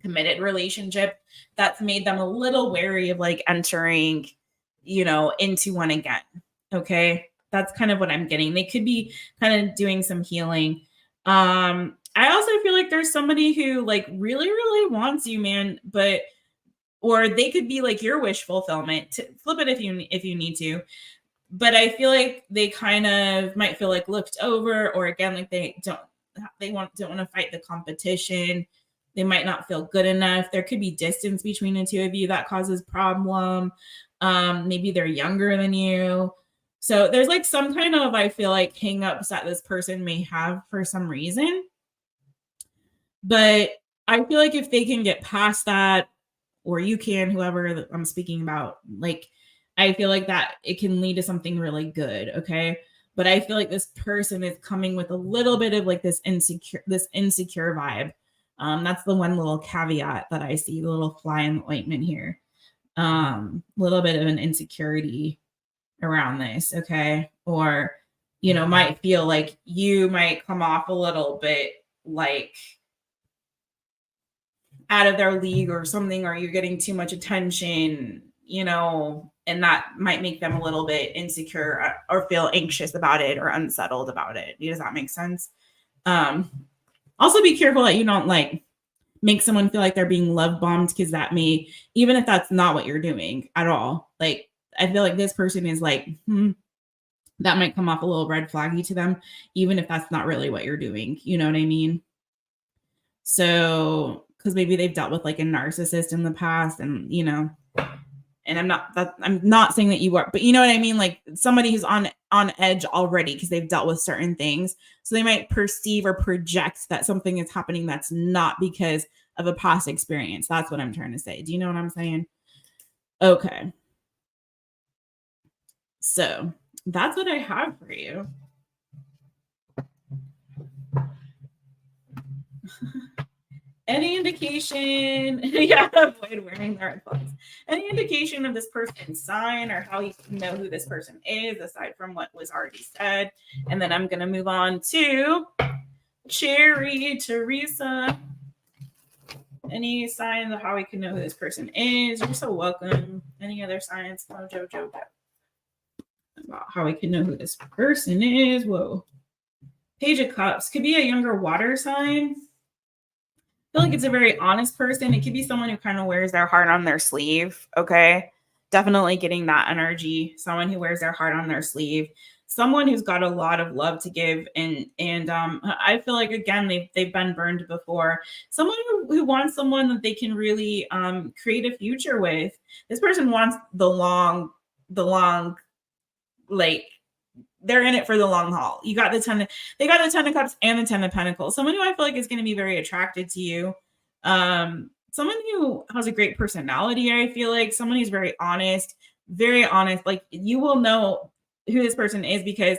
committed relationship, that's made them a little wary of like entering, you know, into one again. Okay. That's kind of what I'm getting. They could be kind of doing some healing. I also feel like there's somebody who like really, really wants you, man, but or they could be like your wish fulfillment. Flip it if you need to. But I feel like they kind of might feel like looked over, or again, like don't want to fight the competition. They might not feel good enough. There could be distance between the two of you that causes problem. Maybe they're younger than you. So there's like some kind of, I feel like, hangups that this person may have for some reason. But I feel like if they can get past that, or you can, whoever I'm speaking about, like, I feel like that it can lead to something really good. Okay. But I feel like this person is coming with a little bit of like this insecure vibe. That's the one little caveat that I see, the little fly in the ointment here. Little bit of an insecurity around this, okay? Or, you know, might feel like you might come off a little bit like out of their league or something, or you're getting too much attention, you know, and that might make them a little bit insecure or feel anxious about it or unsettled about it. Does that make sense? Also be careful that you don't like make someone feel like they're being love bombed, because that may, even if that's not what you're doing at all, like I feel like this person is like, that might come off a little red flaggy to them, even if that's not really what you're doing. You know what I mean? So, because maybe they've dealt with like a narcissist in the past, and you know, and I'm not saying that you are, but you know what I mean? Like somebody who's on edge already because they've dealt with certain things. So they might perceive or project that something is happening that's not because of a past experience. That's what I'm trying to say. Do you know what I'm saying? Okay. So that's what I have for you. Any indication, avoid wearing the red flags. Any indication of this person's sign or how you know who this person is, aside from what was already said. And then I'm going to move on to Cherry Teresa. Any signs of how we can know who this person is? You're so welcome. Any other signs? Oh, Jojo. About how we can know who this person is. Whoa. Page of Cups. Could be a younger water sign. I feel like it's a very honest person. It could be someone who kind of wears their heart on their sleeve. Okay. Definitely getting that energy. Someone who wears their heart on their sleeve. Someone who's got a lot of love to give. And I feel like, again, they've been burned before. Someone who wants someone that they can really create a future with. This person wants the long, like, they're in it for the long haul. They got the 10 of Cups and the 10 of Pentacles. Someone who I feel like is going to be very attracted to you. Someone who has a great personality. I feel like someone who's very honest. Like, you will know who this person is because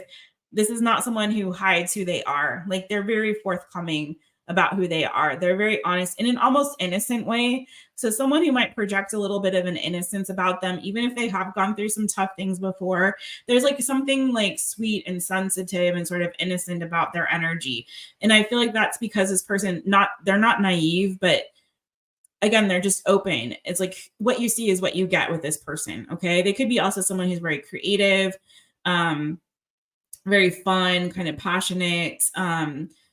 this is not someone who hides who they are. Like, they're very forthcoming about who they are. They're very honest in an almost innocent way. So someone who might project a little bit of an innocence about them, even if they have gone through some tough things before, there's like something like sweet and sensitive and sort of innocent about their energy. And I feel like that's because this person, they're not naive, but again, they're just open. It's like what you see is what you get with this person. Okay. They could be also someone who's very creative, very fun, kind of passionate,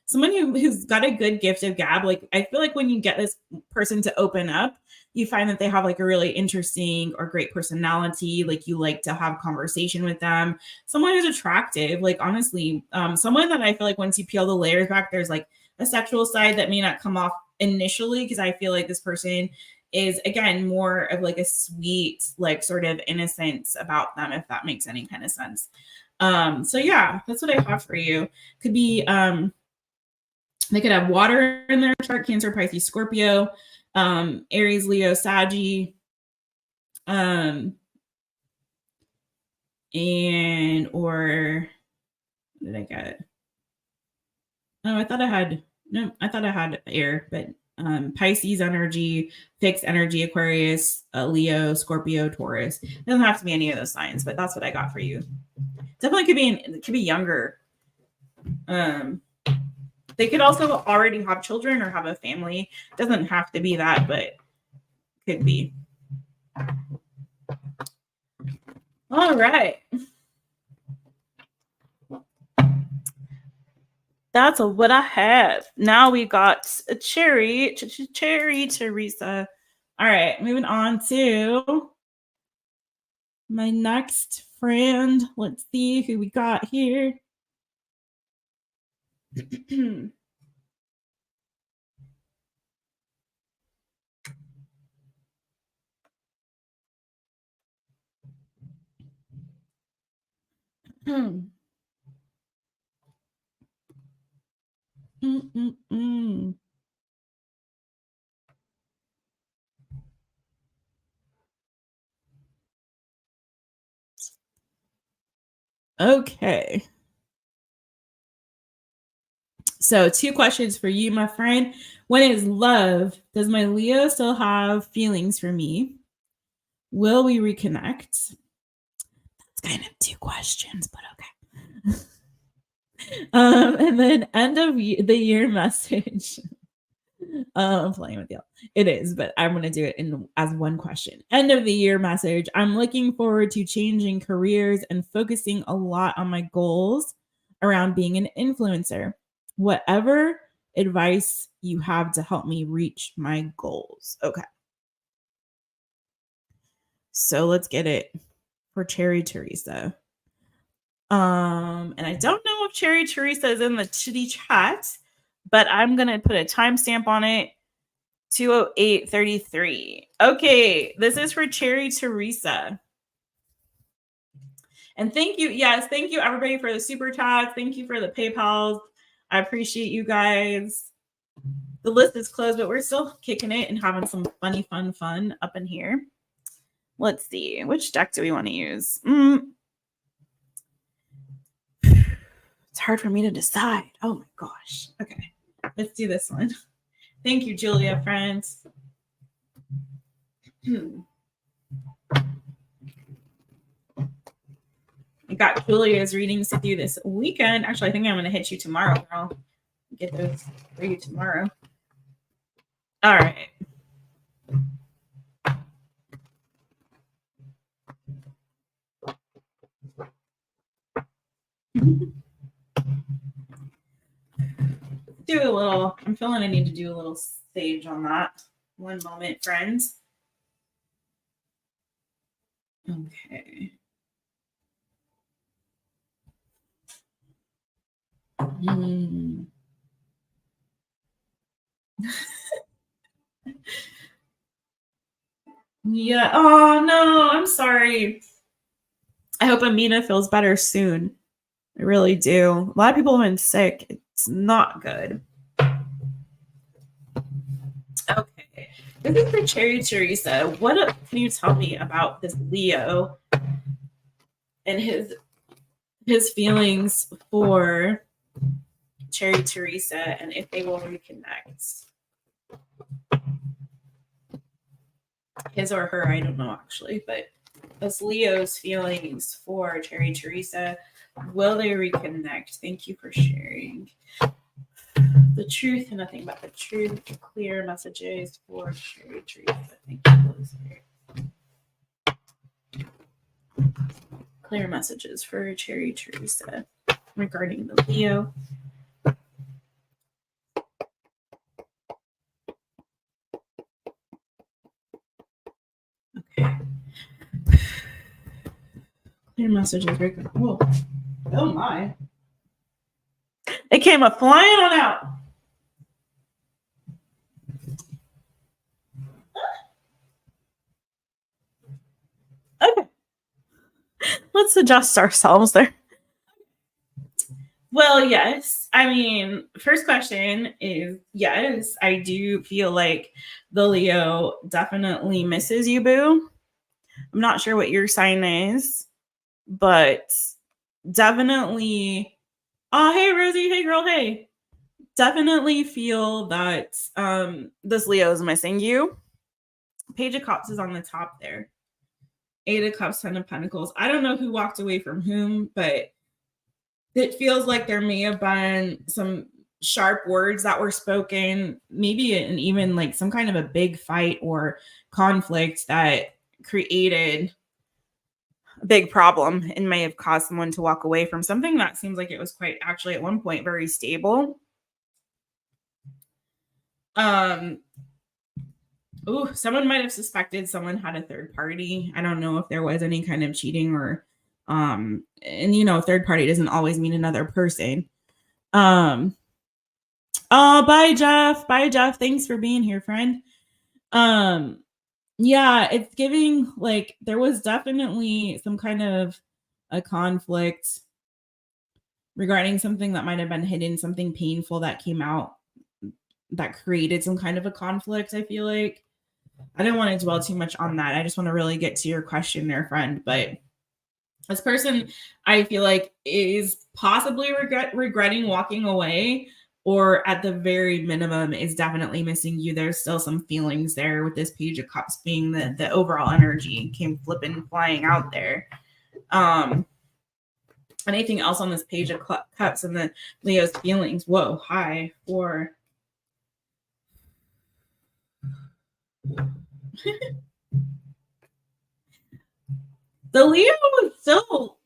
someone who's got a good gift of gab. Like, I feel like when you get this person to open up, you find that they have like a really interesting or great personality. Like, you like to have conversation with them. Someone who's attractive, like, honestly, someone that I feel like once you peel the layers back, there's like a sexual side that may not come off initially, because I feel like this person is, again, more of like a sweet, like, sort of innocence about them, if that makes any kind of sense. So yeah, that's what I have for you. Could be, they could have water in their chart: Cancer, Pisces, Scorpio, Aries, Leo, Saggy, or what did I get? Oh, I thought I had air, but Pisces energy, fixed energy, Aquarius, Leo, Scorpio, Taurus. It doesn't have to be any of those signs, but that's what I got for you. Definitely could be younger. They could also already have children or have a family. Doesn't have to be that, but could be. All right. That's what I have. Now we got a cherry Teresa. All right, moving on to my next friend. Let's see who we got here. Okay. So 2 questions for you, my friend. One is love. Does my Leo still have feelings for me? Will we reconnect? That's kind of 2 questions, but okay. And then end of the year message. I'm playing with you. It is, but I'm going to do it as one question. End of the year message. I'm looking forward to changing careers and focusing a lot on my goals around being an influencer. Whatever advice you have to help me reach my goals. Okay. So let's get it for Cherry Teresa. And I don't know if Cherry Teresa is in the chitty chat, but I'm going to put a timestamp on it. 2:08:33. Okay, this is for Cherry Teresa. And thank you. Yes, thank you everybody for the super chats. Thank you for the PayPals. I appreciate you guys. The list is closed, but we're still kicking it and having some funny, fun up in here. Let's see. Which deck do we want to use? It's hard for me to decide. Oh my gosh. Okay, let's do this one. Thank you, Julia, friends. I got Julia's readings to do this weekend. Actually, I think I'm going to hit you tomorrow, girl. Get those for you tomorrow. All right. Do a little, I'm feeling I need to do a little sage on that. One moment, friends. Okay. Yeah. Oh no, I'm sorry. I hope Amina feels better soon. I really do. A lot of people have been sick. It's not good. Okay. This is for Cherry Teresa. What can you tell me about this Leo and his feelings for Cherry Teresa and if they will reconnect? His or her, I don't know actually, but this Leo's feelings for Cherry Teresa. Will they reconnect? Thank you for sharing. The truth and nothing but the truth. Clear messages for Cherry Teresa. Thank you. Clear messages for Cherry Teresa regarding the Leo. Okay. Clear messages. Whoa. Oh my. It came a flying on out. Okay. Let's adjust ourselves there. Well, yes. I mean, first question is yes, I do feel like the Leo definitely misses you, boo. I'm not sure what your sign is, but definitely. Oh, hey, Rosie. Hey, girl. Hey. Definitely feel that this Leo is missing you. Page of Cups is on the top there. 8 of Cups, 10 of Pentacles. I don't know who walked away from whom, but it feels like there may have been some sharp words that were spoken, maybe and even like some kind of a big fight or conflict that created a big problem and may have caused someone to walk away from something that seems like it was quite actually at one point very stable. Someone might have suspected someone had a third party. I don't know if there was any kind of cheating or and third party doesn't always mean another person. Oh, bye Jeff. Bye Jeff. Thanks for being here, friend. Yeah, it's giving like there was definitely some kind of a conflict regarding something that might have been hidden, something painful that came out that created some kind of a conflict, I feel like. I don't want to dwell too much on that. I just want to really get to your question there, friend. But this person, I feel like, is possibly regretting walking away, or at the very minimum is definitely missing you. There's still some feelings there with this Page of Cups being the overall energy came flying out there. Anything else on this Page of Cups and the Leo's feelings? Whoa, hi, or the Leo still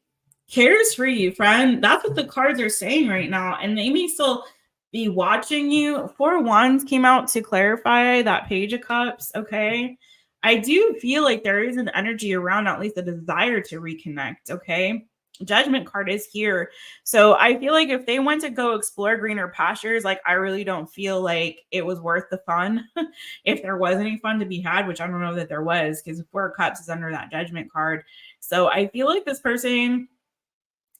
cares for you, friend. That's what the cards are saying right now. And they may still be watching you. 4 Wands came out to clarify that Page of Cups. Okay. I do feel like there is an energy around, at least a desire to reconnect. Okay. Judgment card is here. So I feel like if they went to go explore greener pastures, like I really don't feel like it was worth the fun. If there was any fun to be had, which I don't know that there was, because 4 Cups is under that Judgment card. So I feel like this person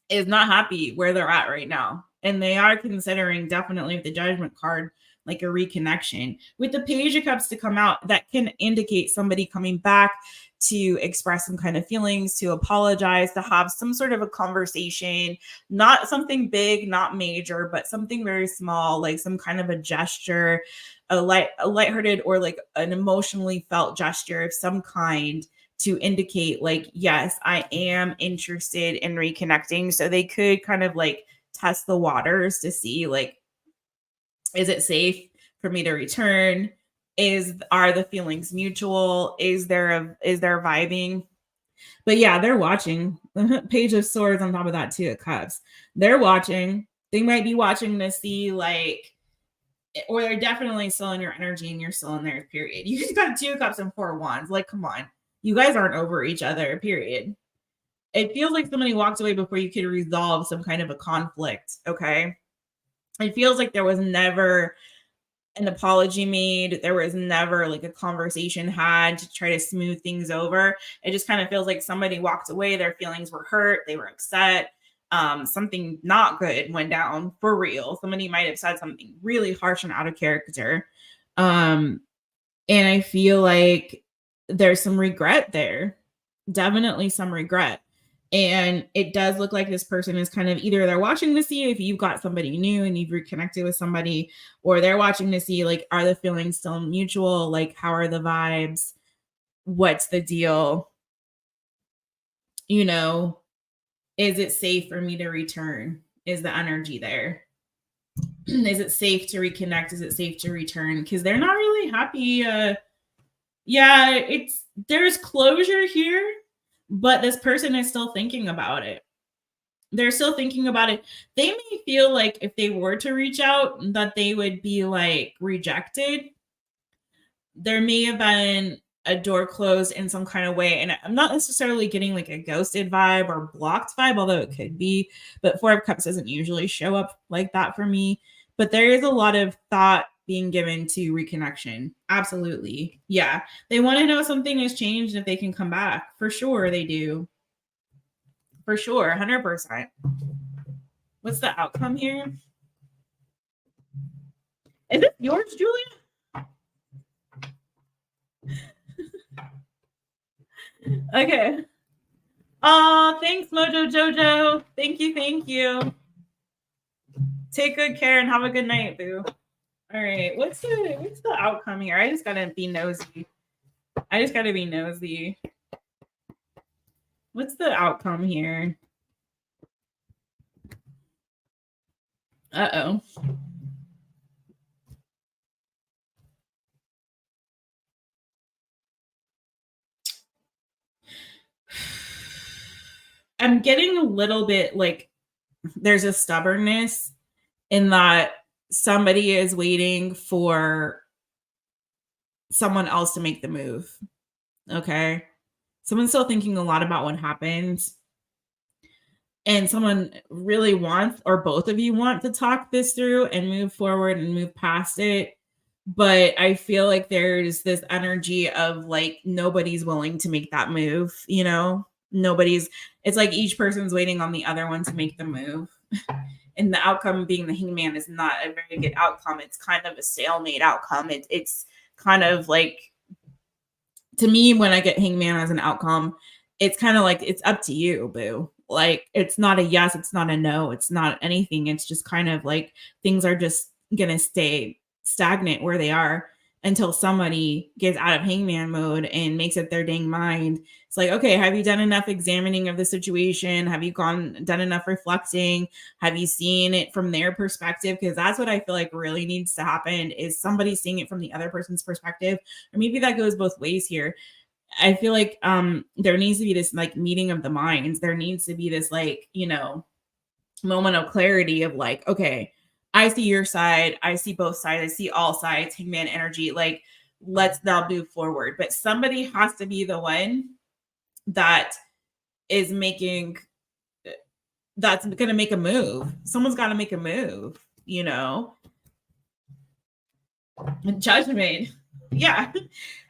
is not happy where they're at right now. And they are considering definitely with the Judgment card, like a reconnection. With the Page of Cups to come out, that can indicate somebody coming back to express some kind of feelings, to apologize, to have some sort of a conversation, not something big, not major, but something very small, like some kind of a gesture, a lighthearted or like an emotionally felt gesture of some kind to indicate like, yes, I am interested in reconnecting. So they could kind of like test the waters to see like, is it safe for me to return? Are the feelings mutual? Is there vibing? But yeah, they're watching. Page of Swords on top of that, Two of Cups. They're watching. They might be watching to see like, or they're definitely still in your energy and you're still in theirs, period. You just got Two of Cups and Four of Wands. Like, come on. You guys aren't over each other, period. It feels like somebody walked away before you could resolve some kind of a conflict, okay? It feels like there was never an apology made. There was never like a conversation had to try to smooth things over. It just kind of feels like somebody walked away. Their feelings were hurt. They were upset. Something not good went down for real. Somebody might have said something really harsh and out of character. And I feel like there's some regret there. Definitely some regret. And it does look like this person is kind of either they're watching to see if you've got somebody new and you've reconnected with somebody, or they're watching to see like, are the feelings still mutual? Like, how are the vibes? What's the deal? You know, is it safe for me to return? Is the energy there? Is it safe to reconnect? Is it safe to return? Because they're not really happy. Yeah, there's closure here, but this person is still thinking about it. They're still thinking about it. They may feel like if they were to reach out, that they would be like rejected. There may have been a door closed in some kind of way. And I'm not necessarily getting like a ghosted vibe or blocked vibe, although it could be. But Four of Cups doesn't usually show up like that for me. But there is a lot of thought being given to reconnection. Absolutely. Yeah. They want to know something has changed if they can come back. For sure they do. For sure. 100%. What's the outcome here? Is it yours, Julia? Okay. Oh, thanks, Mojo Jojo. Thank you. Thank you. Take good care and have a good night, boo. All right. What's the outcome here? I just gotta be nosy. What's the outcome here? Uh-oh. I'm getting a little bit like there's a stubbornness in that somebody is waiting for someone else to make the move. Okay. Someone's still thinking a lot about what happened. And someone really wants, or both of you want to talk this through and move forward and move past it. But I feel like there's this energy of like nobody's willing to make that move, you know? It's like each person's waiting on the other one to make the move. And the outcome being the Hangman is not a very good outcome. It's kind of a stalemate outcome. It's kind of like, to me, when I get Hangman as an outcome, it's kind of like, it's up to you, boo. Like, it's not a yes, it's not a no, it's not anything. It's just kind of like things are just going to stay stagnant where they are until somebody gets out of Hangman mode and makes up their dang mind. It's like, okay, have you done enough examining of the situation? Have you done enough reflecting? Have you seen it from their perspective? Because that's what I feel like really needs to happen, is somebody seeing it from the other person's perspective. Or maybe that goes both ways here. I feel like there needs to be this like meeting of the minds. There needs to be this like, you know, moment of clarity of like, okay, I see your side, I see both sides, I see all sides, Hangman energy. Like, let's now move forward. But somebody has to be the one that is that's going to make a move. Someone's got to make a move, you know? Judgment. Yeah.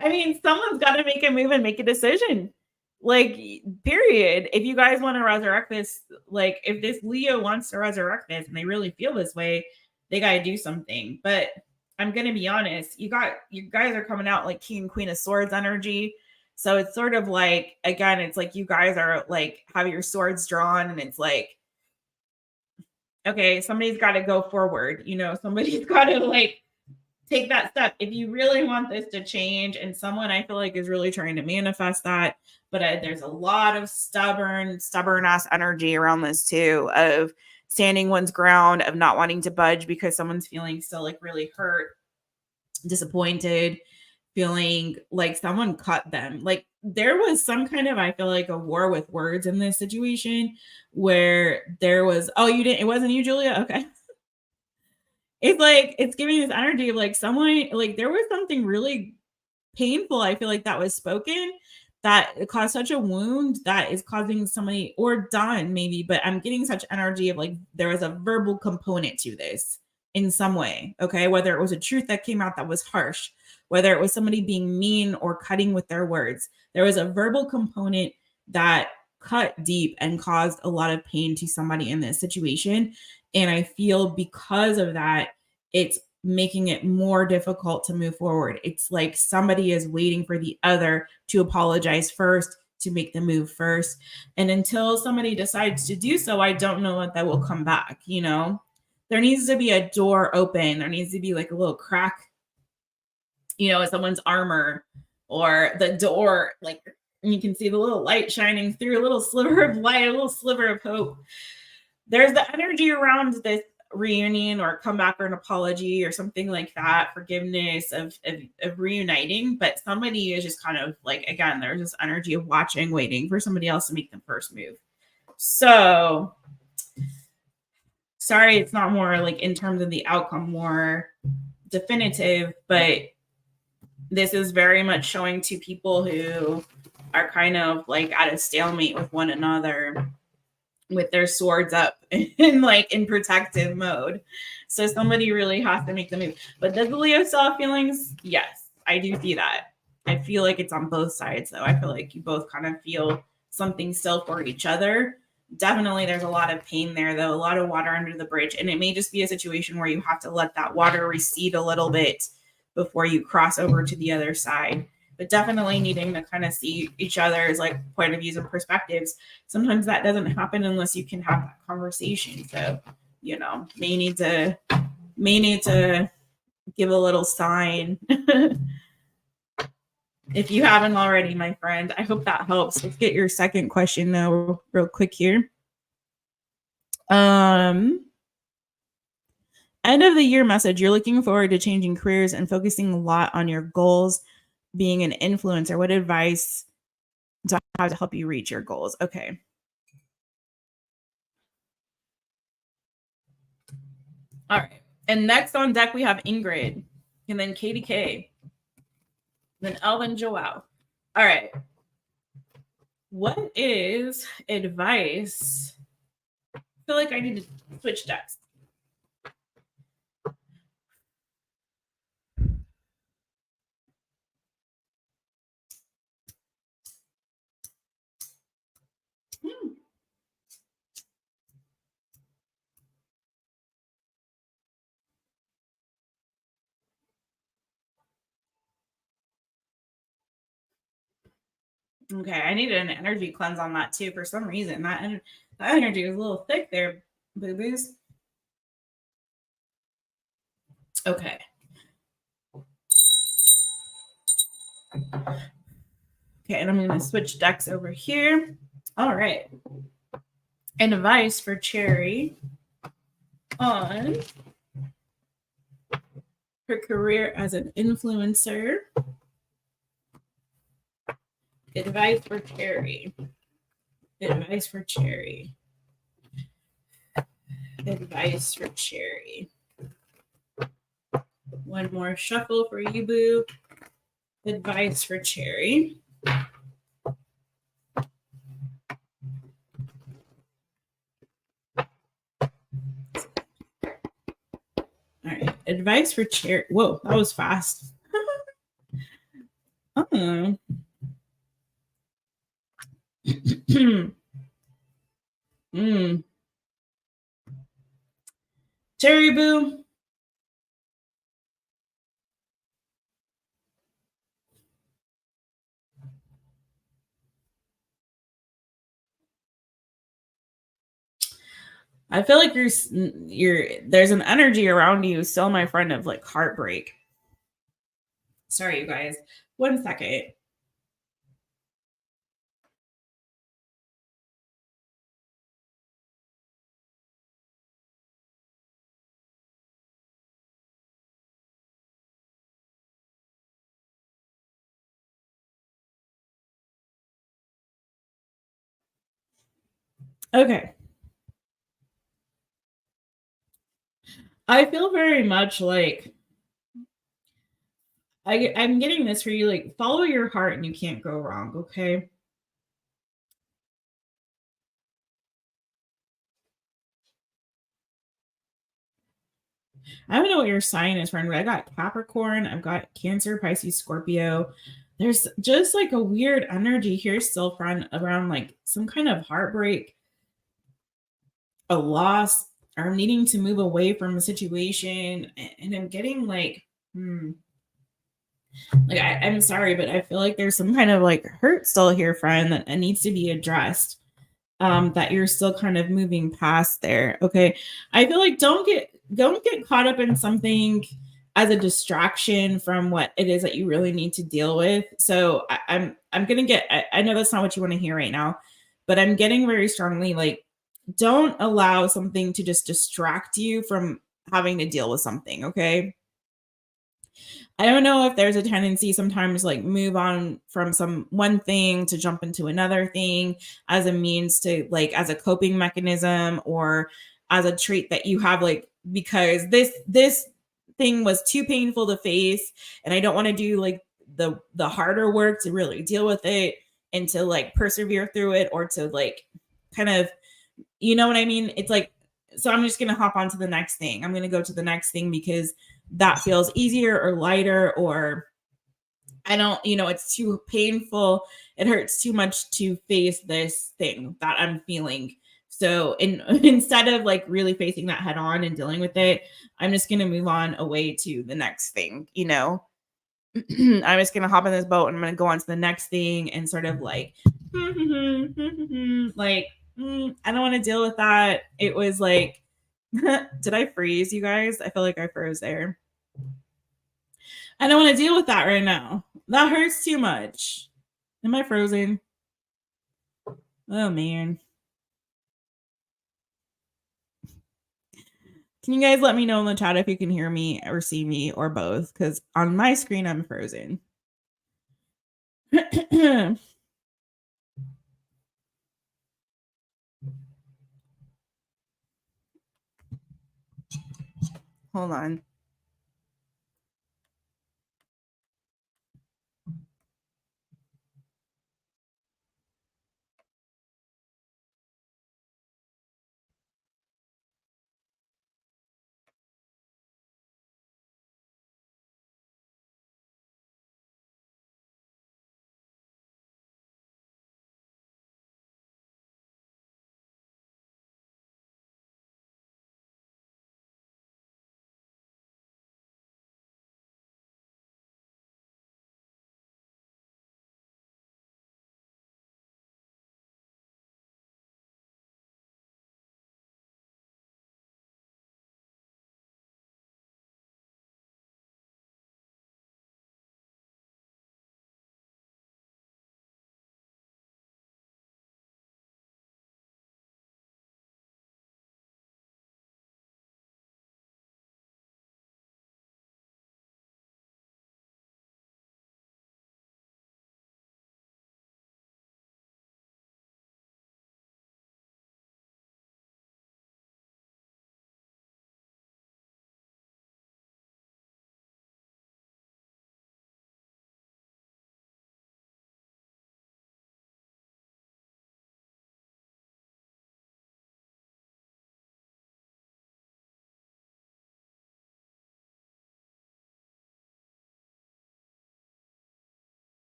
I mean, someone's got to make a move and make a decision. Like, period. If you guys want to resurrect this, like, if this Leo wants to resurrect this and they really feel this way, they got to do something. But I'm going to be honest, you guys are coming out like King and Queen of Swords energy. So it's sort of like, again, it's like you guys are like, have your swords drawn, and it's like, okay, somebody's got to go forward. You know, somebody's got to like take that step. If you really want this to change, and someone I feel like is really trying to manifest that, but there's a lot of stubborn ass energy around this too, of standing one's ground, of not wanting to budge because someone's feeling still like really hurt, disappointed, feeling like someone cut them. Like there was some kind of, I feel like, a war with words in this situation where there was, oh, you didn't, it wasn't you, Julia? Okay. It's like, it's giving this energy of like someone, like there was something really painful, I feel like, that was spoken that it caused such a wound that is causing somebody, or done maybe, but I'm getting such energy of like there was a verbal component to this in some way. Okay. Whether it was a truth that came out that was harsh, whether it was somebody being mean or cutting with their words, there was a verbal component that cut deep and caused a lot of pain to somebody in this situation. And I feel because of that, it's making it more difficult to move forward. It's like somebody is waiting for the other to apologize first, to make the move first. And until somebody decides to do so, I don't know what that will come back. You know, there needs to be a door open. There needs to be like a little crack, you know, in someone's armor, or the door, like you can see the little light shining through, a little sliver of light, a little sliver of hope. There's the energy around this reunion or comeback or an apology or something like that, forgiveness of reuniting, but somebody is just kind of like, again, there's this energy of watching, waiting for somebody else to make the first move. So sorry, it's not more like in terms of the outcome more definitive, but this is very much showing to people who are kind of like at a stalemate with one another, with their swords up and like in protective mode. So somebody really has to make the move. But does the Leo still have feelings? Yes, I do see that. I feel like it's on both sides though. I feel like you both kind of feel something still for each other. Definitely there's a lot of pain there though, a lot of water under the bridge. And it may just be a situation where you have to let that water recede a little bit before you cross over to the other side. But definitely needing to kind of see each other's like point of views and perspectives. Sometimes that doesn't happen unless you can have that conversation. So, you know, may need to give a little sign. If you haven't already, my friend. I hope that helps. Let's get your second question though, real quick here. End of the year message. You're looking forward to changing careers and focusing a lot on your goals, being an influencer. What advice do I have to help you reach your goals? Okay. All right. And next on deck, we have Ingrid, and then Katie K, then Elle and João. All right. What is advice? I feel like I need to switch decks. Okay, I needed an energy cleanse on that too. For some reason, that energy was a little thick there, boo-boos. Okay. Okay, and I'm going to switch decks over here. All right. And advice for Cherry on her career as an influencer. Advice for Cherry. Advice for Cherry. Advice for Cherry. One more shuffle for you, boo. Advice for Cherry. All right. Advice for Cherry. Whoa, that was fast. Oh. Cherry boo. I feel like you're there's an energy around you still, my friend, of like heartbreak. Sorry, you guys. 1 second. Okay. I feel very much like I'm getting this for you. Like, follow your heart and you can't go wrong. Okay. I don't know what your sign is, friend, but I got Capricorn, I've got Cancer, Pisces, Scorpio. There's just like a weird energy here still, friend, around like some kind of heartbreak, a loss, or needing to move away from a situation. And I'm getting like, like I'm sorry, but I feel like there's some kind of like hurt still here, friend, that needs to be addressed. That you're still kind of moving past there. Okay. I feel like don't get caught up in something as a distraction from what it is that you really need to deal with. So I'm gonna get I know that's not what you want to hear right now, but I'm getting very strongly like don't allow something to just distract you from having to deal with something. Okay. I don't know if there's a tendency sometimes like move on from some one thing to jump into another thing as a means to like as a coping mechanism or as a trait that you have like because this thing was too painful to face and I don't want to do like the harder work to really deal with it and to like persevere through it or to like kind of you know what I mean? It's like, so I'm just going to hop on to the next thing. I'm going to go to the next thing because that feels easier or lighter, or I don't, it's too painful. It hurts too much to face this thing that I'm feeling. So instead of like really facing that head on and dealing with it, I'm just going to move on away to the next thing. I'm just gonna hop in this boat and I'm gonna go on to the next thing and sort of like, like, I don't want to deal with that. It was like, did I freeze, you guys? I feel like I froze there. I don't want to deal with that right now. That hurts too much. Am I frozen? Oh man. Can you guys let me know in the chat if you can hear me or see me or both? Because on my screen, I'm frozen. Hold on.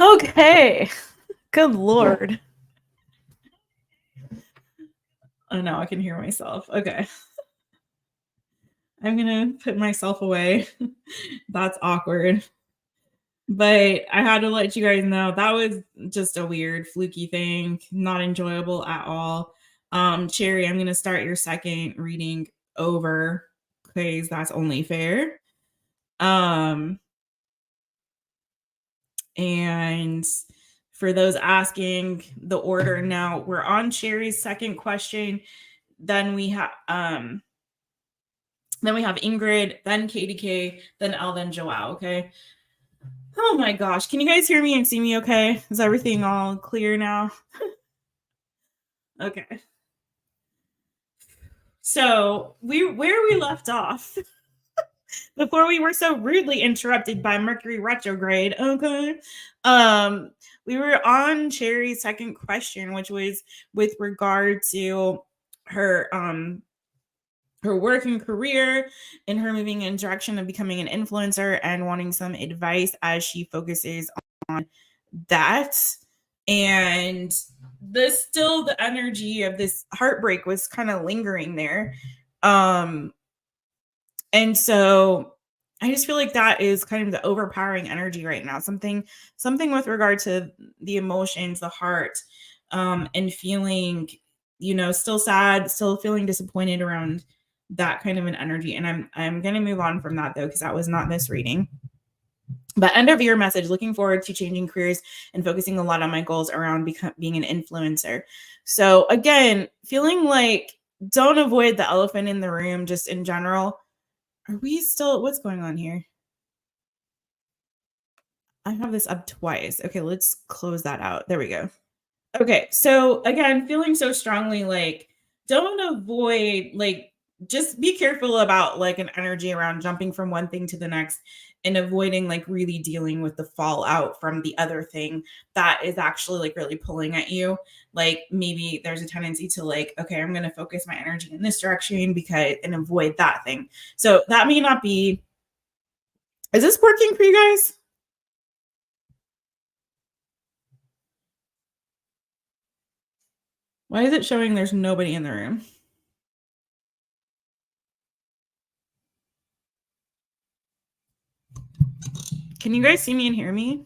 Okay. Good Lord. Oh no, I can hear myself. Okay. I'm gonna put myself away. That's awkward. But I had to let you guys know that was just a weird, fluky thing, not enjoyable at all. Cherry, I'm gonna start your second reading over because that's only fair. And for those asking the order now, we're on Cherry's second question. Then we have Ingrid, then KDK, then Elle, then João. Okay. Oh my gosh. Can you guys hear me and see me okay? Is everything all clear now? Okay. So where we left off before we were so rudely interrupted by Mercury retrograde. Okay. We were on Cherry's second question, which was with regard to her her work and career and her moving in direction of becoming an influencer and wanting some advice as she focuses on that. And the energy of this heartbreak was kind of lingering there. And so I just feel like that is kind of the overpowering energy right now. Something with regard to the emotions, the heart, and feeling, still sad, still feeling disappointed around that kind of an energy. And I'm gonna move on from that though, because that was not this reading. But end of year message, looking forward to changing careers and focusing a lot on my goals around being an influencer. So again, feeling like don't avoid the elephant in the room just in general. Are we still, what's going on here? I have this up twice. Okay, let's close that out. There we go. Okay, so again, feeling so strongly like don't avoid, like just be careful about like an energy around jumping from one thing to the next and avoiding like really dealing with the fallout from the other thing that is actually like really pulling at you. Like maybe there's a tendency to like, okay, I'm going to focus my energy in this direction and avoid that thing. So that may not be, is this working for you guys? Why is it showing there's nobody in the room? Can you guys see me and hear me?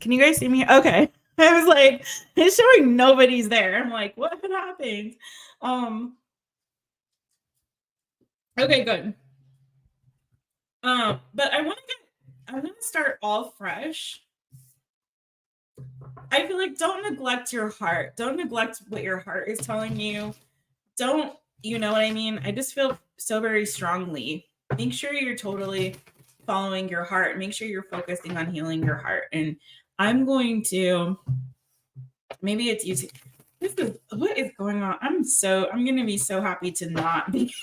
Can you guys see me? Okay. I was like, it's showing nobody's there. I'm like, what happened? Okay, good. But I'm gonna start all fresh. I feel like don't neglect your heart. Don't neglect what your heart is telling you. Don't, you know what I mean? I just feel so very strongly. Make sure you're totally following your heart. Make sure you're focusing on healing your heart. And I'm going to, maybe it's YouTube. What is going on? I'm going to be so happy to not be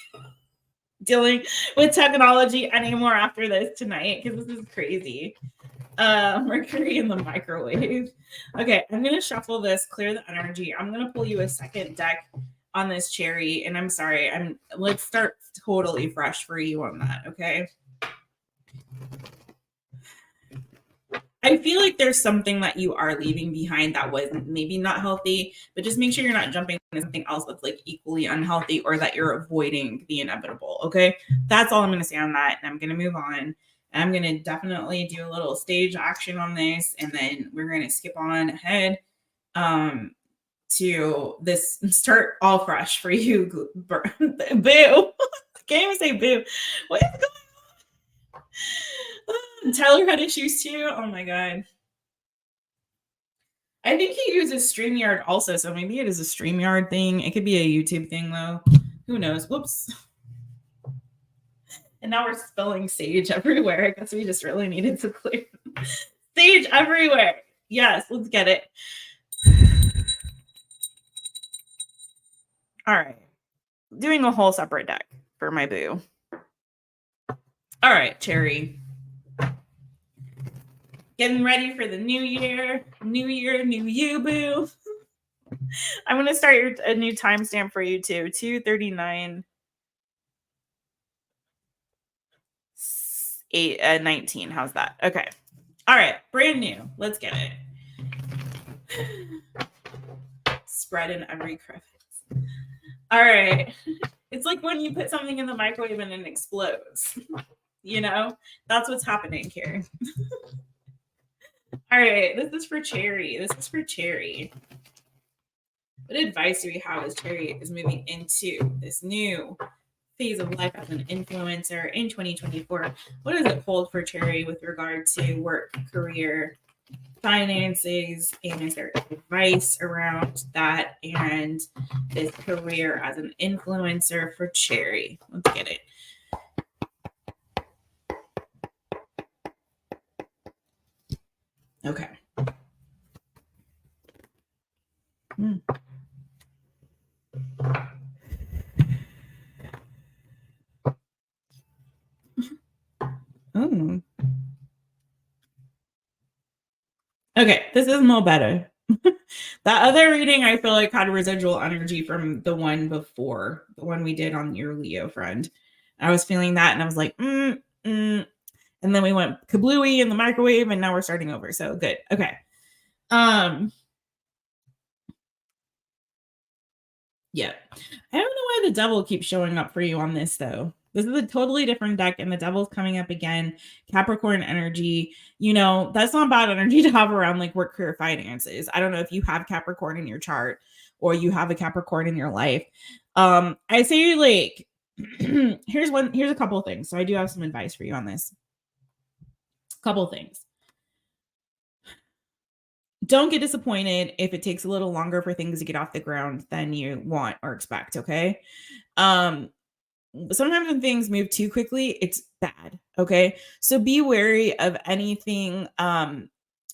dealing with technology anymore after this tonight, because this is crazy. Mercury in the microwave. Okay, I'm gonna shuffle this, clear the energy. I'm gonna pull you a second deck on this Cherry, and I'm sorry. Let's start totally fresh for you on that. Okay. I feel like there's something that you are leaving behind that was maybe not healthy, but just make sure you're not jumping into something else that's like equally unhealthy, or that you're avoiding the inevitable. Okay, that's all I'm gonna say on that, and I'm gonna move on. I'm going to definitely do a little stage action on this, and then we're going to skip on ahead to this, start all fresh for you. Boo. I can't even say boo. What is going on? Tyler had issues too. Oh my God. I think he uses StreamYard also, so maybe it is a StreamYard thing. It could be a YouTube thing though. Who knows? Whoops. And now we're spilling sage everywhere. I guess we just really needed to clear sage everywhere. Yes, let's get it. All right. Doing a whole separate deck for my boo. All right, Cherry. Getting ready for the new year. New year, new you, boo. I'm going to start a new timestamp for you too. 2:39. 19. How's that? Okay. All right. Brand new. Let's get it. Spread in every crevice. All right. It's like when you put something in the microwave and it explodes. You know, that's what's happening here. All right. This is for Cherry. What advice do we have as Cherry is moving into this new phase of life as an influencer in 2024? What does it hold for Cherry with regard to work, career, finances, and is there advice around that and this career as an influencer for Cherry? Let's get it. Okay. Oh. Okay, this is more better. That other reading I feel like had residual energy from the one before, the one we did on your Leo friend. I was feeling that and I was like, and then we went kablooey in the microwave and now we're starting over. So good. Okay. Yeah. I don't know why the devil keeps showing up for you on this though. This is a totally different deck and the devil's coming up again. Capricorn energy. You know, that's not bad energy to have around like work, career, finances. I don't know if you have Capricorn in your chart or you have a Capricorn in your life. I say like here's a couple of things. So I do have some advice for you on this. Couple things. Don't get disappointed if it takes a little longer for things to get off the ground than you want or expect, okay? Sometimes when things move too quickly, it's bad, okay? So be wary of anything,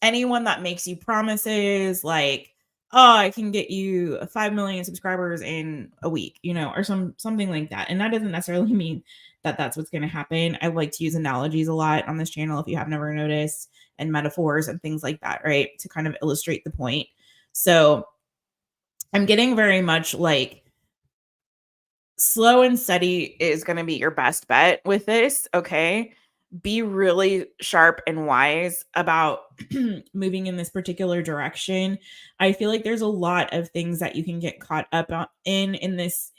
anyone that makes you promises like, oh, I can get you 5 million subscribers in a week, you know, or something like that. And that doesn't necessarily mean that that's what's going to happen. I like to use analogies a lot on this channel if you have never noticed, and metaphors and things like that, right? To kind of illustrate the point. So I'm getting very much like slow and steady is going to be your best bet with this, okay? Be really sharp and wise about moving in this particular direction. I feel like there's a lot of things that you can get caught up in this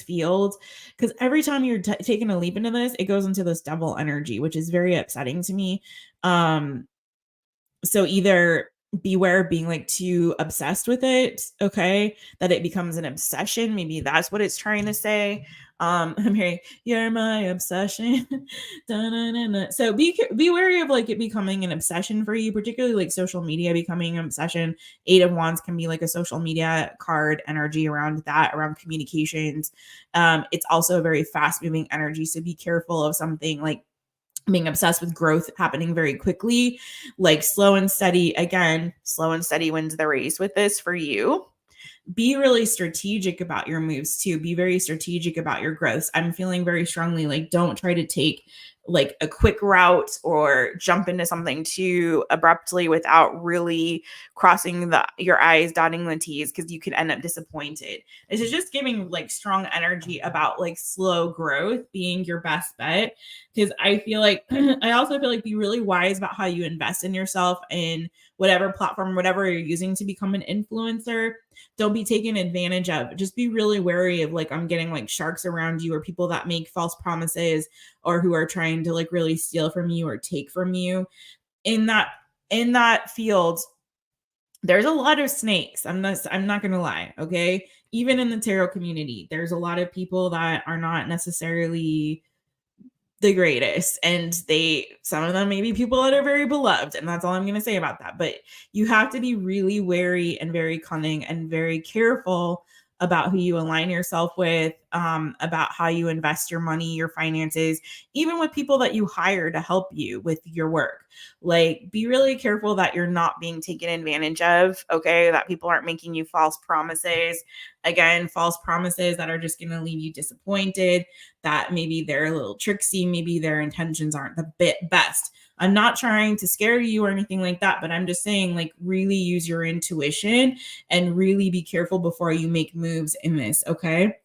field, because every time you're taking a leap into this, it goes into this devil energy, which is very upsetting to me. So either beware of being like too obsessed with it, okay, that it becomes an obsession. Maybe that's what it's trying to say. I'm hearing you're my obsession. So be wary of like it becoming an obsession for you, particularly like social media becoming an obsession. 8 of Wands can be like a social media card energy around that, around communications. It's also a very fast moving energy, so be careful of something like being obsessed with growth happening very quickly. Like slow and steady wins the race with this for you. Be really strategic about your moves too. Be very strategic about your growth. I'm feeling very strongly like don't try to take like a quick route or jump into something too abruptly without really crossing your I's, dotting the T's, because you could end up disappointed. This is just giving like strong energy about like slow growth being your best bet, because I feel like I also feel like be really wise about how you invest in yourself in whatever platform, whatever you're using to become an influencer. Don't be taken advantage of. Just be really wary of like, I'm getting like sharks around you or people that make false promises or who are trying to like really steal from you or take from you. In that field, there's a lot of snakes. I'm not gonna lie, okay? Even in the tarot community, there's a lot of people that are not necessarily the greatest, and some of them may be people that are very beloved, and that's all I'm going to say about that. But you have to be really wary and very cunning and very careful about who you align yourself with, about how you invest your money, your finances, even with people that you hire to help you with your work. Like, be really careful that you're not being taken advantage of, okay? That people aren't making you false promises. Again, false promises that are just going to leave you disappointed, that maybe they're a little tricksy, maybe their intentions aren't the best. I'm not trying to scare you or anything like that, but I'm just saying, like, really use your intuition and really be careful before you make moves in this, okay?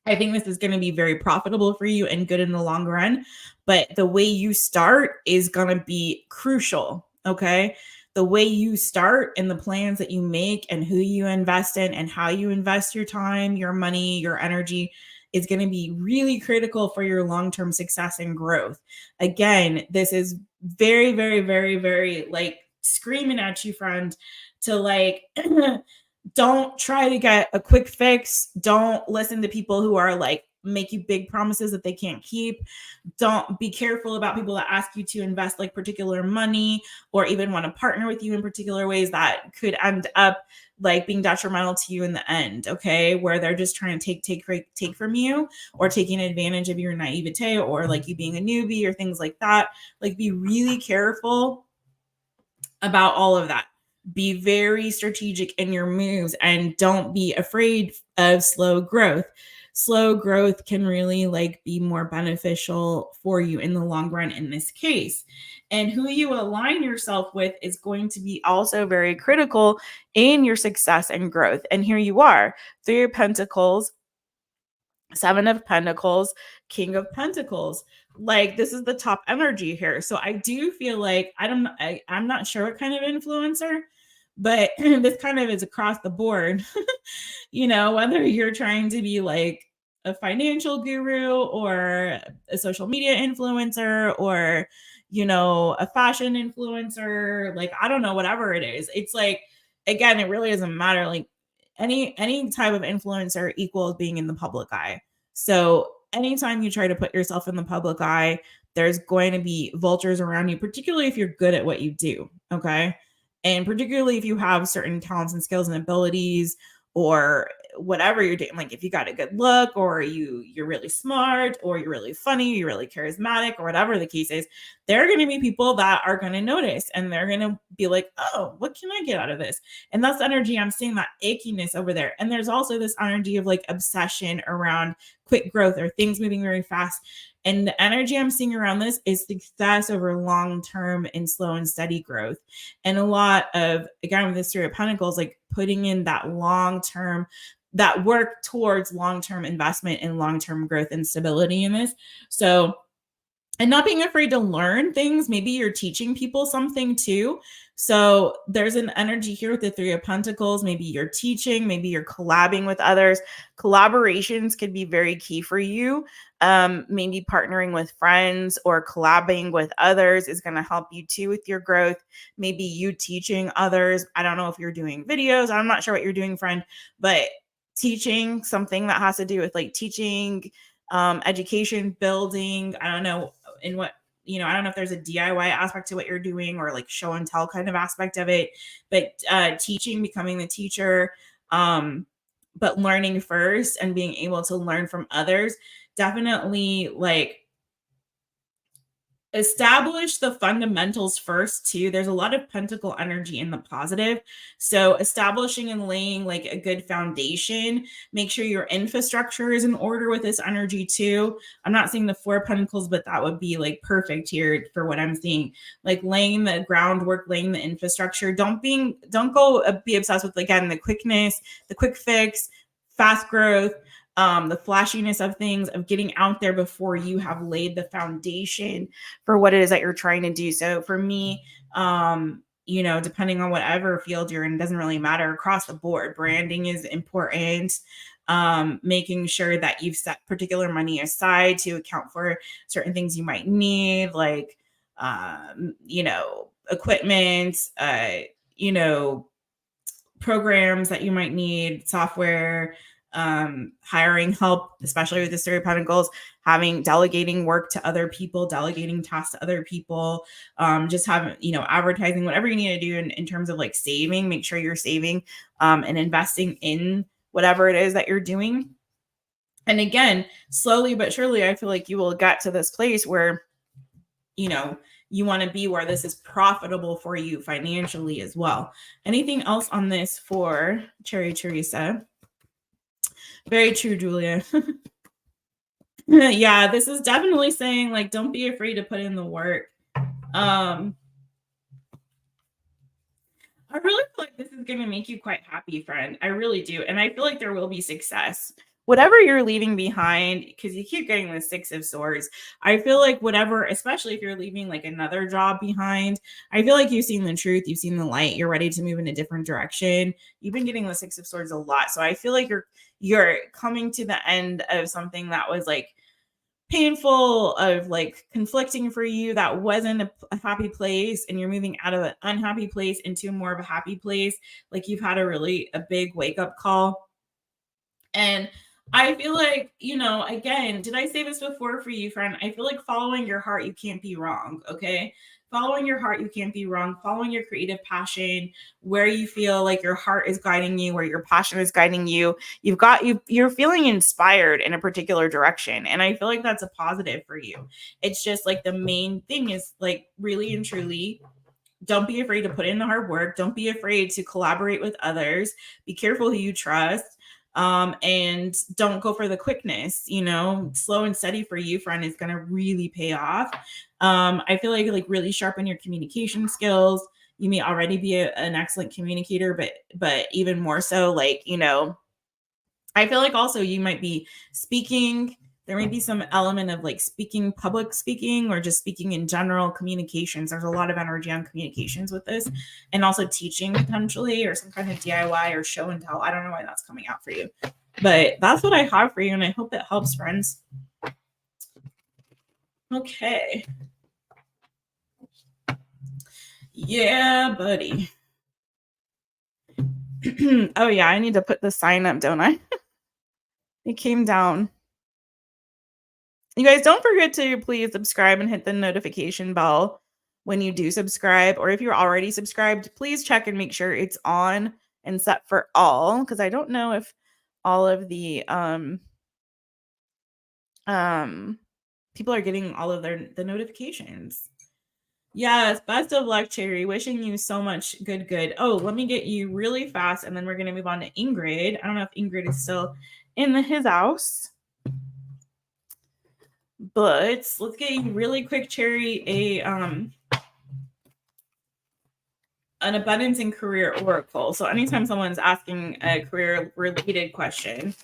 I think this is going to be very profitable for you and good in the long run. But the way you start is going to be crucial. Okay. The way you start and the plans that you make and who you invest in and how you invest your time, your money, your energy is going to be really critical for your long term success and growth. Again, this is very, very, very, very like screaming at you, friend, to like, don't try to get a quick fix. Don't listen to people who are like make you big promises that they can't keep. Don't be careful about people that ask you to invest like particular money or even want to partner with you in particular ways that could end up like being detrimental to you in the end. Okay, where they're just trying to take from you or taking advantage of your naivete or like you being a newbie or things like that. Like be really careful about all of that. Be very strategic in your moves and don't be afraid of slow growth. Slow growth can really like be more beneficial for you in the long run in this case. And who you align yourself with is going to be also very critical in your success and growth. And here you are, 3 of Pentacles, 7 of Pentacles, King of Pentacles. Like this is the top energy here. So I do feel like I'm not sure what kind of influencer, but this kind of is across the board. Whether you're trying to be like a financial guru or a social media influencer or a fashion influencer, like I don't know, whatever it is. It's like again, it really doesn't matter. Like any type of influencer equals being in the public eye. So anytime you try to put yourself in the public eye, there's going to be vultures around you, particularly if you're good at what you do. Okay. And particularly if you have certain talents and skills and abilities or whatever you're doing, like if you got a good look or you're really smart or you're really funny, you're really charismatic or whatever the case is, there are going to be people that are going to notice and they're going to be like, oh, what can I get out of this? And that's the energy I'm seeing, that achiness over there. And there's also this energy of like obsession around quick growth or things moving very fast. And the energy I'm seeing around this is success over long-term and slow and steady growth. And a lot of, again, with this 3 of Pentacles, like putting in that long-term, that work towards long-term investment and long-term growth and stability in this. So, and not being afraid to learn things. Maybe you're teaching people something too. So there's an energy here with the 3 of Pentacles. Maybe you're teaching, maybe you're collabing with others. Collaborations could be very key for you. Maybe partnering with friends or collabing with others is going to help you too with your growth. Maybe you teaching others. I don't know if you're doing videos. I'm not sure what you're doing, friend, but teaching something that has to do with like teaching, education, building, I don't know in what, I don't know if there's a DIY aspect to what you're doing or like show and tell kind of aspect of it, but teaching, becoming the teacher, but learning first and being able to learn from others, definitely like establish the fundamentals first too. There's a lot of pentacle energy in the positive. So establishing and laying like a good foundation, make sure your infrastructure is in order with this energy too. I'm not saying the 4 of Pentacles, but that would be like perfect here for what I'm seeing. Like laying the groundwork, laying the infrastructure. Don't go be obsessed with, again, the quickness, the quick fix, fast growth, the flashiness of things, of getting out there before you have laid the foundation for what it is that you're trying to do. So for me, depending on whatever field you're in, it doesn't really matter, across the board. Branding is important. Making sure that you've set particular money aside to account for certain things you might need, like, equipment, programs that you might need, software, hiring help, especially with the 3 of Pentacles, delegating work to other people, delegating tasks to other people, just having, advertising, whatever you need to do in terms of like saving, make sure you're saving, and investing in whatever it is that you're doing. And again, slowly but surely, I feel like you will get to this place where, you want to be, where this is profitable for you financially as well. Anything else on this for Cherry Teresa? Very true, Julia. Yeah, this is definitely saying like, don't be afraid to put in the work. I really feel like this is going to make you quite happy, friend. I really do. And I feel like there will be success. whatever you're leaving behind, because you keep getting the 6 of Swords, I feel like whatever, especially if you're leaving like another job behind, I feel like you've seen the truth, you've seen the light, you're ready to move in a different direction. You've been getting the 6 of Swords a lot. So I feel like you're coming to the end of something that was like painful, of like conflicting for you, that wasn't a happy place, and you're moving out of an unhappy place into more of a happy place. Like you've had a big wake up call. And I feel like, again, did I say this before for you, friend? I feel like following your heart, you can't be wrong. Okay. Following your heart, you can't be wrong. Following your creative passion, where you feel like your heart is guiding you, where your passion is guiding you, you're feeling inspired in a particular direction. And I feel like that's a positive for you. It's just like the main thing is like really and truly, don't be afraid to put in the hard work. Don't be afraid to collaborate with others. Be careful who you trust. And don't go for the quickness. Slow and steady for you, friend, is going to really pay off. I feel like really sharpen your communication skills. You may already be an excellent communicator, but even more so, I feel like also you might be speaking. There may be some element of like speaking, public speaking, or just speaking in general, communications. There's a lot of energy on communications with this, and also teaching potentially, or some kind of DIY or show and tell. I don't know why that's coming out for you, but that's what I have for you. And I hope it helps, friends. Okay. Yeah, buddy. Oh yeah, I need to put the sign up, don't I? It came down. You guys, don't forget to please subscribe and hit the notification bell when you do subscribe. Or if you're already subscribed, please check and make sure it's on and set for all, because I don't know if all of the people are getting all of the notifications. Yes, best of luck, Cherry. Wishing you so much good. Oh, let me get you really fast, and then we're gonna move on to Ingrid. I don't know if Ingrid is still in his house, but let's get you really quick, Cherry, an abundance and career oracle. So anytime someone's asking a career related question,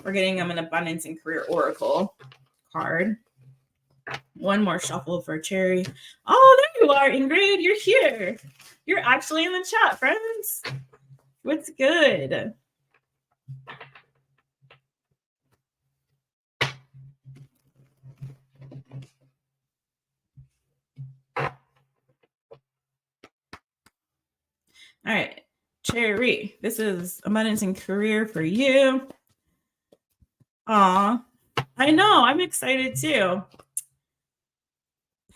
we're getting them an abundance and career oracle card. One more shuffle for Cherry. Oh, there you are, Ingrid. You're here. You're actually in the chat, friends. What's good? All right, Cherry, this is abundance and career for you. Aw, I know. I'm excited too.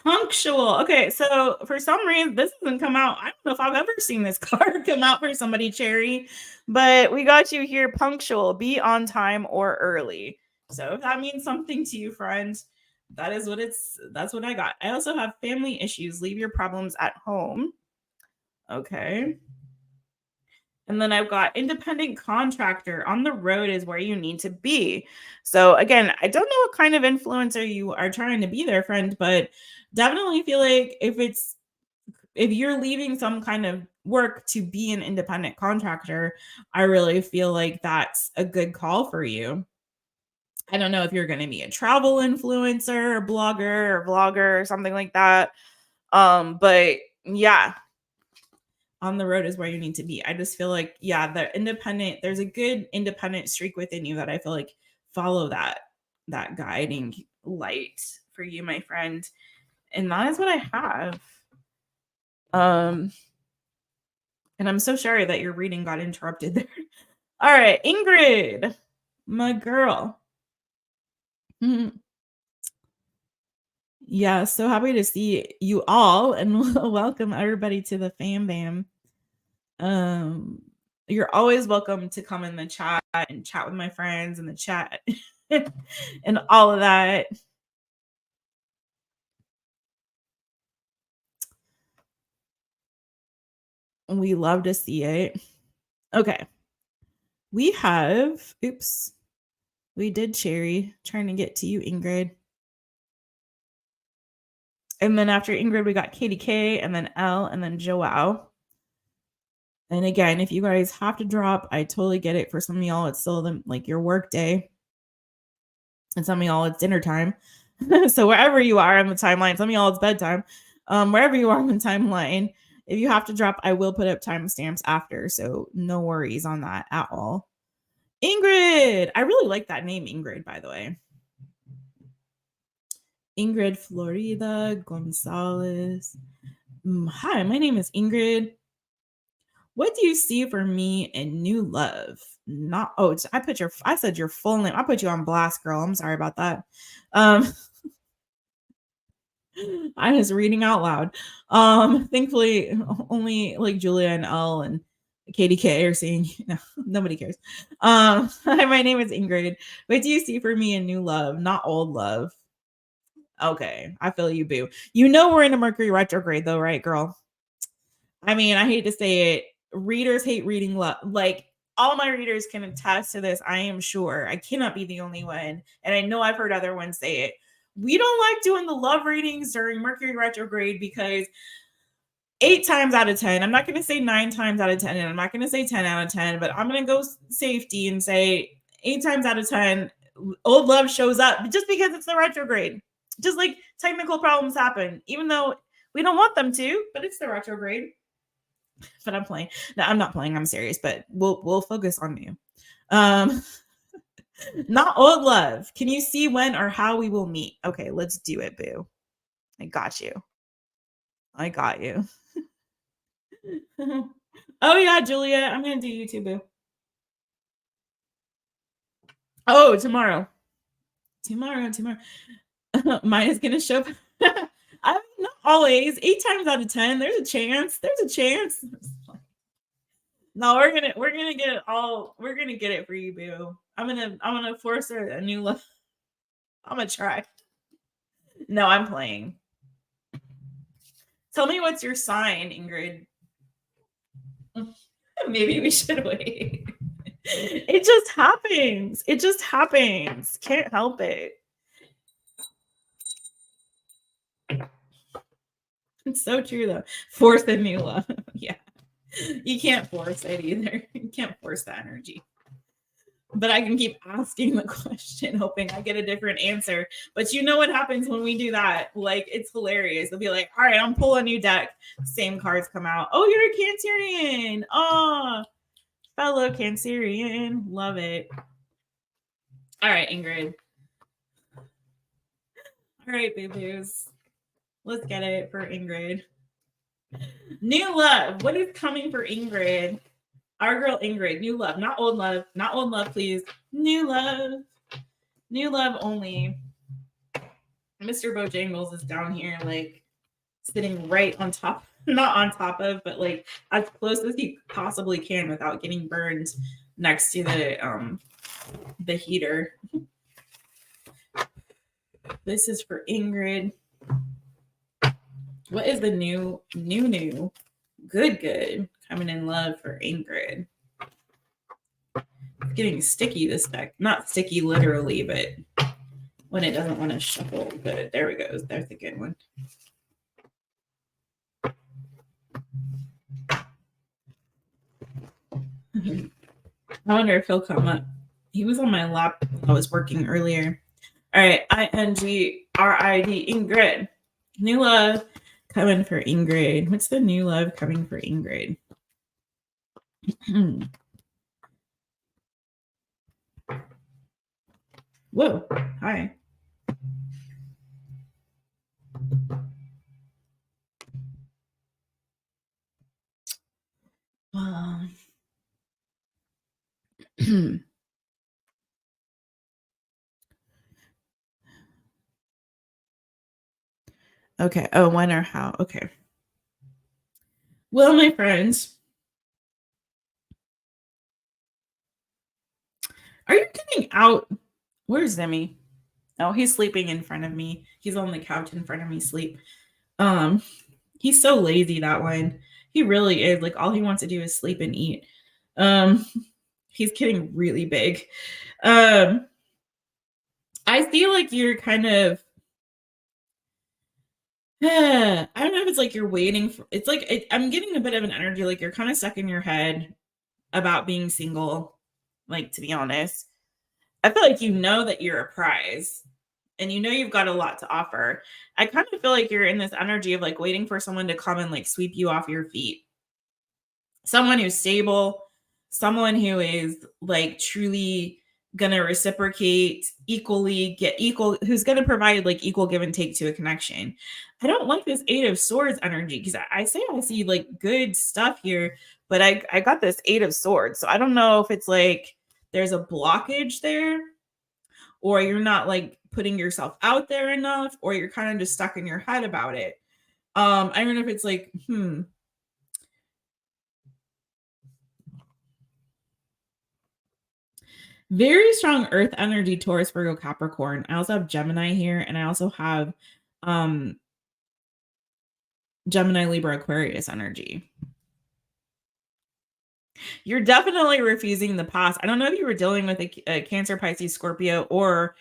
Punctual. Okay, so for some reason, this doesn't come out. I don't know if I've ever seen this card come out for somebody, Cherry, but we got you here. Punctual. Be on time or early. So if that means something to you, friends, that's what I got. I also have family issues. Leave your problems at home. Okay. And then I've got independent contractor. On the road is where you need to be. So again, I don't know what kind of influencer you are trying to be there, friend, but definitely feel like if you're leaving some kind of work to be an independent contractor, I really feel like that's a good call for you. I don't know if you're going to be a travel influencer, or blogger, or vlogger, or something like that. But yeah, on the road is where you need to be. I just feel like, yeah, there's a good independent streak within you that I feel like follow that guiding light for you, my friend. And that is what I have. And I'm so sorry that your reading got interrupted there. All right, Ingrid, my girl. Yeah, so happy to see you all, and welcome everybody to the fam bam. You're always welcome to come in the chat and chat with my friends in the chat and all of that. We love to see it. Okay. We have, we did Cherry, trying to get to you, Ingrid. And then after Ingrid, we got Katie K, and then Elle, and then João. And again, if you guys have to drop, I totally get it. For some of y'all, it's still your work day. And some of y'all, it's dinner time. So wherever you are on the timeline, some of y'all, it's bedtime. Wherever you are on the timeline, if you have to drop, I will put up timestamps after. So no worries on that at all. Ingrid. I really like that name, Ingrid, by the way. Ingrid Florida Gonzalez. Hi, my name is Ingrid. What do you see for me in new love? Not I said your full name. I put you on blast, girl. I'm sorry about that. I was reading out loud. Thankfully only like Julia and Elle and Katie K are saying no, nobody cares. Hi, my name is Ingrid. What do you see for me in new love, not old love? Okay, I feel you, boo. You know we're in a Mercury retrograde though, right, girl? I mean, I hate to say it. Readers hate reading love. Like all my readers can attest to this. I am sure. I cannot be the only one. And I know I've heard other ones say it. We don't like doing the love readings during Mercury retrograde because 8 times out of 10, I'm not going to say 9 times out of 10, and I'm not going to say 10 out of 10, but I'm going to go safety and say 8 times out of 10, old love shows up just because it's the retrograde. Just like technical problems happen, even though we don't want them to, but it's the retrograde. But I'm playing. No, I'm not playing. I'm serious, but we'll focus on you. Not old love. Can you see when or how we will meet? Okay, let's do it, boo. I got you. I got you. Oh yeah, Julia. I'm gonna do you too, boo. Oh, tomorrow. Tomorrow. Mine is gonna show up. I mean, not always. 8 times out of 10, there's a chance. There's a chance. No, we're gonna get it all. We're gonna get it for you, boo. I'm gonna force her a new love. I'm gonna try. No, I'm playing. Tell me what's your sign, Ingrid. Maybe we should wait. It just happens. It just happens. Can't help it. It's so true though. Force a new love. Yeah. You can't force it either. You can't force the energy. But I can keep asking the question, hoping I get a different answer. But you know what happens when we do that? Like, it's hilarious. They'll be like, all right, I'm pulling a new deck. Same cards come out. Oh, you're a Cancerian. Oh, fellow Cancerian. Love it. All right, Ingrid. All right, boo-boos. Let's get it for Ingrid. New love. What is coming for Ingrid? Our girl Ingrid. New love. Not old love. Not old love, please. New love. New love only. Mr. Bojangles is down here, like, sitting right on top. Not on top of, but, like, as close as he possibly can without getting burned next to the heater. This is for Ingrid. What is the new good coming in love for Ingrid? It's getting sticky, this deck. Not sticky literally, but when it doesn't want to shuffle. Good. There we go. There's a good one. I wonder if he'll come up. He was on my lap when I was working earlier. All right. INGRID. Ingrid. New love coming for Ingrid. What's the new love coming for Ingrid? Whoa. Hi. Okay. Oh, when or how? Okay. Well, my friends, are you getting out? Where's Zemi? Oh, he's sleeping in front of me. He's on the couch in front of me, sleep. He's so lazy, that one. He really is. Like, all he wants to do is sleep and eat. He's getting really big. I feel like you're kind of I don't know if it's like you're waiting for it's like I'm getting a bit of an energy like you're kind of stuck in your head about being single, like, to be honest. I feel like you know that you're a prize and you know you've got a lot to offer. I kind of feel like you're in this energy of like waiting for someone to come and like sweep you off your feet. Someone who's stable, someone who is like truly gonna reciprocate equally, get equal, who's gonna provide like equal give and take to a connection. I don't like this Eight of Swords energy because I say I see like good stuff here, but I got this Eight of Swords. So I don't know if it's like there's a blockage there, or you're not like putting yourself out there enough, or you're kind of just stuck in your head about it. I don't know if it's like, very strong earth energy, Taurus, Virgo, Capricorn. I also have Gemini here, and I also have um Gemini, Libra, Aquarius energy. You're definitely refusing the past. I don't know if you were dealing with a Cancer, Pisces, Scorpio, or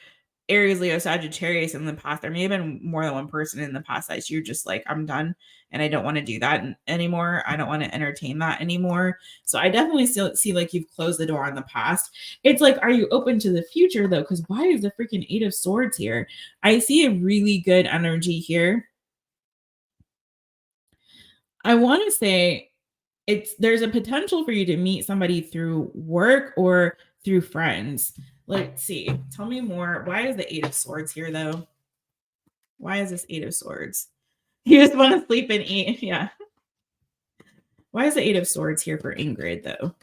Aries, Leo, Sagittarius in the past. There may have been more than one person in the past that you're just like, I'm done and I don't want to do that anymore. I don't want to entertain that anymore. So I definitely still see like you've closed the door on the past. It's like, are you open to the future though? Because why is the freaking Eight of Swords here? I see a really good energy here. I want to say there's a potential for you to meet somebody through work or through friends. Let's see. Tell me more. Why is the Eight of Swords here though? Why is this Eight of Swords? You just want to sleep and eat. Yeah. Why is the Eight of Swords here for Ingrid though?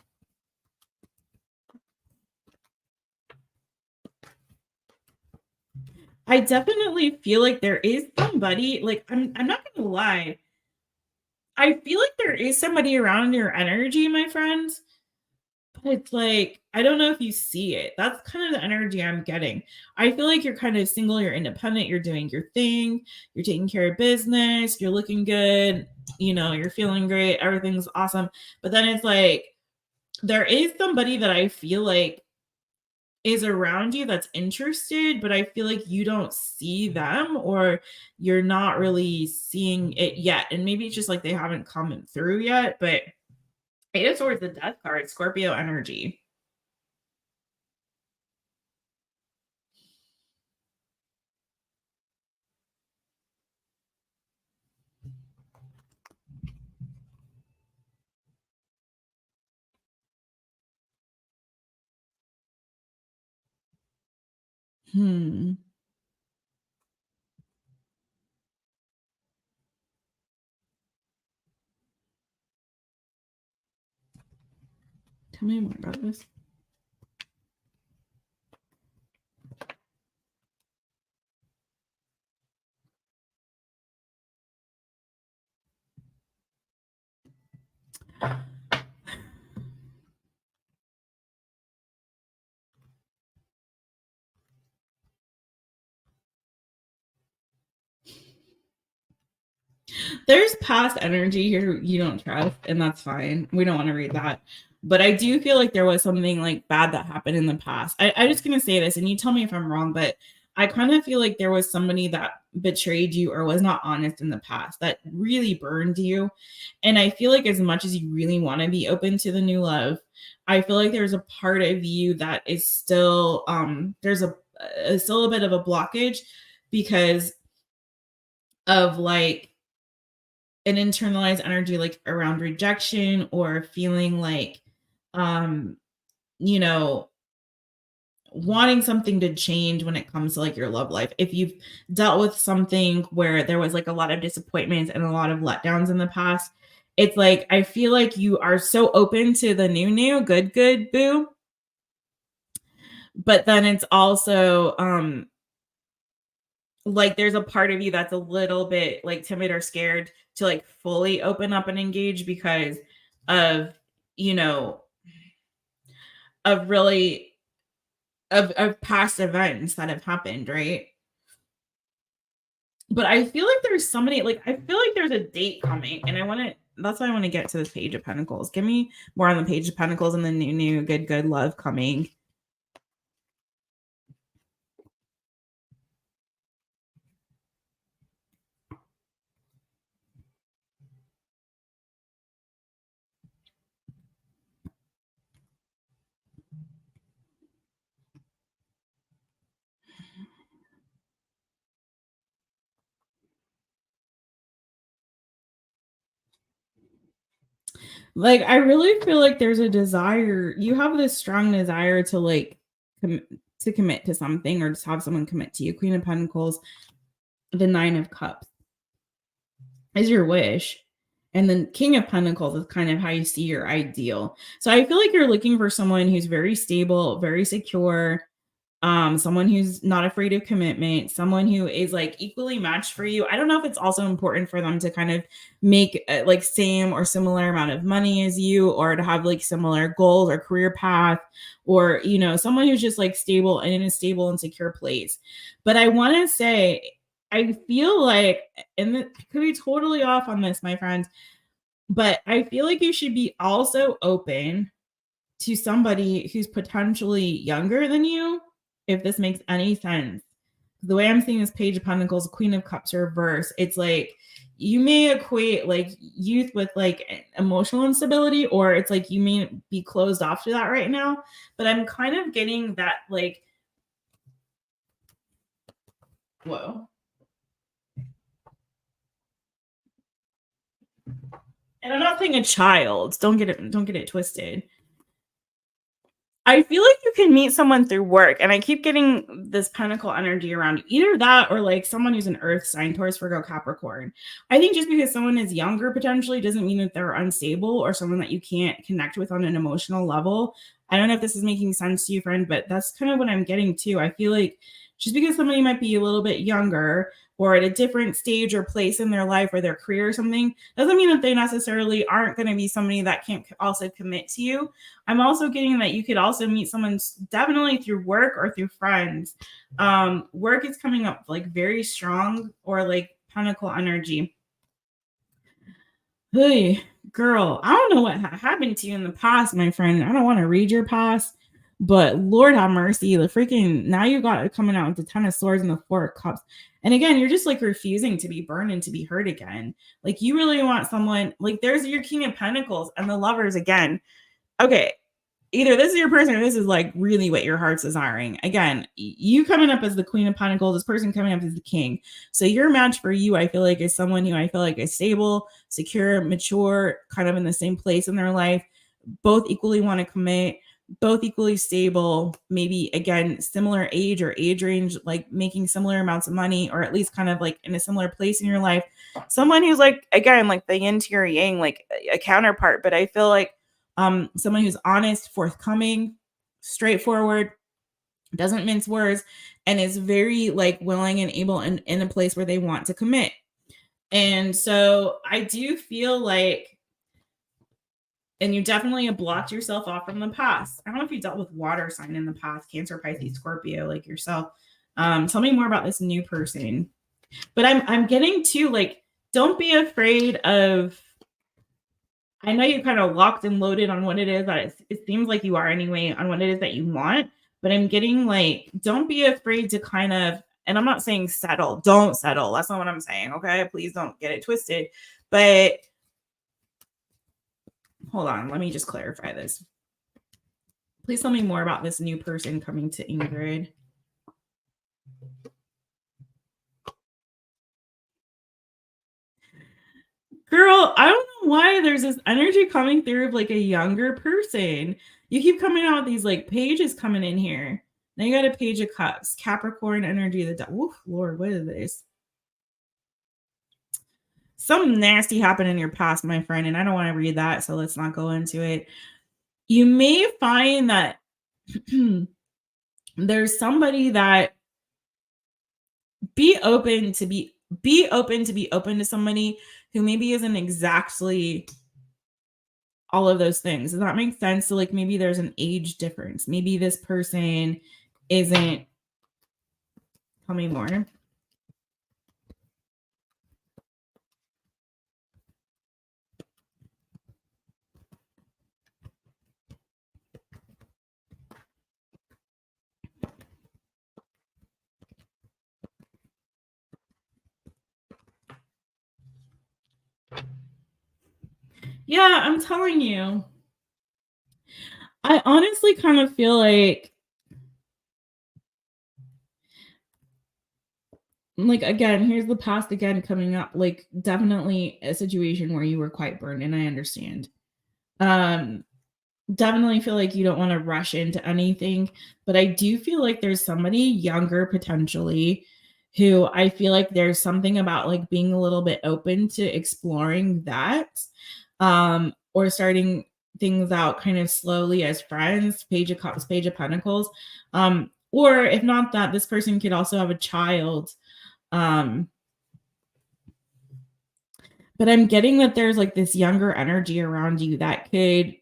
I definitely feel like there is somebody, like I'm not gonna lie. I feel like there is somebody around your energy, my friends. But it's like, I don't know if you see it. That's kind of the energy I'm getting. I feel like you're kind of single, you're independent, you're doing your thing, you're taking care of business, you're looking good, you're feeling great, everything's awesome. But then it's like, there is somebody that I feel like is around you that's interested, but I feel like you don't see them or you're not really seeing it yet. And maybe it's just like they haven't come through yet, but Eight of Swords, the Death card, Scorpio energy. Hmm. Tell me more about this. There's past energy here you don't trust, and that's fine. We don't want to read that. But I do feel like there was something like bad that happened in the past. I'm just gonna say this, and you tell me if I'm wrong, but I kind of feel like there was somebody that betrayed you or was not honest in the past that really burned you. And I feel like as much as you really want to be open to the new love, I feel like there's a part of you that is still there's still a bit of a blockage because of like an internalized energy like around rejection or feeling like um you know wanting something to change when it comes to like your love life. If you've dealt with something where there was like a lot of disappointments and a lot of letdowns in the past, it's like I feel like you are so open to the new good boo, but then it's also like there's a part of you that's a little bit like timid or scared to like fully open up and engage because of you know of really of past events that have happened, right? But I feel like there's somebody like I feel like there's a date coming and I want to that's why I want to get to this Page of Pentacles. Give me more on the Page of Pentacles and the new good love coming. Like, I really feel like there's a desire. You have this strong desire to like to commit to something or just have someone commit to you. Queen of Pentacles, the Nine of Cups is your wish. And then King of Pentacles is kind of how you see your ideal. So I feel like you're looking for someone who's very stable, very secure, someone who's not afraid of commitment, someone who is like equally matched for you. I don't know if it's also important for them to kind of make like same or similar amount of money as you, or to have like similar goals or career path, or someone who's just like stable and in a stable and secure place. But I want to say, I feel like, and it could be totally off on this, my friends, but I feel like you should be also open to somebody who's potentially younger than you, if this makes any sense. The way I'm seeing this Page of Pentacles, Queen of Cups reverse, it's like you may equate like youth with like emotional instability, or it's like you may be closed off to that right now. But I'm kind of getting that like, whoa. And I'm not saying a child. Don't get it twisted. I feel like you can meet someone through work, and I keep getting this pentacle energy around either that or like someone who's an earth sign, Taurus, Virgo, Capricorn. I think just because someone is younger potentially doesn't mean that they're unstable or someone that you can't connect with on an emotional level. I don't know if this is making sense to you, friend, but that's kind of what I'm getting to. I feel like just because somebody might be a little bit younger or at a different stage or place in their life or their career or something doesn't mean that they necessarily aren't going to be somebody that can't also commit to you. I'm also getting that you could also meet someone definitely through work or through friends. Work is coming up like very strong, or like pentacle energy. Hey, girl, I don't know what happened to you in the past, my friend. I don't want to read your past, but Lord have mercy. The freaking, now you got it coming out with the Ten of Swords and the Four of Cups. And again, you're just like refusing to be burned and to be hurt again. Like you really want someone, like there's your King of Pentacles and the Lovers again. Okay, either this is your person or this is like really what your heart's desiring. Again, you coming up as the Queen of Pentacles, this person coming up as the King. So your match for you, I feel like, is someone who I feel like is stable, secure, mature, kind of in the same place in their life, both equally want to commit, both equally stable, maybe again, similar age or age range, like making similar amounts of money, or at least kind of like in a similar place in your life. Someone who's like, again, like the yin to your yang, like a counterpart. But I feel like someone who's honest, forthcoming, straightforward, doesn't mince words, and is very like willing and able and in a place where they want to commit. And so I do feel like, and you definitely have blocked yourself off from the past. I don't know if you dealt with water sign in the past, Cancer, Pisces, Scorpio, like yourself. Tell me more about this new person. But I'm getting to like, don't be afraid of, I know you're kind of locked and loaded on what it is that it seems like you are anyway, on what it is that you want. But I'm getting like, don't be afraid to kind of, and I'm not saying settle, don't settle. That's not what I'm saying. Okay. Please don't get it twisted. But hold on. Let me just clarify this. Please tell me more about this new person coming to Ingrid. Girl, I don't know why there's this energy coming through of like a younger person. You keep coming out with these like pages coming in here. Now you got a Page of Cups, Capricorn energy. Oof, Lord, what is this? Something nasty happened in your past, my friend, and I don't want to read that, so let's not go into it. You may find that there's somebody that be open to somebody who maybe isn't exactly all of those things. Does that make sense? So like maybe there's an age difference. Maybe this person isn't, tell me more. Yeah, I'm telling you. I honestly kind of feel like again, here's the past again coming up, like definitely a situation where you were quite burned, and I understand. Um, Definitely feel like you don't want to rush into anything, but I do feel like there's somebody younger potentially who I feel like there's something about like being a little bit open to exploring that, or starting things out kind of slowly as friends, page of cups, page of pentacles. Or if not that, this person could also have a child. Um, but I'm getting that there's like this younger energy around you that could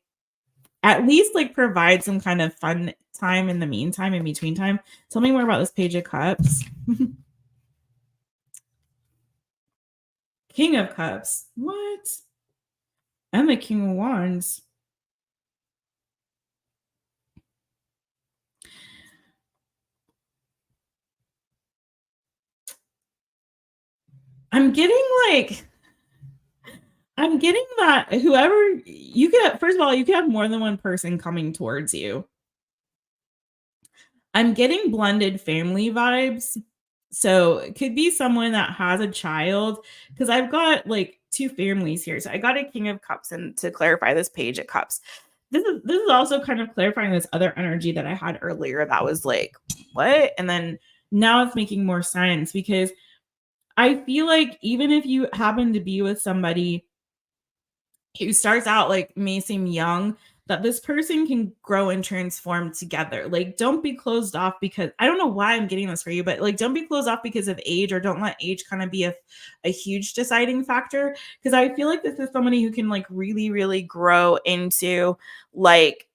at least like provide some kind of fun time in the meantime, in between time. Tell me more about this page of cups. King of cups. What? And the king of wands. I'm getting like I'm getting that whoever you could have, first of all, you could have more than one person coming towards you. I'm getting blended family vibes. So it could be someone that has a child because I've got like two families here. So I got a king of cups, and to clarify this page of cups. This is also kind of clarifying this other energy that I had earlier that was like, what? And then now it's making more sense because I feel like even if you happen to be with somebody who starts out like may seem young, that this person can grow and transform together. Like, don't be closed off because I don't know why I'm getting this for you, but like, don't be closed off because of age, or don't let age kind of be a huge deciding factor. Because I feel like this is somebody who can like really, really grow into like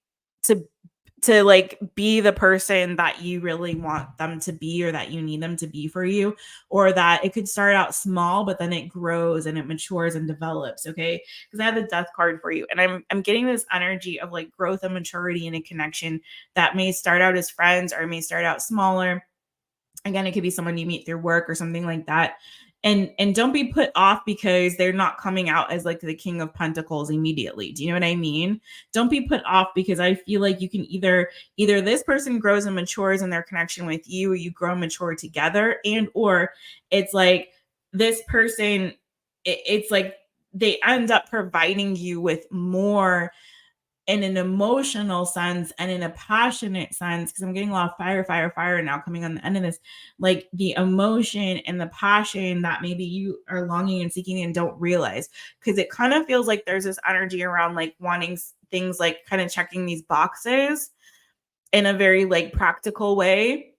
to like be the person that you really want them to be, or that you need them to be for you, or that it could start out small but then it grows and it matures and develops. Okay, because I have the death card for you, and I'm getting this energy of like growth and maturity in a connection that may start out as friends or may start out smaller. Again, it could be someone you meet through work or something like that. And don't be put off because they're not coming out as like the king of pentacles immediately. Do you know what I mean? Don't be put off because I feel like you can either this person grows and matures in their connection with you, or you grow and mature together, and or it's like this person, it's like they end up providing you with more in an emotional sense and in a passionate sense, because I'm getting a lot of fire, fire, fire now coming on the end of this, like the emotion and the passion that maybe you are longing and seeking and don't realize. Because it kind of feels like there's this energy around like wanting things like kind of checking these boxes in a very like practical way,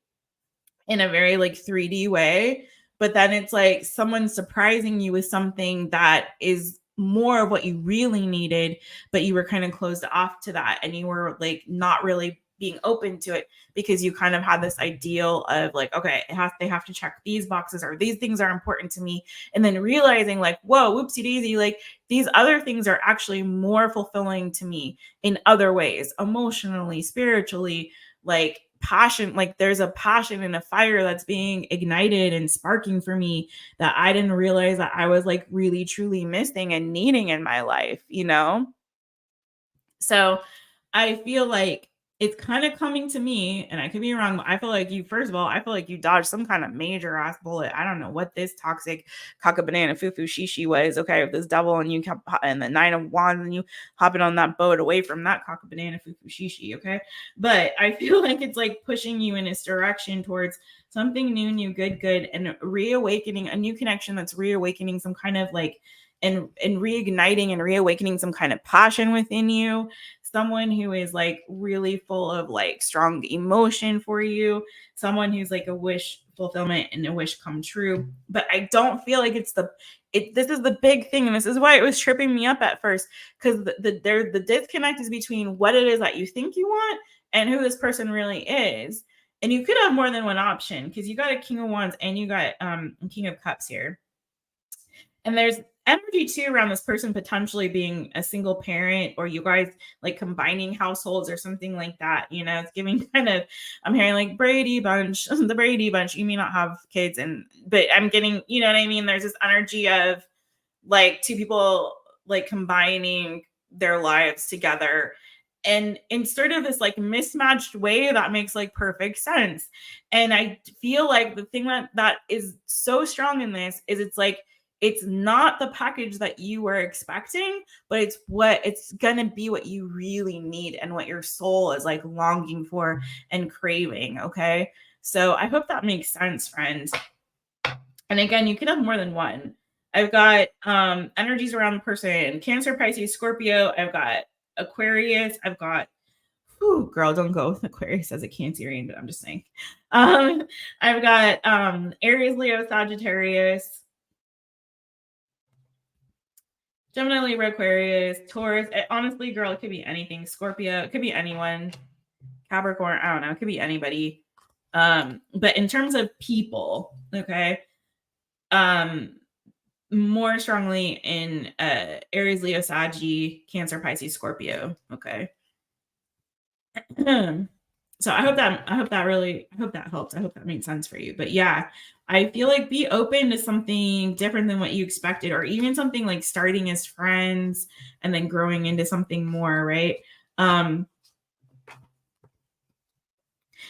in a very like 3D way. But then it's like someone surprising you with something that is more of what you really needed, but you were kind of closed off to that, and you were like not really being open to it because you kind of had this ideal of like, okay, they have to check these boxes, or these things are important to me, and then realizing like, whoa, whoopsie daisy, like these other things are actually more fulfilling to me in other ways, emotionally, spiritually, like passion, like there's a passion and a fire that's being ignited and sparking for me that I didn't realize that I was like really truly missing and needing in my life, you know? So I feel like it's kind of coming to me, and I could be wrong, but I feel like you, first of all, I feel like you dodged some kind of major ass bullet. I don't know what this toxic cock banana foo foo shishi was. Okay, with this devil, and you kept and the nine of wands, and you hopping on that boat away from that cock banana foo foo shishi. Okay, but I feel like it's like pushing you in this direction towards something new, good, and reawakening a new connection that's reawakening some kind of like and reigniting and reawakening some kind of passion within you, someone who is like really full of like strong emotion for you, someone who's like a wish fulfillment and a wish come true. But I don't feel like this is the big thing, and this is why it was tripping me up at first, because the disconnect is between what it is that you think you want and who this person really is. And you could have more than one option because you got a king of wands and you got king of cups here. And there's energy too around this person potentially being a single parent, or you guys like combining households or something like that. You know, it's giving kind of, I'm hearing like Brady Bunch, the Brady Bunch. You may not have kids, but I'm getting, you know what I mean? There's this energy of like two people like combining their lives together, and in sort of this like mismatched way that makes like perfect sense. And I feel like the thing that is so strong in this is it's like it's not the package that you were expecting, but it's gonna be what you really need and what your soul is like longing for and craving. Okay. So I hope that makes sense, friend. And again, you could have more than one. I've got energies around the person, Cancer, Pisces, Scorpio. I've got Aquarius. I've got, whew, girl, don't go with Aquarius as a Cancerian, but I'm just saying. I've got Aries, Leo, Sagittarius, Gemini, Libra, Aquarius, Taurus. Honestly, girl, it could be anything. Scorpio, it could be anyone. Capricorn, I don't know. It could be anybody. But in terms of people, okay, more strongly in Aries, Leo, Saggy, Cancer, Pisces, Scorpio. Okay. So I hope that helps. I hope that made sense for you. But yeah, I feel like be open to something different than what you expected, or even something like starting as friends and then growing into something more, right?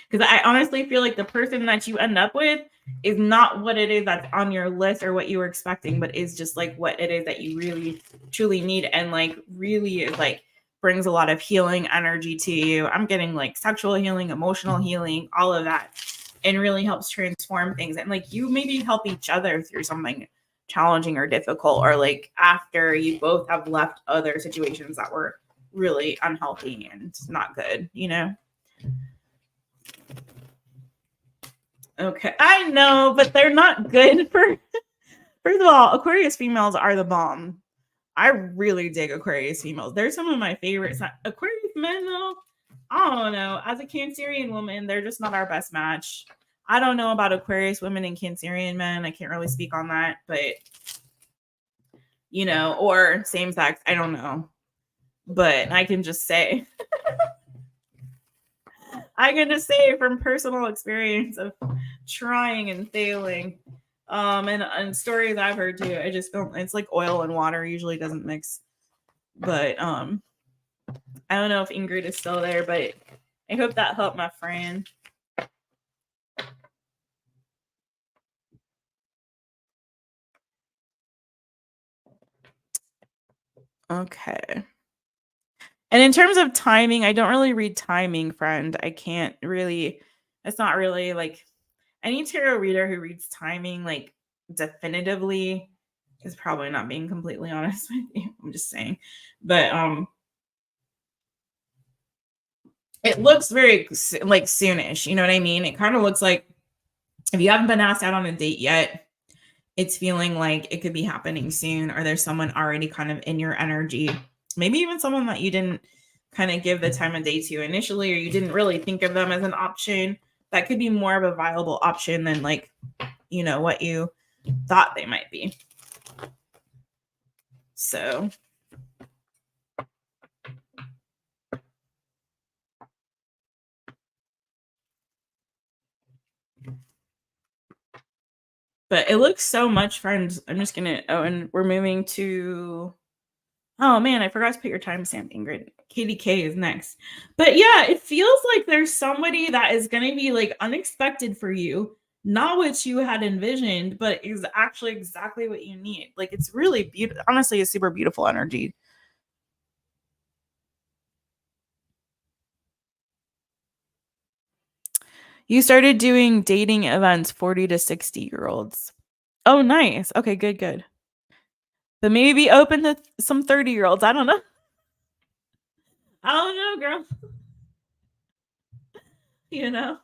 Because I honestly feel like the person that you end up with is not what it is that's on your list or what you were expecting, but is just like what it is that you really truly need, and like really is like brings a lot of healing energy to you. I'm getting like sexual healing, emotional healing, all of that, and really helps transform things. And like you maybe help each other through something challenging or difficult, or like after you both have left other situations that were really unhealthy and not good, you know? Okay, I know, but they're not good for. First of all, Aquarius females are the bomb. I really dig Aquarius females. They're some of my favorites. Aquarius men, though, I don't know. As a Cancerian woman, they're just not our best match. I don't know about Aquarius women and Cancerian men. I can't really speak on that, but you know, or same sex. I don't know, but I can just say. I can just say from personal experience of trying and failing, and stories I've heard too. I just don't. It's like oil and water usually doesn't mix. But I don't know if Ingrid is still there, but I hope that helped my friend. Okay. And in terms of timing, I don't really read timing, friend. I can't really. It's not really like any tarot reader who reads timing like definitively is probably not being completely honest with you. I'm just saying. But it looks very like soonish, you know what I mean? It kind of looks like if you haven't been asked out on a date yet, it's feeling like it could be happening soon, or there's someone already kind of in your energy. Maybe even someone that you didn't kind of give the time of day to initially, or you didn't really think of them as an option. That could be more of a viable option than like, you know, what you thought they might be. So but it looks so much, friends. I'm just gonna and we're moving to, oh man, I forgot to put your timestamp, Ingrid. KDK is next. But yeah, it feels like there's somebody that is gonna be like unexpected for you, not what you had envisioned, but is actually exactly what you need. Like it's really beautiful. Honestly, a super beautiful energy. You started doing dating events 40 to 60-year-olds. Oh, nice. Okay, good, good. But maybe open to some 30-year-olds. I don't know. I don't know, girl. You know.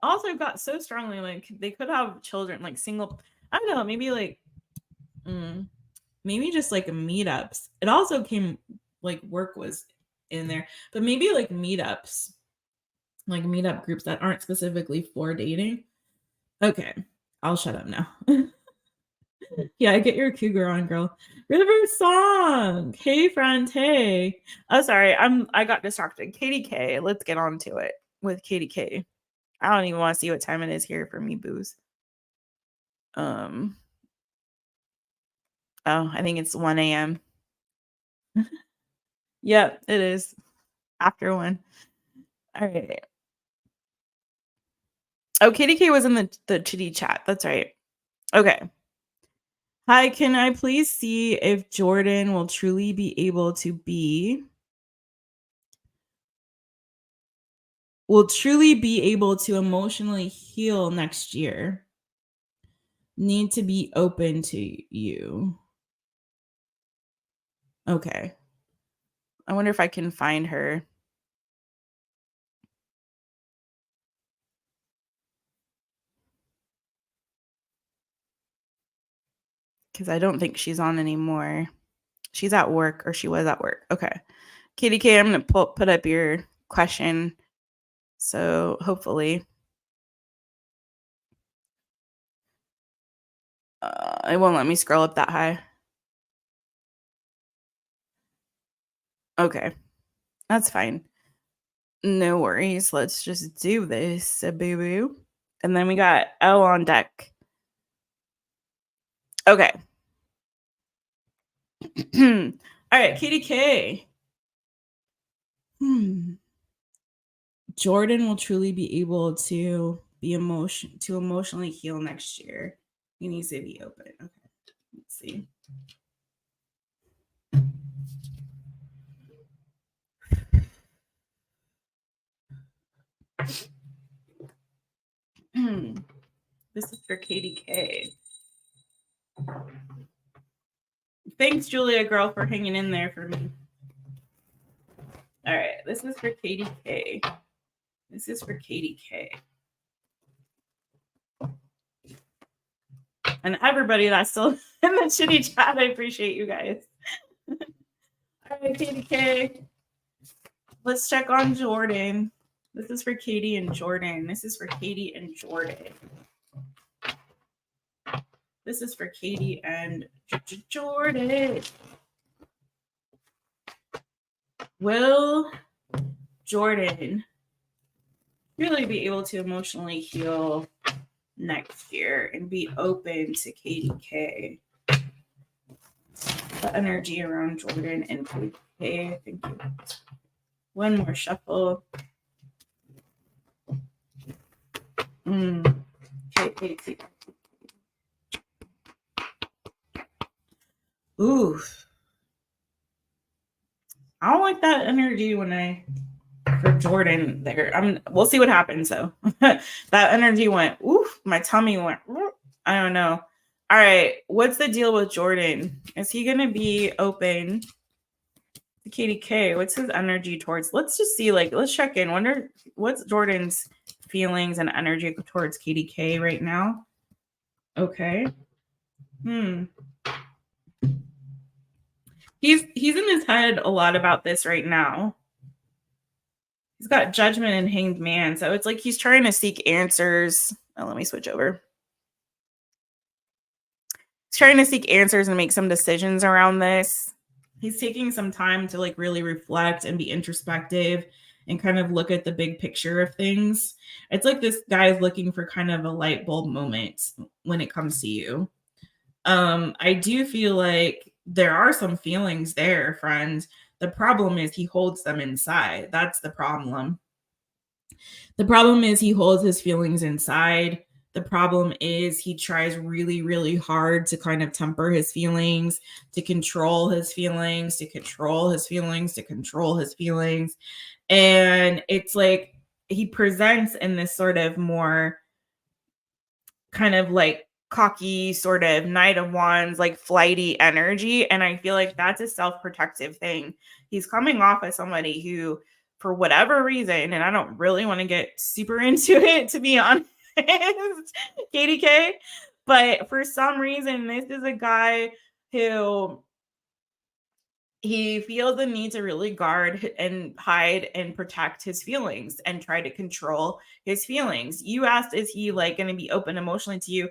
Also got so strongly like they could have children, like single. I don't know, maybe like maybe just like meetups. It also came like work was in there, but maybe like meetups, like meetup groups that aren't specifically for dating. Okay, I'll shut up now. Yeah, get your cougar on, girl. River Song. Hey, friend. Hey. Oh, sorry. I got distracted. KDK. Let's get on to it with KDK. I don't even want to see what time it is here for me, booze. Oh, I think it's 1 a.m. Yep, it is. after one. All right. Oh, Katie K was in the chitty chat. That's right. Okay. Hi, can I please see if Jordan will truly be able to emotionally heal next year? Need to be open to you. Okay. I wonder if I can find her. Because I don't think she's on anymore. She's at work, or she was at work. Okay. Katie K, I'm going to put up your question. So hopefully it won't let me scroll up that high. Okay. That's fine. No worries. Let's just do this, boo-boo. And then we got Elle on deck. Okay. All right, Katie K. Jordan will truly be able to emotionally heal next year. He needs to be open. Okay. Let's see. This is for Katie K. Thanks, Julia girl, for hanging in there for me. All right, this is for Katie K. This is for Katie K. And everybody that's still in the shitty chat, I appreciate you guys. All right, Katie K. Let's check on Jordan. This is for Katie and Jordan. This is for Katie and Jordan. This is for Katie and Jordan. Will Jordan really be able to emotionally heal next year and be open to Katie K? The energy around Jordan and Katie K. Thank you. One more shuffle. Okay. Ooh. I don't like that energy for Jordan there. We'll see what happens though. That energy went, oof, my tummy went, I don't know. All right. What's the deal with Jordan? Is he going to be open to Katie K? What's his energy towards? Let's just see, let's check in. Wonder what's Jordan's feelings and energy towards Katie K right now. Okay. He's in his head a lot about this right now. He's got Judgment and Hanged Man. So it's like he's trying to seek answers. Oh, let me switch over. He's trying to seek answers and make some decisions around this. He's taking some time to really reflect and be introspective and kind of look at the big picture of things. It's like this guy is looking for kind of a light bulb moment when it comes to you. I do feel like there are some feelings there, friends. The problem is he holds them inside. That's the problem. The problem is he holds his feelings inside. The problem is he tries really, really hard to kind of temper his feelings, to control his feelings, to control his feelings, to control his feelings. And it's like he presents in this sort of more kind of cocky sort of Knight of Wands, flighty energy. And I feel like that's a self-protective thing. He's coming off as somebody who, for whatever reason, and I don't really want to get super into it, to be honest, Katie K, but for some reason, this is a guy who he feels the need to really guard and hide and protect his feelings and try to control his feelings. You asked, is he going to be open emotionally to you?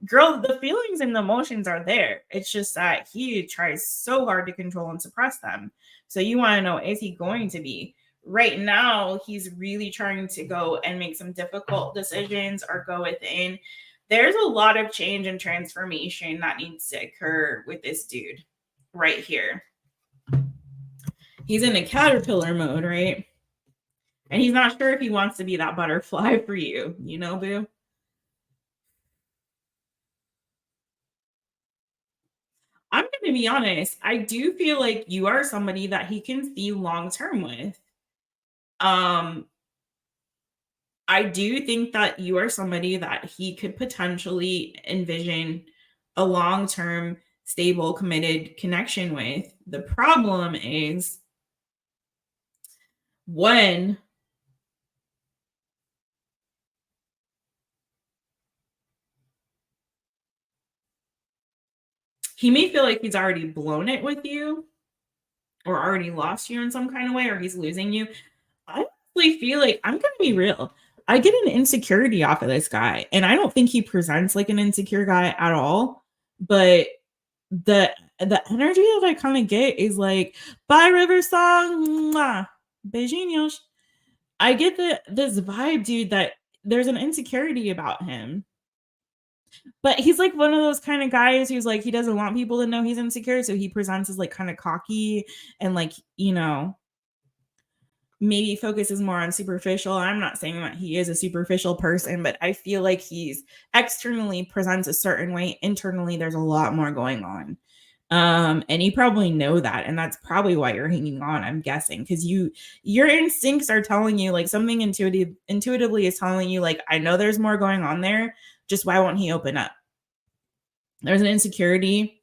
Girl, the feelings and the emotions are there. It's just that he tries so hard to control and suppress them. So you want to know, is he going to be? Right now, he's really trying to go and make some difficult decisions or go within. There's a lot of change and transformation that needs to occur with this dude right here. He's in a caterpillar mode, right? And he's not sure if he wants to be that butterfly for you, you know, boo? I'm going to be honest. I do feel like you are somebody that he can see long term with. Um, I do think that you are somebody that he could potentially envision a long term, stable, committed connection with. The problem is when he may feel like he's already blown it with you or already lost you in some kind of way or he's losing you. I honestly feel like I'm gonna be real. I get an insecurity off of this guy, and I don't think he presents like an insecure guy at all. But the energy that I kind of get is like, "Bye, River Song, mwah, beijinhos." I get this vibe, dude, that there's an insecurity about him. But he's like one of those kind of guys who's like he doesn't want people to know he's insecure, so he presents as like kind of cocky and like, maybe focuses more on superficial. I'm not saying that he is a superficial person, but I feel like he's externally presents a certain way. Internally, there's a lot more going on. And you probably know that, and that's probably why you're hanging on, I'm guessing, because your instincts are telling you like something intuitively is telling you, like, I know there's more going on there. Just why won't he open up? There's an insecurity.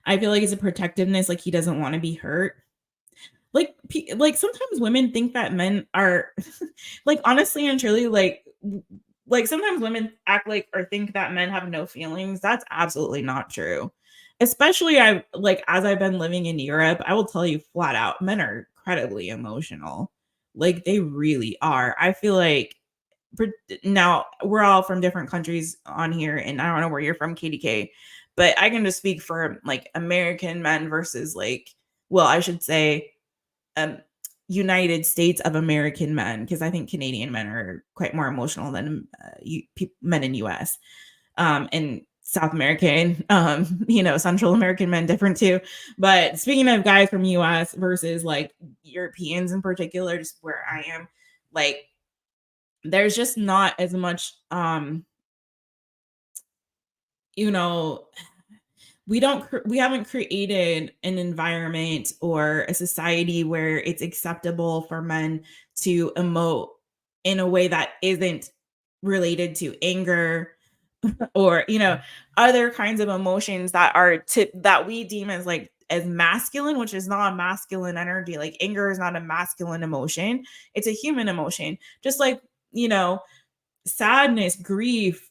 I feel like it's a protectiveness, like he doesn't want to be hurt. Like sometimes women think that men are like honestly and truly like sometimes women act like or think that men have no feelings. That's absolutely not true. Especially I like as I've been living in Europe, I will tell you flat out, men are incredibly emotional. Like they really are. I feel like now we're all from different countries on here, and I don't know where you're from, KDK, but I can just speak for like American men versus like, well, I should say um, United States of American men, because I think Canadian men are quite more emotional than men in US, and South American, Central American men different too. But speaking of guys from US versus like Europeans in particular, just where I am, like there's just not as much, you know, we haven't created an environment or a society where it's acceptable for men to emote in a way that isn't related to anger or other kinds of emotions that we deem as like as masculine, which is not a masculine energy. Like anger is not a masculine emotion, it's a human emotion, just like sadness, grief,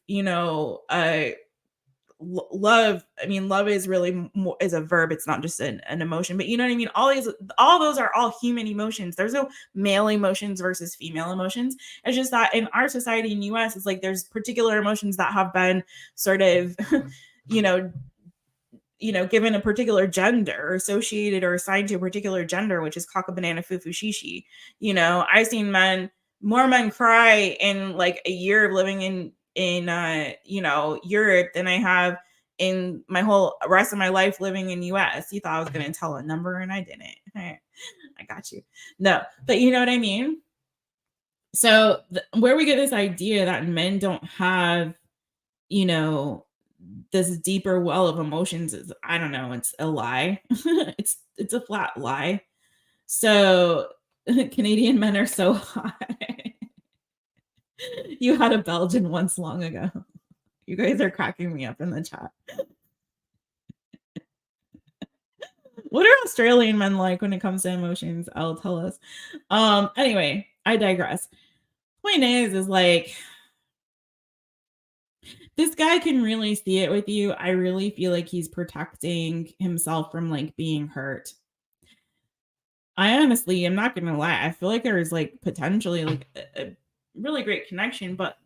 love. I mean, love is really more, is a verb, it's not just an emotion, but you know what I mean. All those are all human emotions. There's no male emotions versus female emotions. It's just that in our society in US, it's like there's particular emotions that have been sort of you know given a particular gender or associated or assigned to a particular gender, which is cock a banana fufu shishi. I've seen more men cry in like a year of living in Europe than I have in my whole rest of my life living in US. You thought I was going to tell a number and I didn't. I got you. No, but you know what I mean? So where we get this idea that men don't have, you know, this deeper well of emotions is, I don't know, it's a lie. It's a flat lie. So Canadian men are so hot. You had a Belgian once long ago. You guys are cracking me up in the chat. What are Australian men like when it comes to emotions? I'll tell us. Anyway, I digress. Point is like this guy can really see it with you. I really feel like he's protecting himself from like being hurt. I honestly am not gonna lie. I feel like there's like potentially like a really great connection, but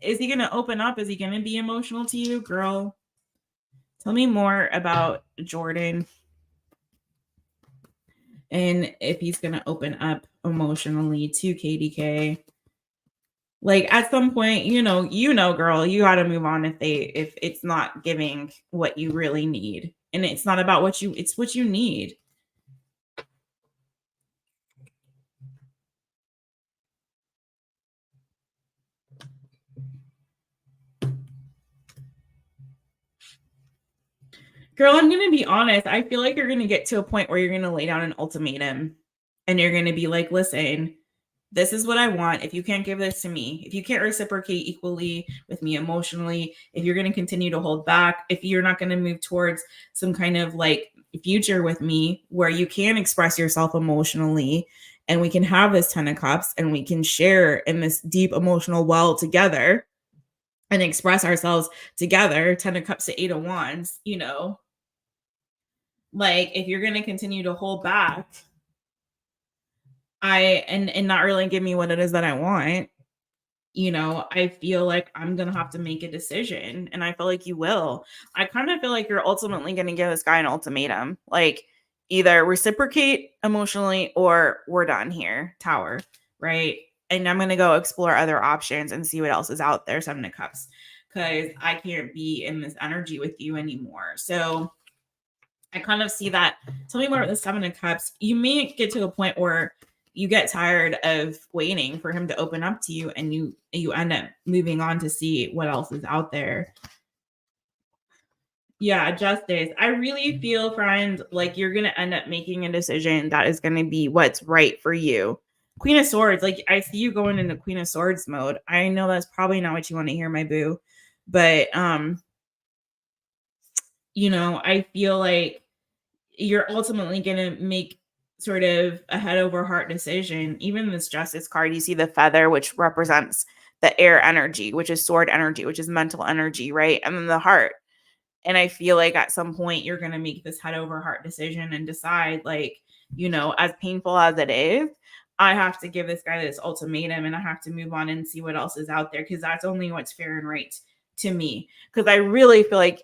is he gonna open up? Is he gonna be emotional to you, girl? Tell me more about Jordan and if he's gonna open up emotionally to KDK. Like at some point, girl, you gotta move on if it's not giving what you really need. And it's not about it's what you need. Girl, I'm going to be honest. I feel like you're going to get to a point where you're going to lay down an ultimatum and you're going to be like, listen, this is what I want. If you can't give this to me, if you can't reciprocate equally with me emotionally, if you're going to continue to hold back, if you're not going to move towards some kind of like future with me where you can express yourself emotionally and we can have this 10 of cups and we can share in this deep emotional well together and express ourselves together, 10 of cups to 8 of wands, you know, like if you're going to continue to hold back, and not really give me what it is that I want, you know, I feel like I'm gonna have to make a decision, and I feel like you will. I kind of feel like you're ultimately gonna give this guy an ultimatum, like either reciprocate emotionally or we're done here, Tower, right? And I'm gonna go explore other options and see what else is out there, 7 of Cups, because I can't be in this energy with you anymore. So I kind of see that. Tell me more about the 7 of Cups. You may get to a point where you get tired of waiting for him to open up to you and you end up moving on to see what else is out there. Yeah, Justice. I really feel, friend, like you're going to end up making a decision that is going to be what's right for you. Queen of Swords, like I see you going into Queen of Swords mode. I know that's probably not what you want to hear, my boo. But you know, I feel like you're ultimately going to make sort of a head over heart decision. Even this Justice card, you see the feather, which represents the air energy, which is sword energy, which is mental energy, right? And then the heart. And I feel like at some point you're going to make this head over heart decision and decide, like, you know, as painful as it is, I have to give this guy this ultimatum and I have to move on and see what else is out there, because that's only what's fair and right to me. Because I really feel like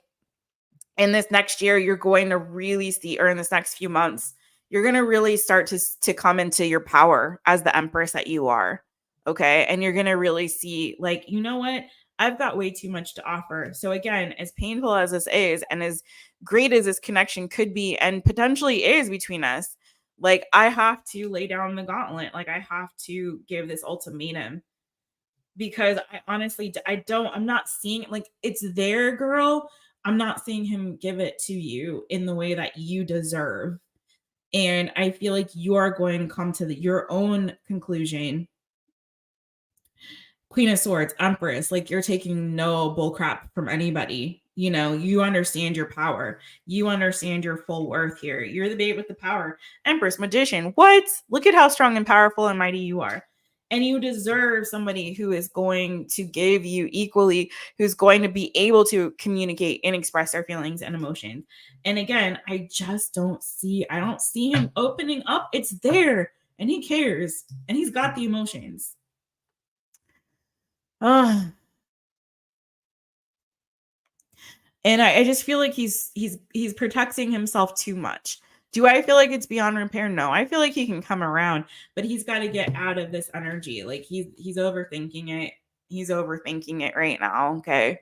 in this next year, you're going to really see, or in this next few months, you're going to really start to come into your power as the Empress that you are. Okay. And you're going to really see, like, you know what? I've got way too much to offer. So again, as painful as this is, and as great as this connection could be, and potentially is between us, like I have to lay down the gauntlet. Like I have to give this ultimatum, because I honestly, I'm not seeing it. Like it's there, girl. I'm not seeing him give it to you in the way that you deserve. And I feel like you are going to come to your own conclusion. Queen of Swords, Empress, like you're taking no bullcrap from anybody. You know, you understand your power. You understand your full worth here. You're the babe with the power. Empress, Magician, what? Look at how strong and powerful and mighty you are. And you deserve somebody who is going to give you equally, who's going to be able to communicate and express their feelings and emotions. And again, I don't see him opening up. It's there and he cares and he's got the emotions. And I just feel like he's protecting himself too much. Do I feel like it's beyond repair? No, I feel like he can come around, but he's got to get out of this energy. Like he's overthinking it. He's overthinking it right now. Okay.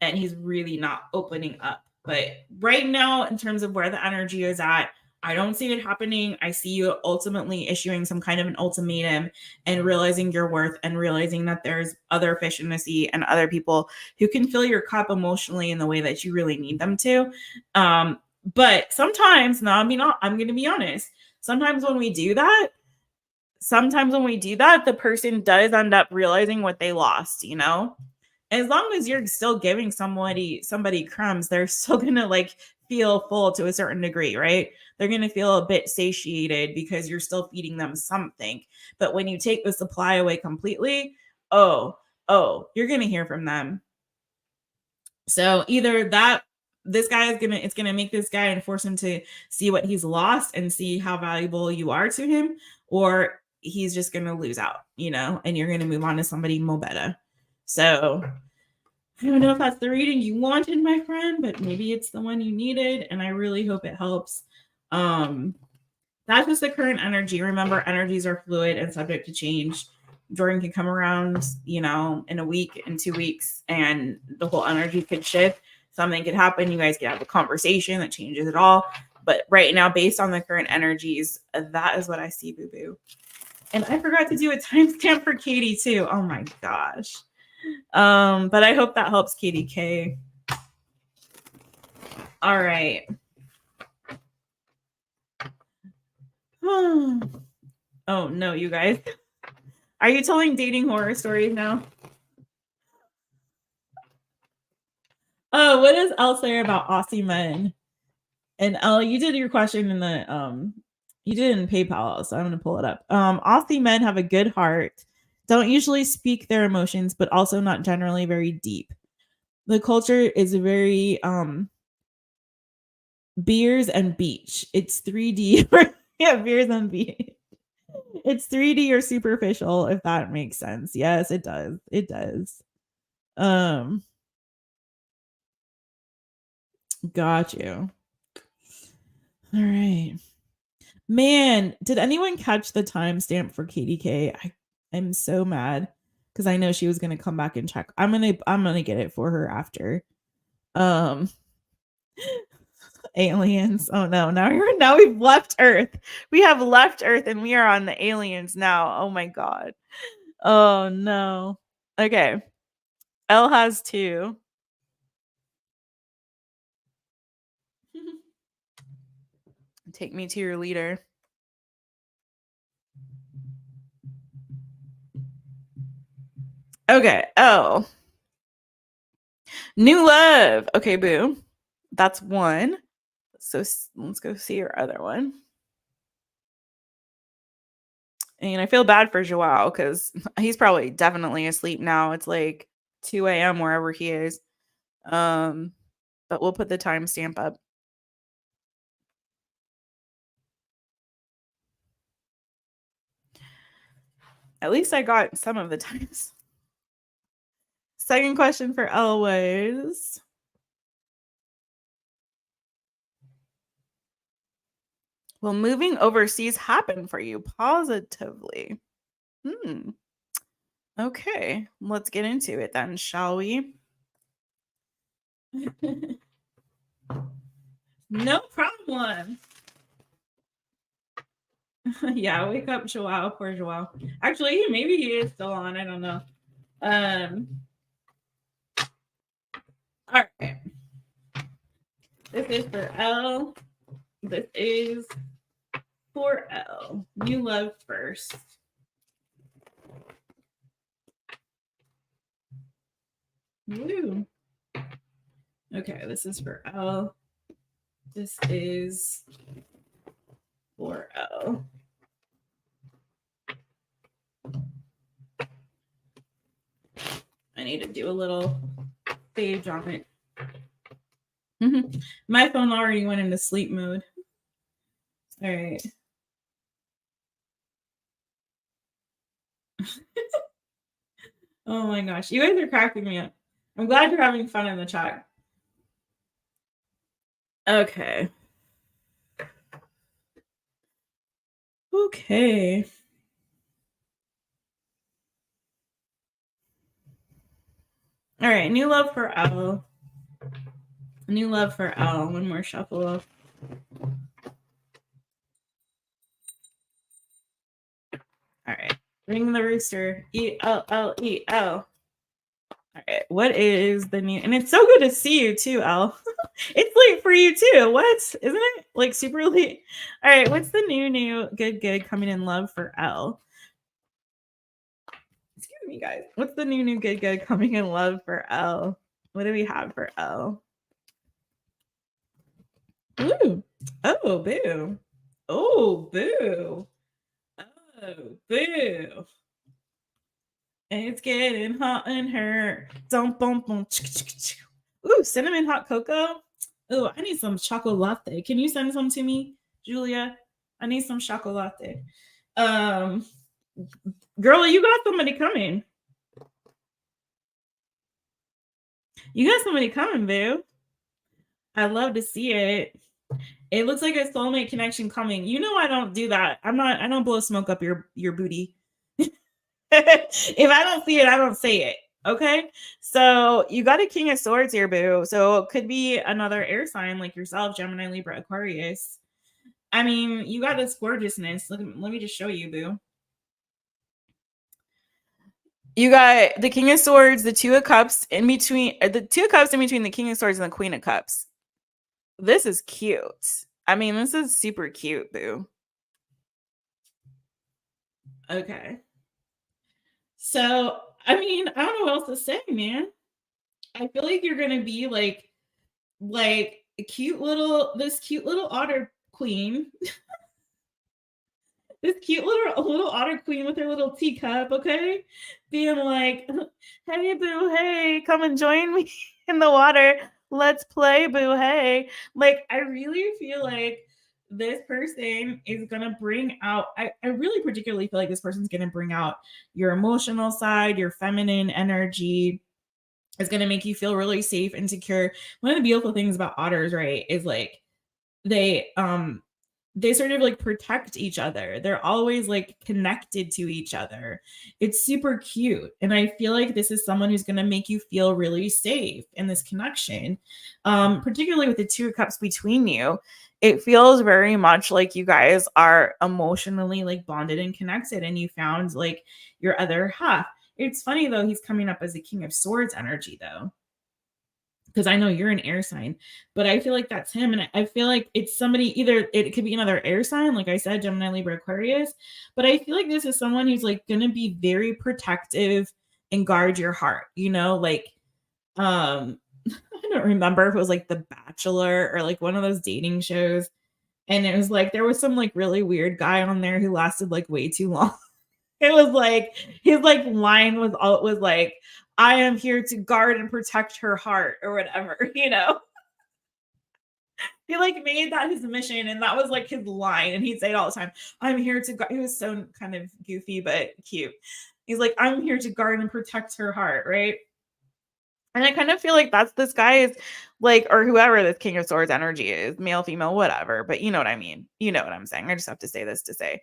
And he's really not opening up. But right now, in terms of where the energy is at, I don't see it happening. I see you ultimately issuing some kind of an ultimatum and realizing your worth and realizing that there's other fish in the sea and other people who can fill your cup emotionally in the way that you really need them to. But sometimes, I'm going to be honest. Sometimes when we do that, the person does end up realizing what they lost, you know? As long as you're still giving somebody crumbs, they're still gonna like feel full to a certain degree, right? They're gonna feel a bit satiated because you're still feeding them something. But when you take the supply away completely, you're gonna hear from them. So either that this guy it's gonna make this guy and force him to see what he's lost and see how valuable you are to him, or he's just gonna lose out, you know, and you're gonna move on to somebody more better. So I don't know if that's the reading you wanted, my friend, but maybe it's the one you needed, and I really hope it helps. That's just the current energy. Remember, energies are fluid and subject to change. Jordan can come around, you know, in a week, in 2 weeks, and the whole energy could shift. Something could happen. You guys could have a conversation that changes it all. But right now, based on the current energies, that is what I see, boo-boo. And I forgot to do a timestamp for Katie, too. Oh, my gosh. But I hope that helps, Katie K. All right. Oh no, you guys. Are you telling dating horror stories now? Oh, what does Elle say about Aussie men? And Elle, you did your question in the you did it in PayPal, so I'm gonna pull it up. Aussie men have a good heart, don't usually speak their emotions, but also not generally very deep. The culture is very beers and beach. It's 3D. Yeah, beers and beach. It's 3D or superficial, if that makes sense. Yes, it does. It does. Um, got you. All right. Man, did anyone catch the timestamp for KDK? I'm so mad because I know she was gonna come back and check. I'm gonna get it for her after. Um aliens. Oh no, now we've left Earth. We have left Earth and we are on the aliens now. Oh my god. Oh no. Okay. Elle has 2. Take me to your leader. Okay. Oh. New love. Okay, boo. That's 1. So let's go see your other one. And I feel bad for João because he's probably definitely asleep now. It's like 2 a.m. wherever he is. But we'll put the timestamp up. At least I got some of the times. Second question for Elle was, will moving overseas happen for you positively? Okay, let's get into it then, shall we? No problem. Yeah, wake up, João. Poor João. Actually, maybe he is still on. I don't know. All right. This is for Elle. This is for Elle. New love first. Woo. Okay, this is for Elle. This is for Elle. I need to do a little stage on it. My phone already went into sleep mode. All right. Oh my gosh. You guys are cracking me up. I'm glad you're having fun in the chat. Okay. Okay. All right. New love for Elle. New love for Elle. One more shuffle. All right. Ring the rooster. E-L-L-E-L. All right. What is the new? And it's so good to see you too, Elle. It's late for you too. What? Isn't it like super late? All right. What's the new good coming in love for Elle? Excuse me, guys. What's the new good coming in love for Elle? What do we have for Elle? Ooh. Oh, boo. Oh, boo. Oh, boo. It's getting hot in her. Don't bump. Ooh, cinnamon hot cocoa. Ooh, I need some chocolate. Can you send some to me, Julia? I need some chocolate. Girl, you got somebody coming. You got somebody coming, boo. I love to see it. It looks like a soulmate connection coming. You know I don't do that. I don't blow smoke up your booty. If I don't see it, I don't say it. Okay. So you got a King of Swords here, boo. So it could be another air sign like yourself, Gemini, Libra, Aquarius. I mean, you got this gorgeousness. Let me just show you, boo. You got the King of Swords, the Two of Cups in between, the Two of Cups in between the King of Swords and the Queen of Cups. this is cute. I mean, this is super cute, boo. Okay. So, I mean, I don't know what else to say, man. I feel like you're gonna be like a cute little otter queen. This cute little otter queen with her little teacup, okay? Being like, hey boo, hey, come and join me in the water. Let's play, boo, hey. Like, I really feel like this person is gonna bring out, I really particularly feel like this person's gonna bring out your emotional side, your feminine energy. It's gonna make you feel really safe and secure. One of the beautiful things about otters, right, is like they sort of like protect each other. They're always like connected to each other. It's super cute. And I feel like this is someone who's going to make you feel really safe in this connection. Particularly with the two of cups between you. It feels very much like you guys are emotionally like bonded and connected and you found like your other half. It's funny though, he's coming up as a King of Swords energy though, because I know you're an air sign, but I feel like that's him. And I feel like it's somebody, either it could be another air sign, like I said, Gemini, Libra, Aquarius, but I feel like this is someone who's like going to be very protective and guard your heart, you know, like, I don't remember if it was like The Bachelor or like one of those dating shows. And it was like, there was some like really weird guy on there who lasted like way too long. It was like his like line was like, I am here to guard and protect her heart or whatever, you know. He like made that his mission and that was like his line and he'd say it all the time. I'm here to guard. He was so kind of goofy but cute. He's like, I'm here to guard and protect her heart, right? And I kind of feel like that's this guy is like, or whoever this King of Swords energy is, male, female, whatever. But you know what I mean. You know what I'm saying. I just have to say this to say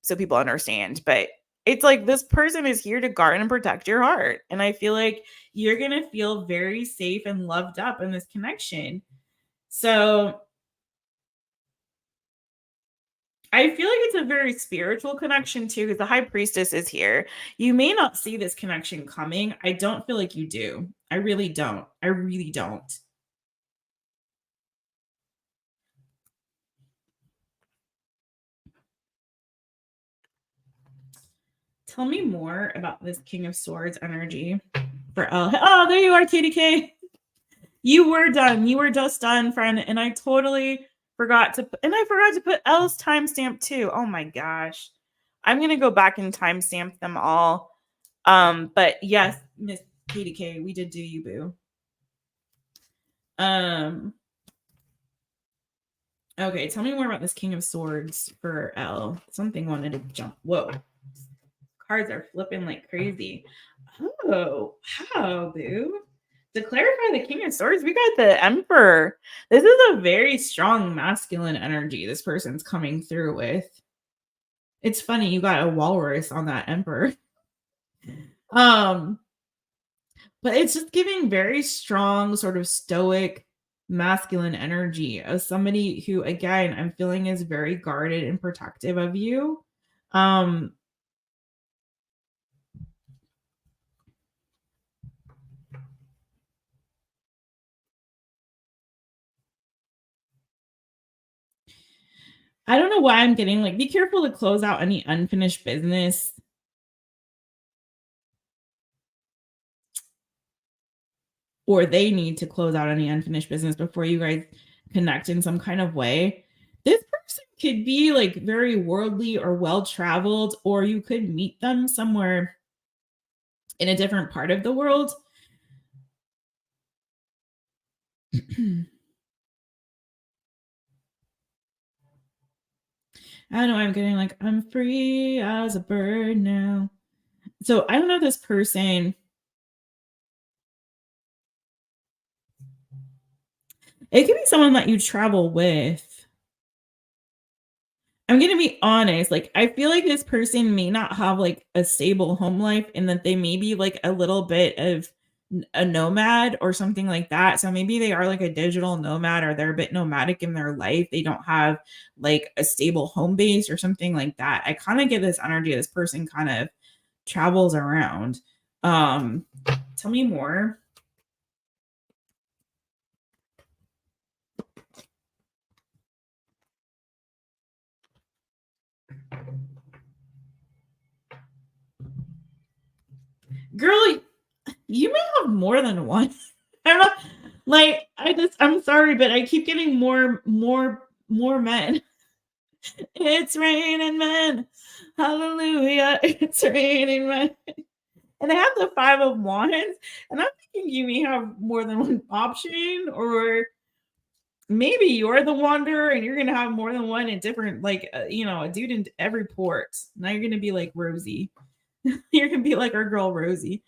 so people understand. But it's like this person is here to guard and protect your heart. And I feel like you're going to feel very safe and loved up in this connection. So I feel like it's a very spiritual connection too, because the High Priestess is here. You may not see this connection coming. I don't feel like you do. I really don't. I really don't. Tell me more about this King of Swords energy for Elle. Oh, there you are, KDK. You were done. You were just done, friend. And I totally forgot to put Elle's timestamp too. Oh my gosh. I'm gonna go back and timestamp them all. But yes, Miss KDK, we did do you, boo. Okay, tell me more about this King of Swords for Elle. Something wanted to jump. Whoa. Cards are flipping like crazy. Oh, wow, boo. To clarify the King of Swords, we got the Emperor. This is a very strong masculine energy this person's coming through with. It's funny, you got a walrus on that Emperor. But it's just giving very strong, sort of stoic, masculine energy of somebody who, again, I'm feeling is very guarded and protective of you. I don't know why I'm getting like, be careful to close out any unfinished business. Or they need to close out any unfinished business before you guys connect in some kind of way. This person could be like very worldly or well traveled, or you could meet them somewhere in a different part of the world. I don't know. I'm getting like, I'm free as a bird now. So I don't know this person. It could be someone that you travel with. I'm going to be honest. Like, I feel like this person may not have like a stable home life and that they may be like a little bit of a nomad or something like that. So maybe they are like a digital nomad or they're a bit nomadic in their life. They don't have like a stable home base or something like that. I kind of get this energy. This person kind of travels around. Tell me more. Girl, you may have more than one. I'm not like I'm sorry, but I keep getting more men. It's raining men. Hallelujah. It's raining men. And I have the 5 of wands, and I'm thinking you may have more than one option, or maybe you're the wanderer and you're gonna have more than one in different, like, a dude in every port. Now you're gonna be like Rosie. You're gonna be like our girl Rosie.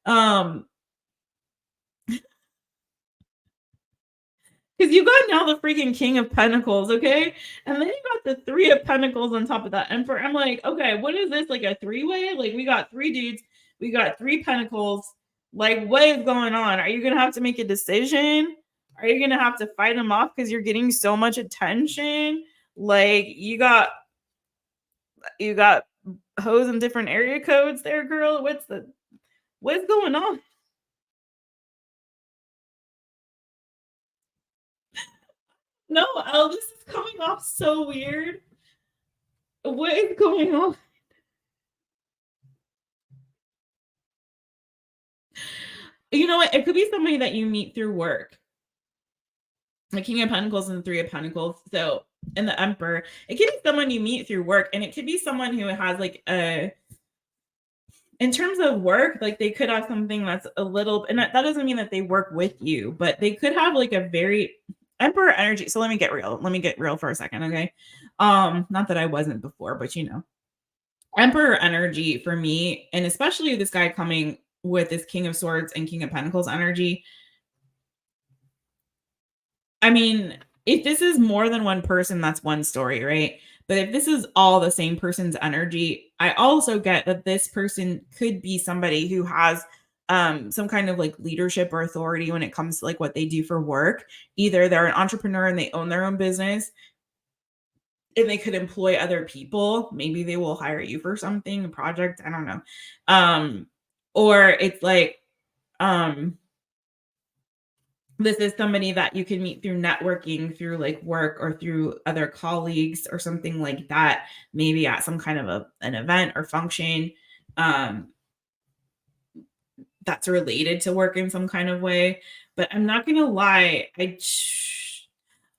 Um, because you got now the freaking King of Pentacles, okay? And then you got the 3 of Pentacles on top of that Emperor. I'm like, okay, what is this? Like a 3-way? Like we got 3 dudes, we got 3 Pentacles. Like, what is going on? Are you gonna have to make a decision? Are you gonna have to fight them off because you're getting so much attention? Like you got hoes in different area codes there, girl. What's going on? No, Elle, this is coming off so weird. What is going on? You know what? It could be somebody that you meet through work. The King of Pentacles and the 3 of Pentacles. So, and the Emperor. It could be someone you meet through work, and it could be someone who has like in terms of work, like they could have something that's a little, and that doesn't mean that they work with you, but they could have like a very Emperor energy. So let me get real. Let me get real for a second, okay? Not that I wasn't before, but Emperor energy for me, and especially this guy coming with this King of Swords and King of Pentacles energy. I mean, if this is more than one person, that's one story, right? But if this is all the same person's energy, I also get that this person could be somebody who has some kind of like leadership or authority when it comes to like what they do for work. Either they're an entrepreneur and they own their own business, and they could employ other people. Maybe they will hire you for something, a project, I don't know. Or it's like this is somebody that you can meet through networking, through like work, or through other colleagues or something like that, maybe at some kind of an event or function um, that's related to work in some kind of way. But I'm not going to lie.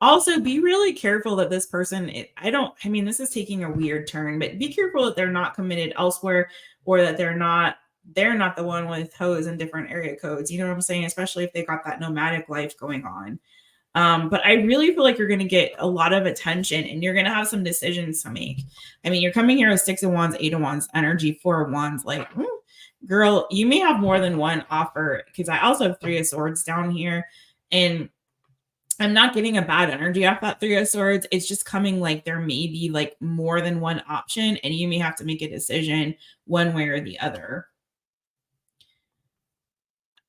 Also be really careful that this person, I mean, this is taking a weird turn, but be careful that they're not committed elsewhere, or that they're not the one with hoes in different area codes. You know what I'm saying? Especially if they got that nomadic life going on. But I really feel like you're going to get a lot of attention, and you're going to have some decisions to make. I mean, you're coming here with 6 of Wands, 8 of Wands energy, 4 of Wands. Like, girl, you may have more than one offer, because I also have 3 of Swords down here, and I'm not getting a bad energy off that 3 of Swords. It's just coming like there may be like more than one option, and you may have to make a decision one way or the other.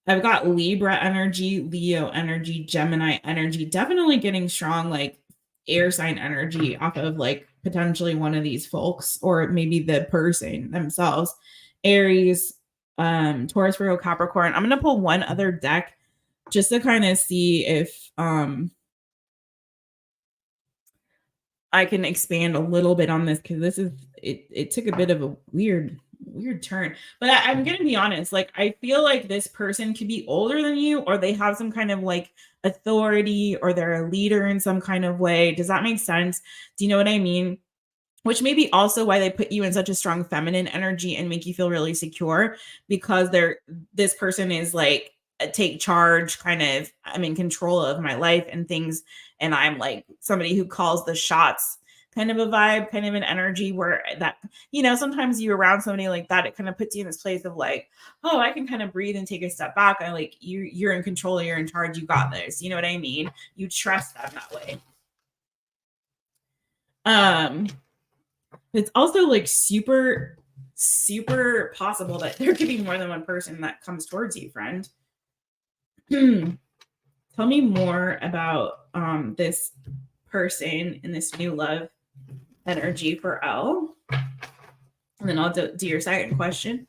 I've got Libra energy, Leo energy, Gemini energy, definitely getting strong like air sign energy off of like potentially one of these folks, or maybe the person themselves. Aries, Taurus, Virgo, Capricorn. I'm going to pull one other deck just to kind of see if I can expand a little bit on this, because this is it took a bit of a weird turn. But I'm gonna be honest, like I feel like this person could be older than you, or they have some kind of like authority, or they're a leader in some kind of way. Does that make sense? Do you know what I mean? Which may be also why they put you in such a strong feminine energy and make you feel really secure, because this person is like a take charge kind of, I'm in control of my life and things, and I'm like somebody who calls the shots kind of a vibe, kind of an energy, where that, sometimes you're around somebody like that, it kind of puts you in this place of like, oh, I can kind of breathe and take a step back. I like you're in control, you're in charge, you got this. You know what I mean? You trust them that way. It's also like super, super possible that there could be more than one person that comes towards you, friend. Tell me more about this person and this new love energy for Elle. And then I'll do your second question.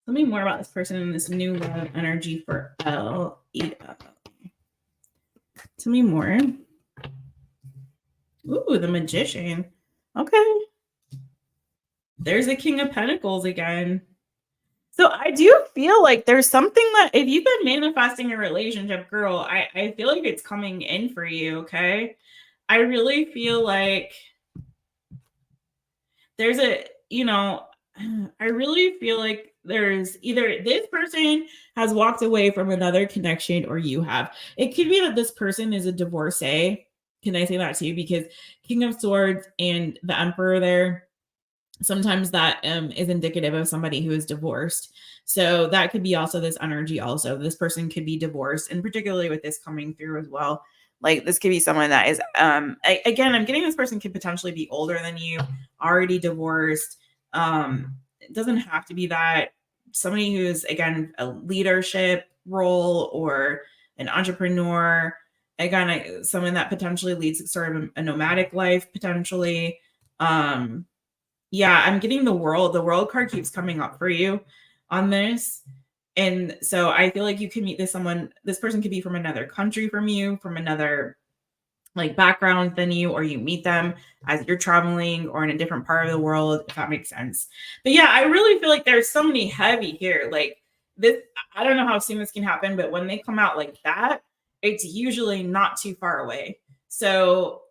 Tell me more about this person and this new love energy for Elle. Tell me more. Ooh, the Magician. Okay. There's the King of Pentacles again. So I do feel like there's something that if you've been manifesting a relationship, girl, I feel like it's coming in for you, okay? I really feel like there's a, I really feel like there's either this person has walked away from another connection or you have. It could be that this person is a divorcee. Can I say that too? Because King of Swords and the Emperor there, sometimes that is indicative of somebody who is divorced. So that could be also this energy also. This person could be divorced, and particularly with this coming through as well. Like this could be someone that is, again, I'm getting this person could potentially be older than you, already divorced. It doesn't have to be that. Somebody who's, again, a leadership role or an entrepreneur. Again, someone that potentially leads sort of a nomadic life, potentially. Yeah, I'm getting the world. The world card keeps coming up for you on this. And so I feel like you can meet this person could be from another country from you, from another like background than you, or you meet them as you're traveling or in a different part of the world, if that makes sense. But yeah, I really feel like there's somebody heavy here. Like this, I don't know how soon this can happen, but when they come out like that, it's usually not too far away. So,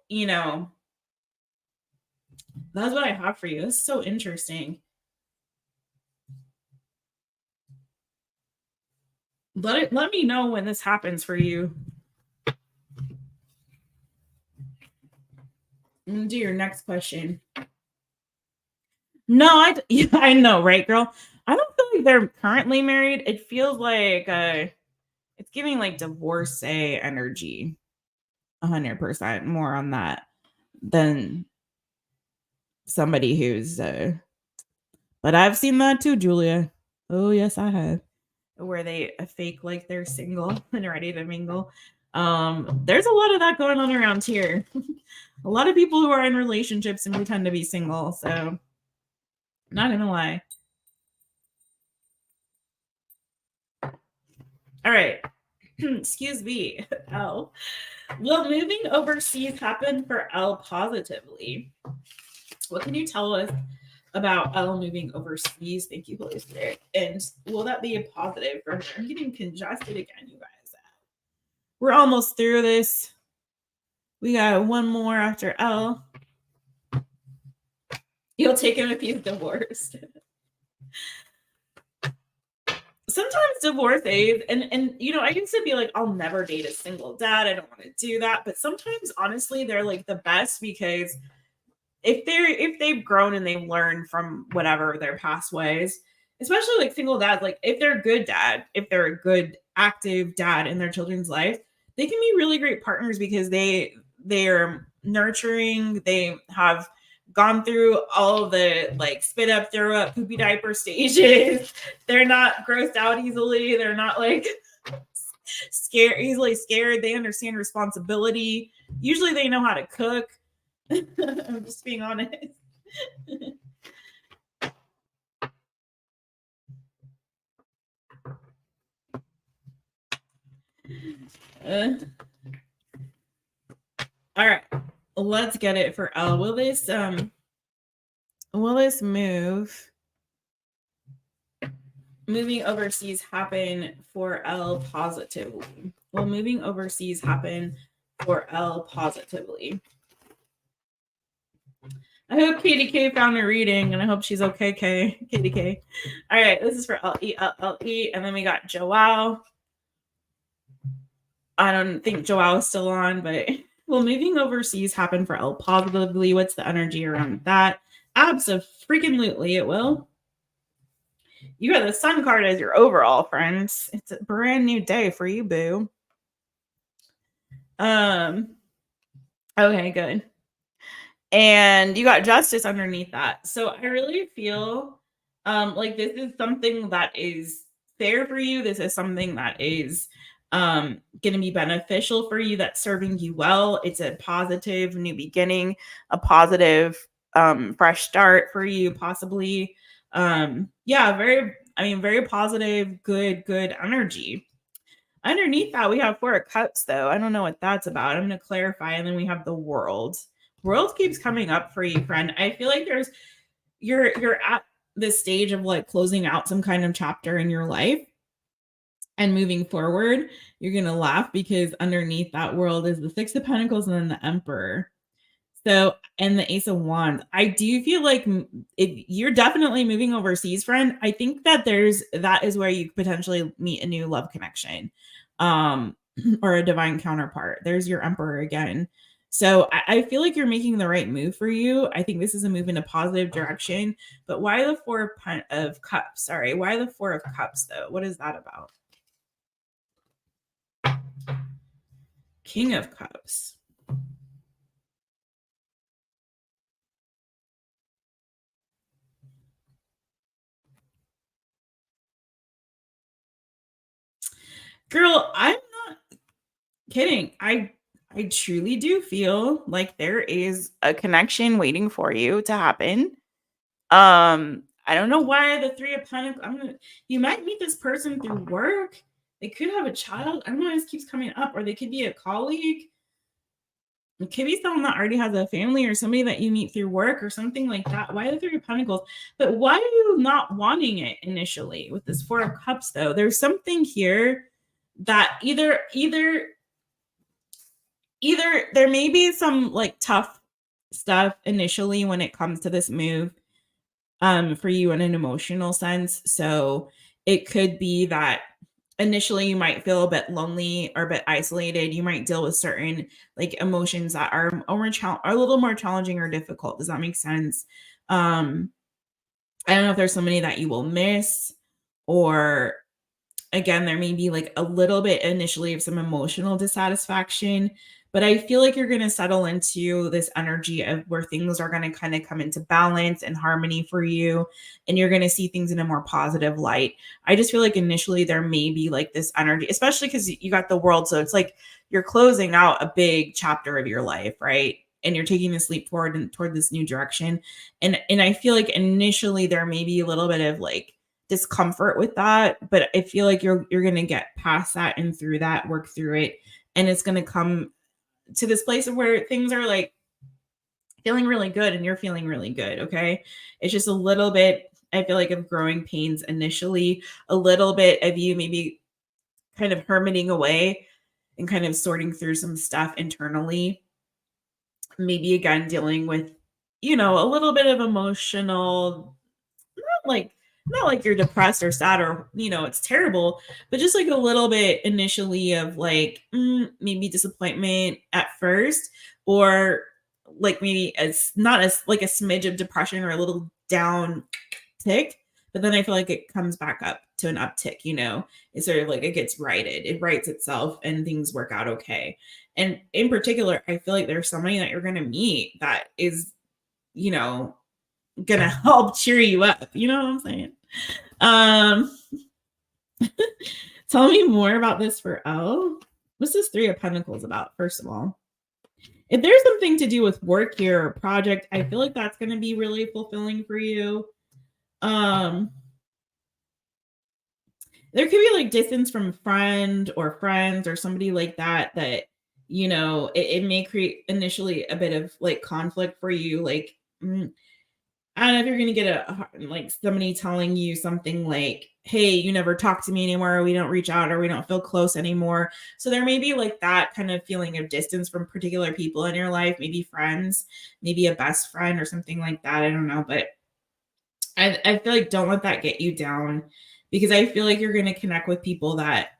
that's what I have for you. This is so interesting. Let me know when this happens for you. I'm gonna do your next question. No, I know, right, girl? I don't feel like they're currently married. It feels like it's giving like divorcee energy. 100% more on that than somebody who's but I've seen that too, Julia. Oh yes, I have. Where they fake like they're single and ready to mingle. There's a lot of that going on around here. A lot of people who are in relationships and pretend to be single. So, not gonna lie. All right. Excuse me, Elle. Will moving overseas happen for Elle positively? What can you tell us about Elle moving overseas? Thank you, Holy Spirit. And will that be a positive for her? I'm getting congested again, you guys. We're almost through this. We got one more after Elle. You'll take him if he's divorced. Sometimes divorcees, and I used to be like, I'll never date a single dad. I don't want to do that. But sometimes, honestly, they're like the best because if they've grown and they've learned from whatever their past ways, especially like single dads, like if they're a good dad, if they're a good active dad in their children's life, they can be really great partners because they're nurturing, they have gone through all the like spit up, throw up, poopy diaper stages. They're not grossed out easily. They're not like easily scared. They understand responsibility. Usually they know how to cook. I'm just being honest. All right, let's get it for Elle. Will this moving overseas happen for Elle positively? Will moving overseas happen for Elle positively? I hope Katie K found a reading, and I hope she's okay, Katie K. All right, this is for LE, and then we got João. I don't think João is still on, but will moving overseas happen for Elle positively? What's the energy around that? Absolutely, it will. You got the Sun card as your overall, friends. It's a brand new day for you, boo. Okay, good. And you got Justice underneath that. So I really feel like this is something that is fair for you. This is something that is going to be beneficial for you, that's serving you well. It's a positive new beginning, a positive fresh start for you, possibly. Very positive, good energy. Underneath that, we have Four of Cups, though. I don't know what that's about. I'm going to clarify. And then we have the World. World keeps coming up for you, friend. I feel like you're at this stage of like closing out some kind of chapter in your life and moving forward. You're gonna laugh because underneath that world is the Six of Pentacles and then the Emperor. So, and the Ace of Wands. I do feel like if you're definitely moving overseas, friend, I think that that is where you potentially meet a new love connection, or a divine counterpart. There's your Emperor again. So I feel like you're making the right move for you. I think this is a move in a positive direction. But why the Four of Cups? Sorry, why the Four of Cups though? What is that about? King of Cups. Girl, I'm not kidding. I truly do feel like there is a connection waiting for you to happen. I don't know why the Three of Pentacles. You might meet this person through work. They could have a child. I don't know why this keeps coming up, or they could be a colleague. It could be someone that already has a family, or somebody that you meet through work or something like that. Why the Three of Pentacles? But why are you not wanting it initially with this Four of Cups though? There's something here that either there may be some like tough stuff initially when it comes to this move for you in an emotional sense. So it could be that initially you might feel a bit lonely or a bit isolated. You might deal with certain like emotions that are a little more challenging or difficult. Does that make sense? I don't know if there's somebody that you will miss, or again, there may be like a little bit initially of some emotional dissatisfaction, but I feel like you're going to settle into this energy of where things are going to kind of come into balance and harmony for you, and you're going to see things in a more positive light. I just feel like initially there may be like this energy, especially because you got the World. So it's like you're closing out a big chapter of your life, right? And you're taking this leap forward and toward this new direction. And I feel like initially there may be a little bit of like discomfort with that, but I feel like you're going to get past that and through that, work through it, and it's going to come to this place of where things are like feeling really good and you're feeling really good. Okay, it's just a little bit, I feel like, of growing pains initially, a little bit of you maybe kind of hermiting away and kind of sorting through some stuff internally, maybe again dealing with a little bit of emotional, not like you're depressed or sad or it's terrible, but just like a little bit initially of like maybe disappointment at first, or like maybe as not as like a smidge of depression or a little down tick, but then I feel like it comes back up to an uptick. It's sort of like it gets righted, it rights itself, and things work out okay. And in particular, I feel like there's somebody that you're going to meet that is gonna help cheer you up. You know what I'm saying? Um, tell me more about this for Elle. What's this Three of Pentacles about, first of all? If there's something to do with work here or project, I feel like that's going to be really fulfilling for you. There could be like distance from friend or friends or somebody like that it may create initially a bit of like conflict for you. Like, I don't know if you're going to get like somebody telling you something like, hey, you never talk to me anymore, or we don't reach out, or we don't feel close anymore. So there may be like that kind of feeling of distance from particular people in your life, maybe friends, maybe a best friend or something like that. I don't know. But I feel like don't let that get you down, because I feel like you're going to connect with people that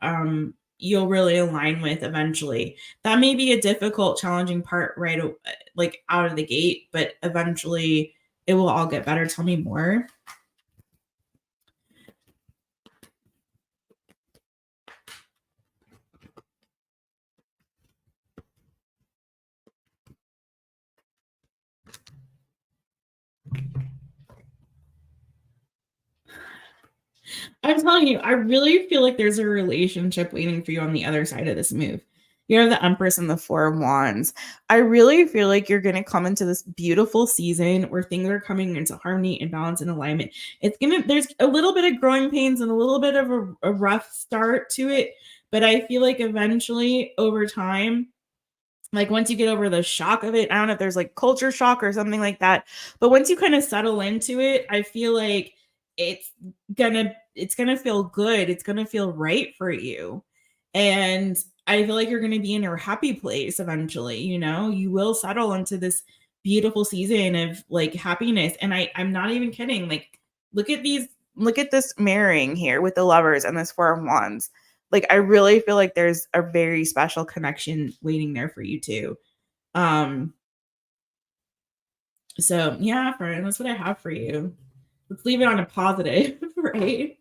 you'll really align with eventually. That may be a difficult, challenging part like out of the gate, but eventually it will all get better. Tell me more. I'm telling you, I really feel like there's a relationship waiting for you on the other side of this move. You have the Empress and the Four of Wands. I really feel like you're going to come into this beautiful season where things are coming into harmony and balance and alignment. There's a little bit of growing pains and a little bit of a rough start to it, but I feel like eventually over time, like once you get over the shock of it, I don't know if there's like culture shock or something like that, but once you kind of settle into it, I feel like it's gonna feel good. It's gonna feel right for you. And I feel like you're gonna be in your happy place eventually, you know, you will settle into this beautiful season of like happiness. And I'm not even kidding. Like, look at this marrying here with the lovers and this Four of Wands. Like, I really feel like there's a very special connection waiting there for you too. So yeah, friend, that's what I have for you. Let's leave it on a positive, right?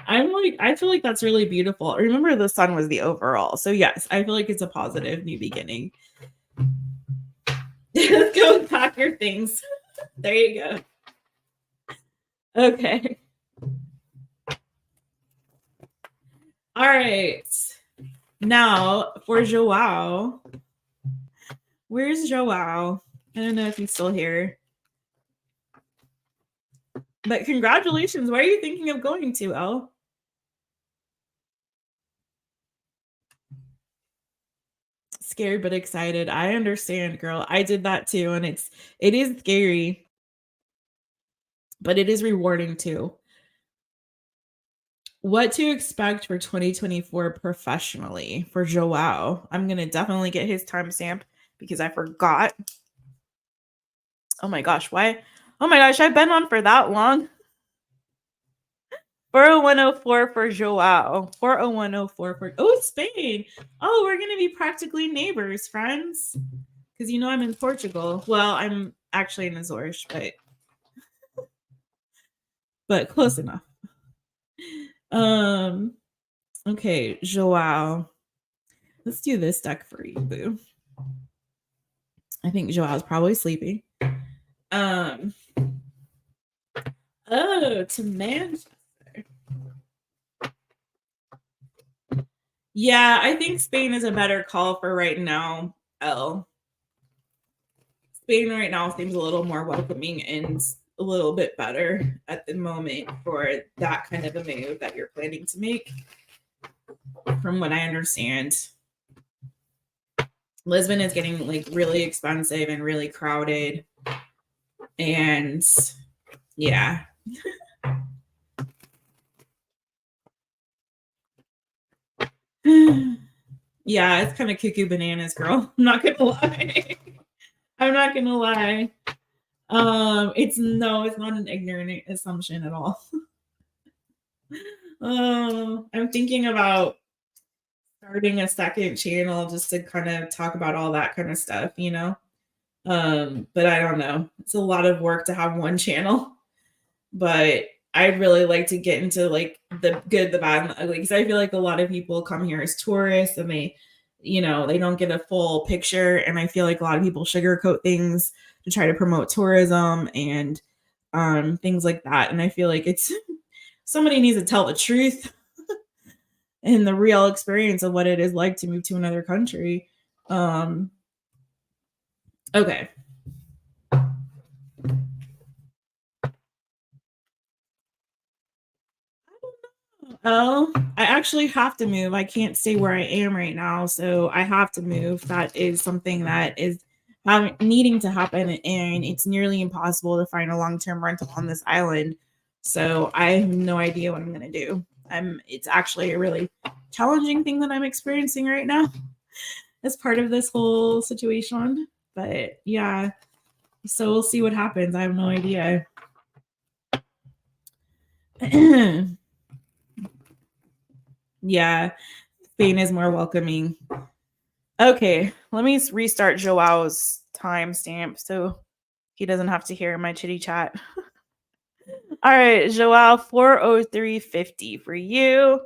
I feel like that's really beautiful. Remember, the sun was the overall. So yes, I feel like it's a positive new beginning. Let's go and pack your things. There you go. Okay. All right. Now for João. Where's João? I don't know if he's still here. But congratulations. Where are you thinking of going to, Elle? Scared but excited. I understand, girl. I did that too, and it is scary, but it is rewarding too. What to expect for 2024 professionally for João? I'm gonna definitely get his timestamp because I forgot. Oh my gosh, why? Oh my gosh, I've been on for that long. 40104 for João. 40104 for Spain. Oh, we're gonna be practically neighbors, friends. Because you know I'm in Portugal. Well, I'm actually in Azores, but close enough. Okay, João. Let's do this deck for you, boo. I think Joao's probably sleeping. Oh, to Manchester. Yeah, I think Spain is a better call for right now, Elle. Spain right now seems a little more welcoming and a little bit better at the moment for that kind of a move that you're planning to make, from what I understand. Lisbon is getting like really expensive and really crowded. And yeah. Yeah, it's kind of cuckoo bananas, girl. I'm not gonna lie. I'm not gonna lie. It's not an ignorant assumption at all. I'm thinking about starting a second channel just to kind of talk about all that kind of stuff, you know. But I don't know. It's a lot of work to have one channel. But I'd really like to get into like the good, the bad, and the ugly, because I feel like a lot of people come here as tourists and they, you know, they don't get a full picture. And I feel like a lot of people sugarcoat things to try to promote tourism and things like that. And I feel like it's somebody needs to tell the truth and the real experience of what it is like to move to another country. Okay. Oh, I actually have to move. I can't stay where I am right now, so I have to move. That is something that is needing to happen, and it's nearly impossible to find a long-term rental on this island. So I have no idea what I'm gonna do. It's actually a really challenging thing that I'm experiencing right now as part of this whole situation. But yeah, so we'll see what happens. I have no idea. Yeah, Spain is more welcoming. Okay, let me restart Joao's timestamp so he doesn't have to hear my chitty chat. All right, Joao, 403.50 for you.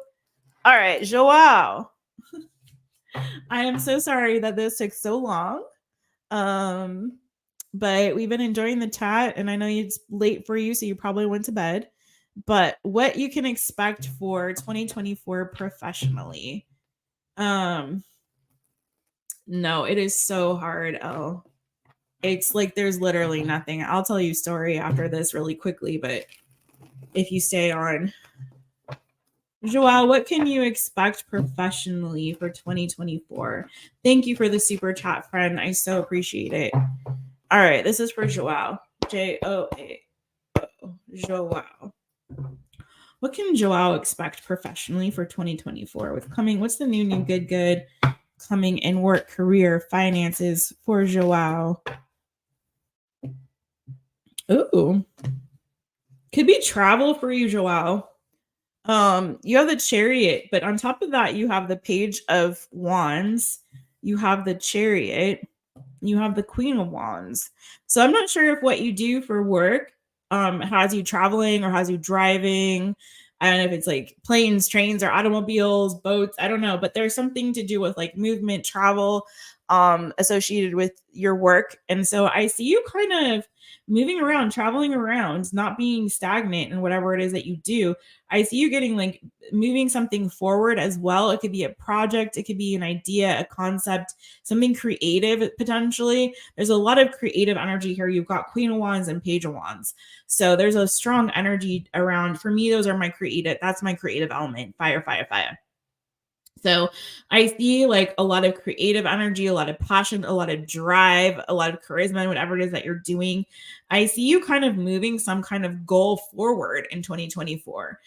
All right, Joao. I am so sorry that this took so long. But we've been enjoying the chat, and I know it's late for you, so you probably went to bed. But what you can expect for 2024 professionally. No, it is so hard, Elle. It's like there's literally nothing. I'll tell you a story after this really quickly, but if you stay on. João, what can you expect professionally for 2024? Thank you for the super chat, friend. I so appreciate it. All right, this is for João. Joao. João. What can João expect professionally for 2024? What's the new good coming in work, career, finances for João? Ooh, could be travel for you, João. You have the Chariot, but on top of that, you have the Page of Wands, you have the Chariot, you have the Queen of Wands. So I'm not sure if what you do for work has you traveling or has you driving. I don't know if it's like planes, trains, or automobiles, boats. I don't know, but there's something to do with like movement, travel, associated with your work. And so I see you kind of moving around, traveling around, not being stagnant in whatever it is that you do. I see you getting like moving something forward as well. It could be a project, it could be an idea, a concept, something creative potentially. There's a lot of creative energy here. You've got Queen of Wands and Page of Wands. So there's a strong energy around. For me, those are my creative. That's my creative element. Fire, fire, fire. So I see like a lot of creative energy, a lot of passion, a lot of drive, a lot of charisma, whatever it is that you're doing. I see you kind of moving some kind of goal forward in 2024.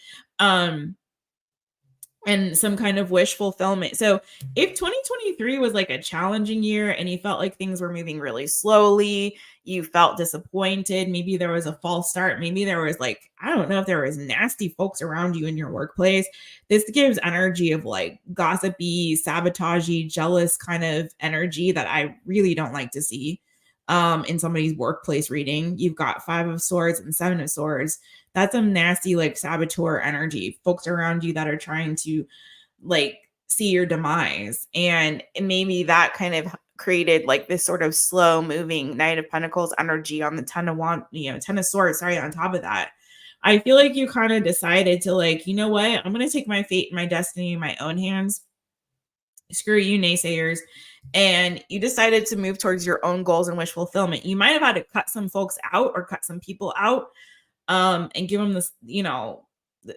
And some kind of wish fulfillment. So if 2023 was like a challenging year and you felt like things were moving really slowly, you felt disappointed, maybe there was a false start, maybe there was like, I don't know if there was nasty folks around you in your workplace. This gives energy of like gossipy, sabotagey, jealous kind of energy that I really don't like to see in somebody's workplace reading. You've got 5 of Swords and 7 of Swords. That's some nasty like saboteur energy, folks around you that are trying to like see your demise. And maybe that kind of created like this sort of slow moving Knight of Pentacles energy on the 10 of Swords, sorry, on top of that. I feel like you kind of decided to like, you know what, I'm going to take my fate and my destiny in my own hands. Screw you, naysayers. And you decided to move towards your own goals and wish fulfillment. You might have had to cut some folks out or cut some people out, and give them this,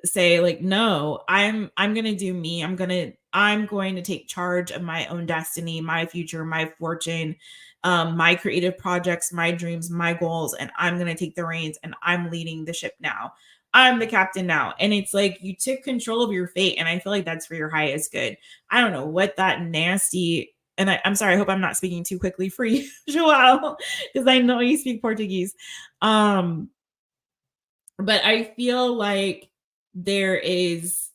say like, no, I'm going to do me. I'm going to take charge of my own destiny, my future, my fortune, my creative projects, my dreams, my goals, and I'm going to take the reins and I'm leading the ship now. I'm the captain now. And it's like you took control of your fate. And I feel like that's for your highest good. I don't know what that nasty, and I'm sorry, I hope I'm not speaking too quickly for you, João, because I know you speak Portuguese. But I feel like it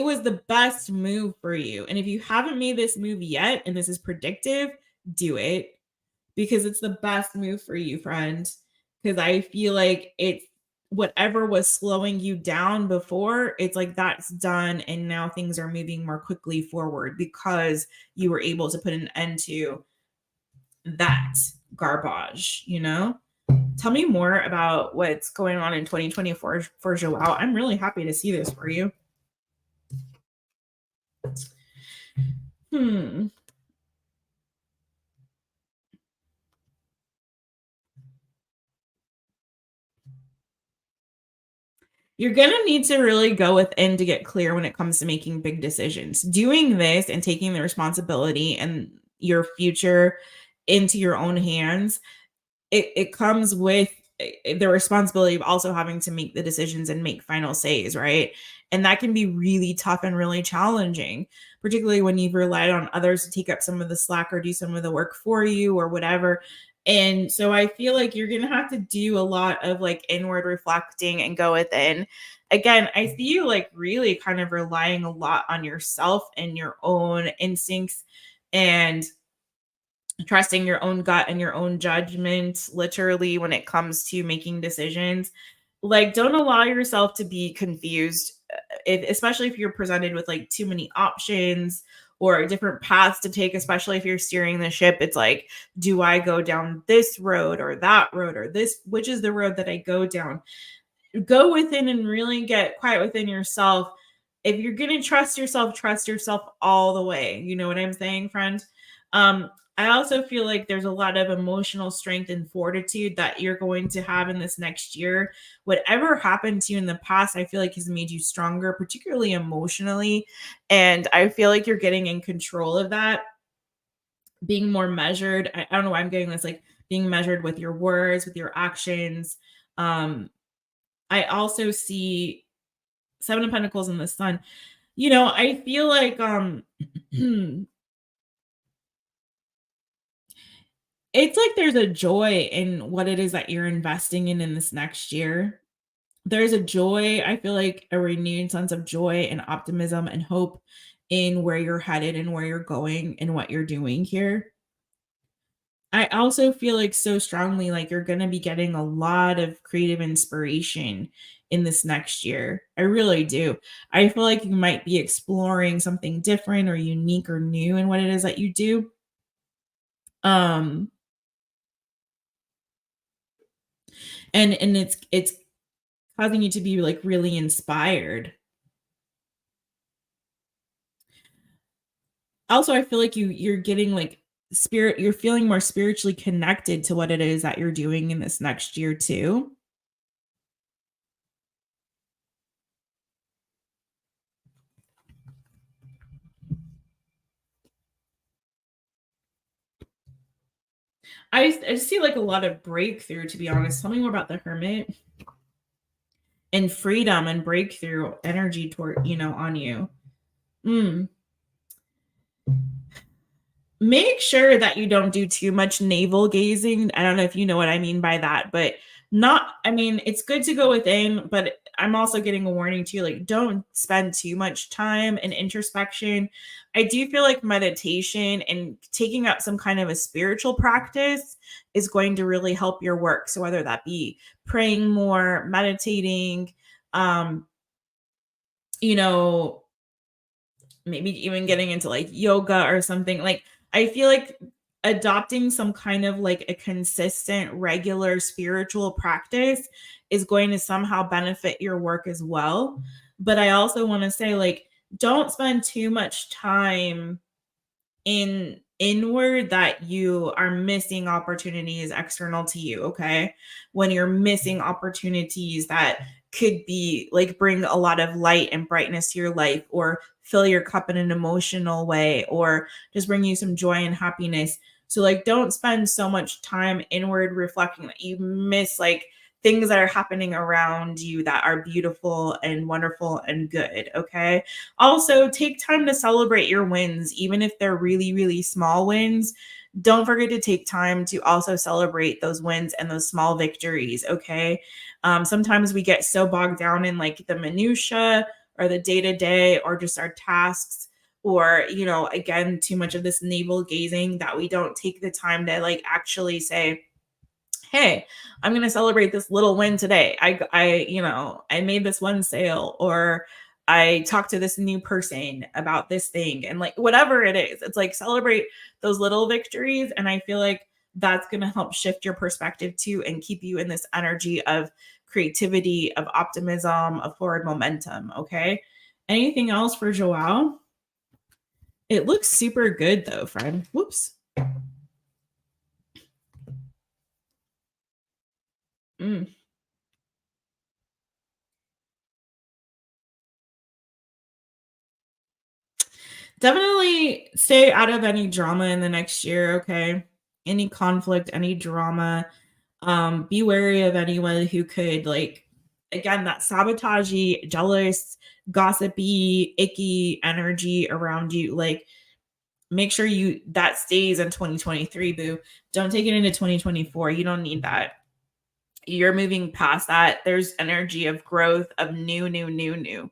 was the best move for you. And if you haven't made this move yet, and this is predictive, do it, because it's the best move for you, friend. Because I feel like it's whatever was slowing you down before, it's like that's done. And now things are moving more quickly forward because you were able to put an end to that garbage, Tell me more about what's going on in 2024 for João. I'm really happy to see this for you. You're going to need to really go within to get clear when it comes to making big decisions. Doing this and taking the responsibility and your future into your own hands, it comes with the responsibility of also having to make the decisions and make final says, right? And that can be really tough and really challenging, particularly when you've relied on others to take up some of the slack or do some of the work for you or whatever. And so I feel like you're going to have to do a lot of like inward reflecting and go within. Again, I see you like really kind of relying a lot on yourself and your own instincts and trusting your own gut and your own judgment, literally, when it comes to making decisions. Like, don't allow yourself to be confused, especially if you're presented with like too many options or different paths to take, especially if you're steering the ship. It's like, do I go down this road or that road or this? Which is the road that I go down? Go within and really get quiet within yourself. If you're going to trust yourself all the way. You know what I'm saying, friend? I also feel like there's a lot of emotional strength and fortitude that you're going to have in this next year. Whatever happened to you in the past, I feel like has made you stronger, particularly emotionally. And I feel like you're getting in control of that, being more measured. I don't know why I'm getting this, like being measured with your words, with your actions. Um, I also see Seven of Pentacles in the Sun. I feel like it's like there's a joy in what it is that you're investing in this next year. There's a joy, I feel like a renewed sense of joy and optimism and hope in where you're headed and where you're going and what you're doing here. I also feel like so strongly like you're going to be getting a lot of creative inspiration in this next year. I really do. I feel like you might be exploring something different or unique or new in what it is that you do. Um and it's causing you to be like really inspired. Also, I feel like you're getting like you're feeling more spiritually connected to what it is that you're doing in this next year too. I see like a lot of breakthrough, to be honest. Tell me more about the Hermit and freedom and breakthrough energy toward, on you. Mm. Make sure that you don't do too much navel gazing. I don't know if you know what I mean by that, but I mean, it's good to go within, but I'm also getting a warning to you, like, don't spend too much time in introspection. I do feel like meditation and taking up some kind of a spiritual practice is going to really help your work. So whether that be praying more, meditating, um, you know, maybe even getting into like yoga or something. Like, I feel like adopting some kind of like a consistent, regular spiritual practice is going to somehow benefit your work as well. But I also want to say, like, don't spend too much time in inward that you are missing opportunities external to you, okay? When you're missing opportunities that could be like bring a lot of light and brightness to your life or fill your cup in an emotional way or just bring you some joy and happiness. So like don't spend so much time inward reflecting that you miss like things that are happening around you that are beautiful and wonderful and good, okay? Also, take time to celebrate your wins, even if they're really, really small wins. Don't forget to take time to also celebrate those wins and those small victories. Okay. Sometimes we get so bogged down in like the minutia or the day to day or just our tasks or again too much of this navel gazing that we don't take the time to like actually say, hey, I'm going to celebrate this little win today. I made this one sale or I talked to this new person about this thing and like whatever it is, it's like celebrate those little victories. And I feel like that's going to help shift your perspective too and keep you in this energy of creativity, of optimism, of forward momentum. Okay. Anything else for Joao? It looks super good though, friend. Whoops. Mm. Definitely stay out of any drama in the next year, okay? Any conflict, any drama. Be wary of anyone who could like again that sabotagey, jealous, gossipy, icky energy around you. Like make sure you that stays in 2023, boo. Don't take it into 2024. You don't need that. You're moving past that. There's energy of growth, of new, new, new, new.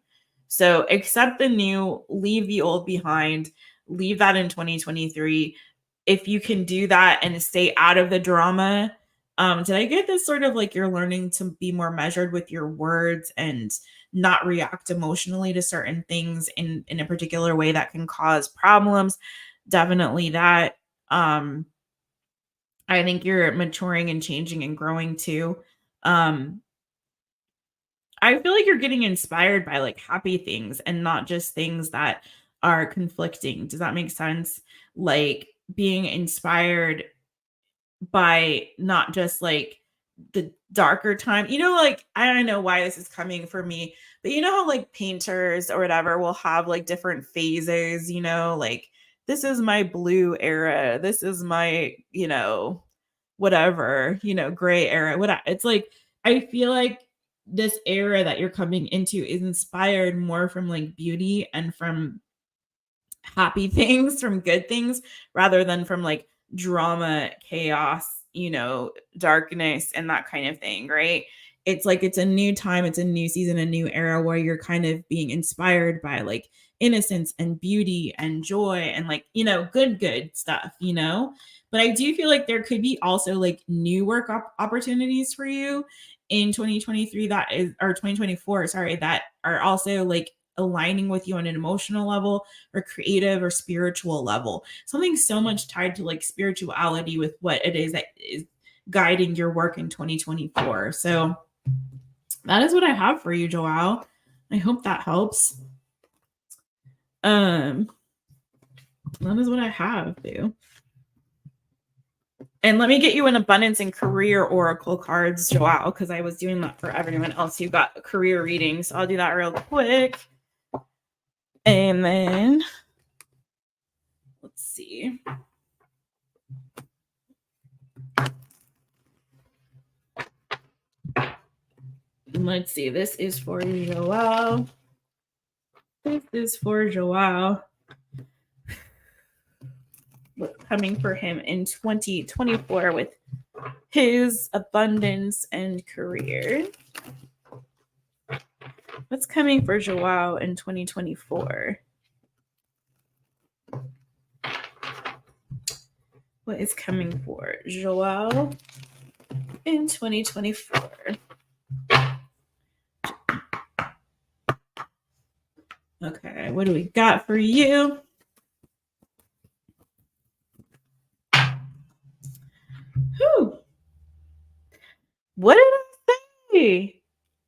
So accept the new, leave the old behind, leave that in 2023. If you can do that and stay out of the drama, did I get this sort of like you're learning to be more measured with your words and not react emotionally to certain things in a particular way that can cause problems? Definitely that. Um, I think you're maturing and changing and growing too. Um, I feel like you're getting inspired by like happy things and not just things that are conflicting. Does that make sense? Like being inspired by not just like the darker time. Like I don't know why this is coming for me, but how like painters or whatever will have like different phases, like this is my blue era, this is my, whatever, gray era. It's like I feel like this era that you're coming into is inspired more from like beauty and from happy things, from good things, rather than from like drama, chaos, darkness, and that kind of thing, right? It's like it's a new time, it's a new season, a new era where you're kind of being inspired by like innocence and beauty and joy and like, good stuff. But I do feel like there could be also like new work opportunities for you in 2023 that is, or 2024, sorry, that are also like aligning with you on an emotional level or creative or spiritual level. Something so much tied to like spirituality with what it is that is guiding your work in 2024. So that is what I have for you, João. I hope that helps. That is what I have, boo. And let me get you an abundance and career oracle cards, João, because I was doing that for everyone else who got career readings. So I'll do that real quick. And then let's see. Let's see. This is for João. This is for João. What's coming for him in 2024 with his abundance and career? What's coming for João in 2024? What is coming for João in 2024? Okay, what do we got for you? Whew. What did I say?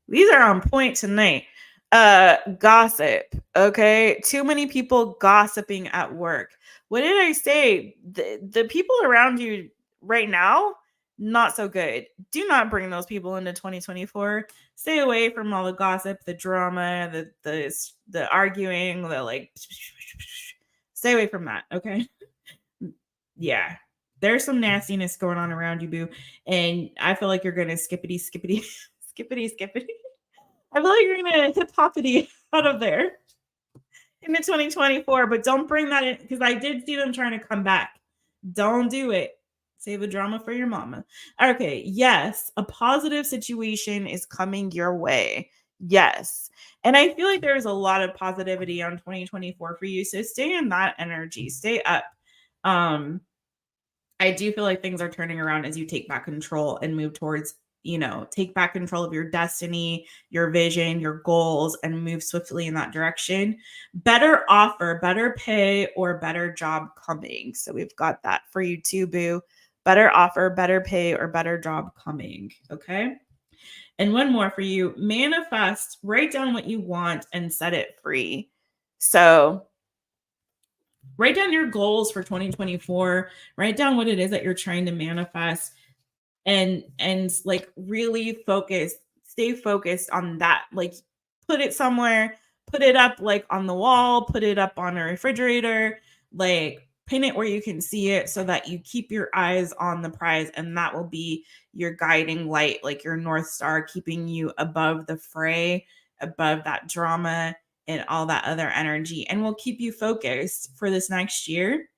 These are on point tonight. Gossip. Okay. Too many people gossiping at work. What did I say? The people around you right now, not so good. Do not bring those people into 2024. Stay away from all the gossip, the drama, the arguing, the like. Stay away from that. Okay. Yeah. There's some nastiness going on around you, boo. And I feel like you're gonna skippity, skippity, skippity, skippity. I feel like you're gonna hip hoppity out of there into 2024, but don't bring that in because I did see them trying to come back. Don't do it. Save the drama for your mama. Okay, yes, a positive situation is coming your way. Yes. And I feel like there's a lot of positivity on 2024 for you. So stay in that energy. Stay up. I do feel like things are turning around as you take back control and move towards, take back control of your destiny, your vision, your goals, and move swiftly in that direction. Better offer, better pay, or better job coming. So we've got that for you too, boo. Better offer, better pay, or better job coming. Okay. And one more for you. Manifest, write down what you want and set it free. So write down your goals for 2024. Write down what it is that you're trying to manifest and like really stay focused on that. Like put it somewhere, put it up like on the wall, put it up on a refrigerator, like pin it where you can see it so that you keep your eyes on the prize, and that will be your guiding light, like your North Star, keeping you above the fray, above that drama and all that other energy, and will keep you focused for this next year.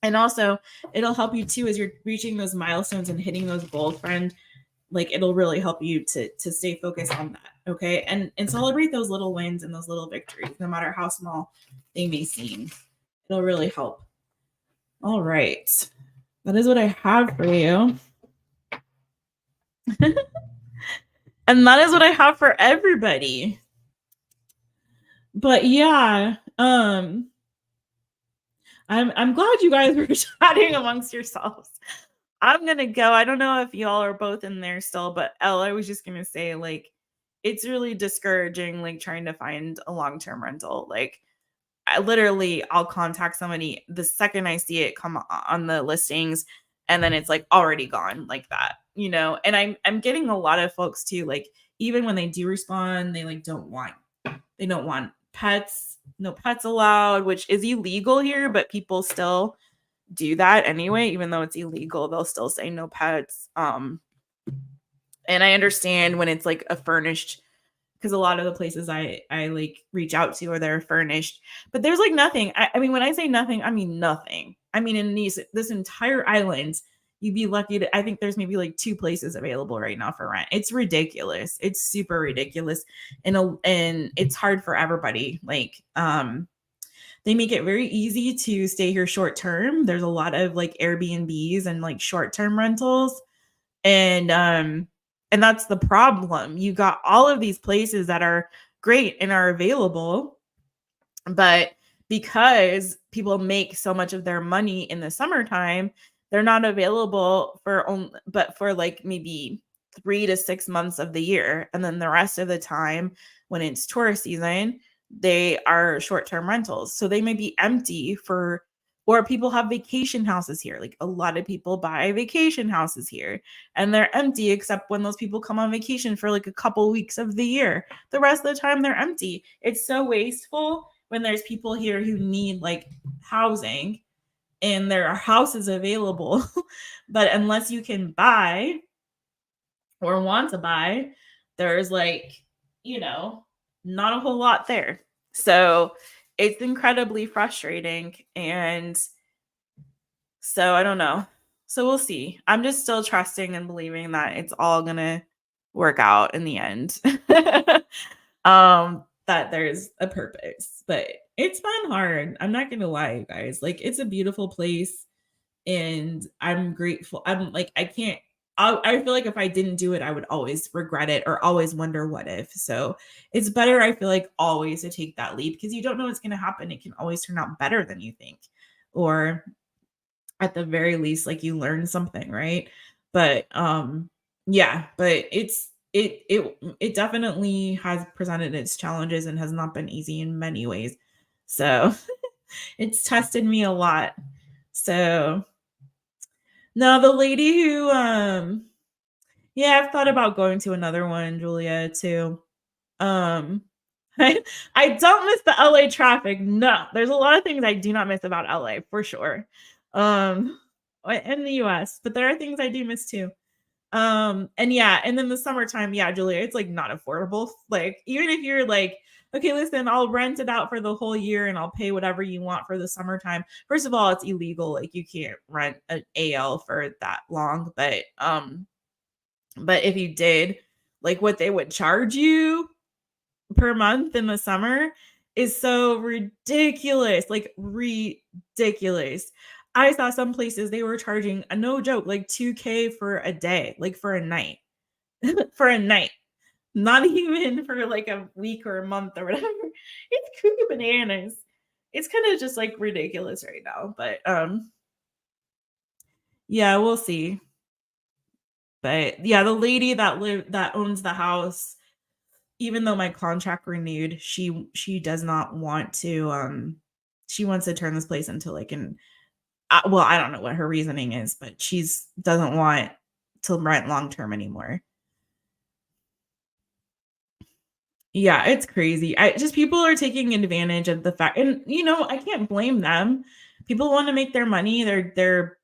And also it'll help you too as you're reaching those milestones and hitting those goals, friend. Like it'll really help you to stay focused on that. Okay. And celebrate those little wins and those little victories, no matter how small they may seem. It'll really help. All right. That is what I have for you. And that is what I have for everybody. But yeah, I'm glad you guys were chatting amongst yourselves. I'm gonna go. I don't know if y'all are both in there still, but Elle, I was just gonna say, like, it's really discouraging, like trying to find a long-term rental. Like, I'll contact somebody the second I see it come on the listings, and then it's like already gone like that, and I'm getting a lot of folks too, like even when they do respond, they like don't want pets, no pets allowed, which is illegal here, but people still do that anyway. Even though it's illegal, they'll still say no pets. And I understand when it's like a furnished, because a lot of the places I like reach out to are they're furnished, but there's like nothing. I mean, when I say nothing, I mean nothing. I mean, in this entire island, you'd be lucky to, I think there's maybe like 2 places available right now for rent. It's ridiculous. It's super ridiculous. And it's hard for everybody. Like, they make it very easy to stay here short term. There's a lot of like Airbnbs and like short term rentals. And that's the problem. You got all of these places that are great and are available, but because people make so much of their money in the summertime, they're not available but for like maybe 3 to 6 months of the year. And then the rest of the time when it's tourist season, they are short-term rentals. So they may be empty or people have vacation houses here. Like a lot of people buy vacation houses here and they're empty except when those people come on vacation for like a couple weeks of the year. The rest of the time they're empty. It's so wasteful when there's people here who need like housing and there are houses available. But unless you can buy or want to buy, there's like, not a whole lot there. So it's incredibly frustrating. And so I don't know. So we'll see. I'm just still trusting and believing that it's all going to work out in the end. That there's a purpose, but it's been hard. I'm not going to lie, you guys. Like, it's a beautiful place and I'm grateful. I'm like, I feel like if I didn't do it, I would always regret it or always wonder what if. So it's better, I feel like, always to take that leap because you don't know what's going to happen. It can always turn out better than you think, or at the very least, like you learn something, right? But yeah, but it definitely has presented its challenges and has not been easy in many ways. So it's tested me a lot. So now the lady who yeah, I've thought about going to another one, Julia, too. I don't miss the LA traffic. No, there's a lot of things I do not miss about LA for sure. In the US, but there are things I do miss too. And yeah, and then the summertime, yeah, Julia, it's like not affordable. Like, even if you're like, okay, listen, I'll rent it out for the whole year and I'll pay whatever you want for the summertime. First of all, it's illegal. Like, you can't rent an AL for that long. But if you did, like what they would charge you per month in the summer is so ridiculous. Like, ridiculous. I saw some places they were charging, no joke, like $2,000 for a day, like for a night. For a night. Not even for like a week or a month or whatever. It's cuckoo bananas. It's kind of just like ridiculous right now. But yeah, we'll see. But yeah, the lady that owns the house, even though my contract renewed, she does not want to she wants to turn this place into like well, I don't know what her reasoning is, but she's doesn't want to rent long term anymore. Yeah, it's crazy. People are taking advantage of the fact, and I can't blame them. People want to make their money. They're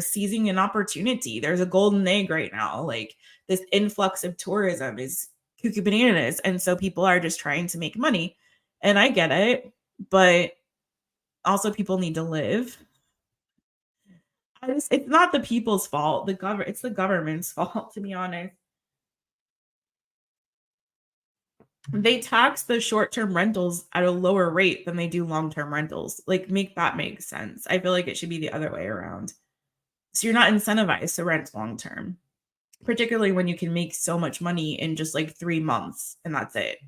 seizing an opportunity. There's a golden egg right now. Like, this influx of tourism is cuckoo bananas, and so people are just trying to make money. And I get it, but also people need to live. It's not the people's fault. It's the government's fault, to be honest. They tax the short-term rentals at a lower rate than they do long-term rentals. Like, make that make sense. I feel like it should be the other way around. So you're not incentivized to rent long-term, particularly when you can make so much money in just like 3 months and that's it.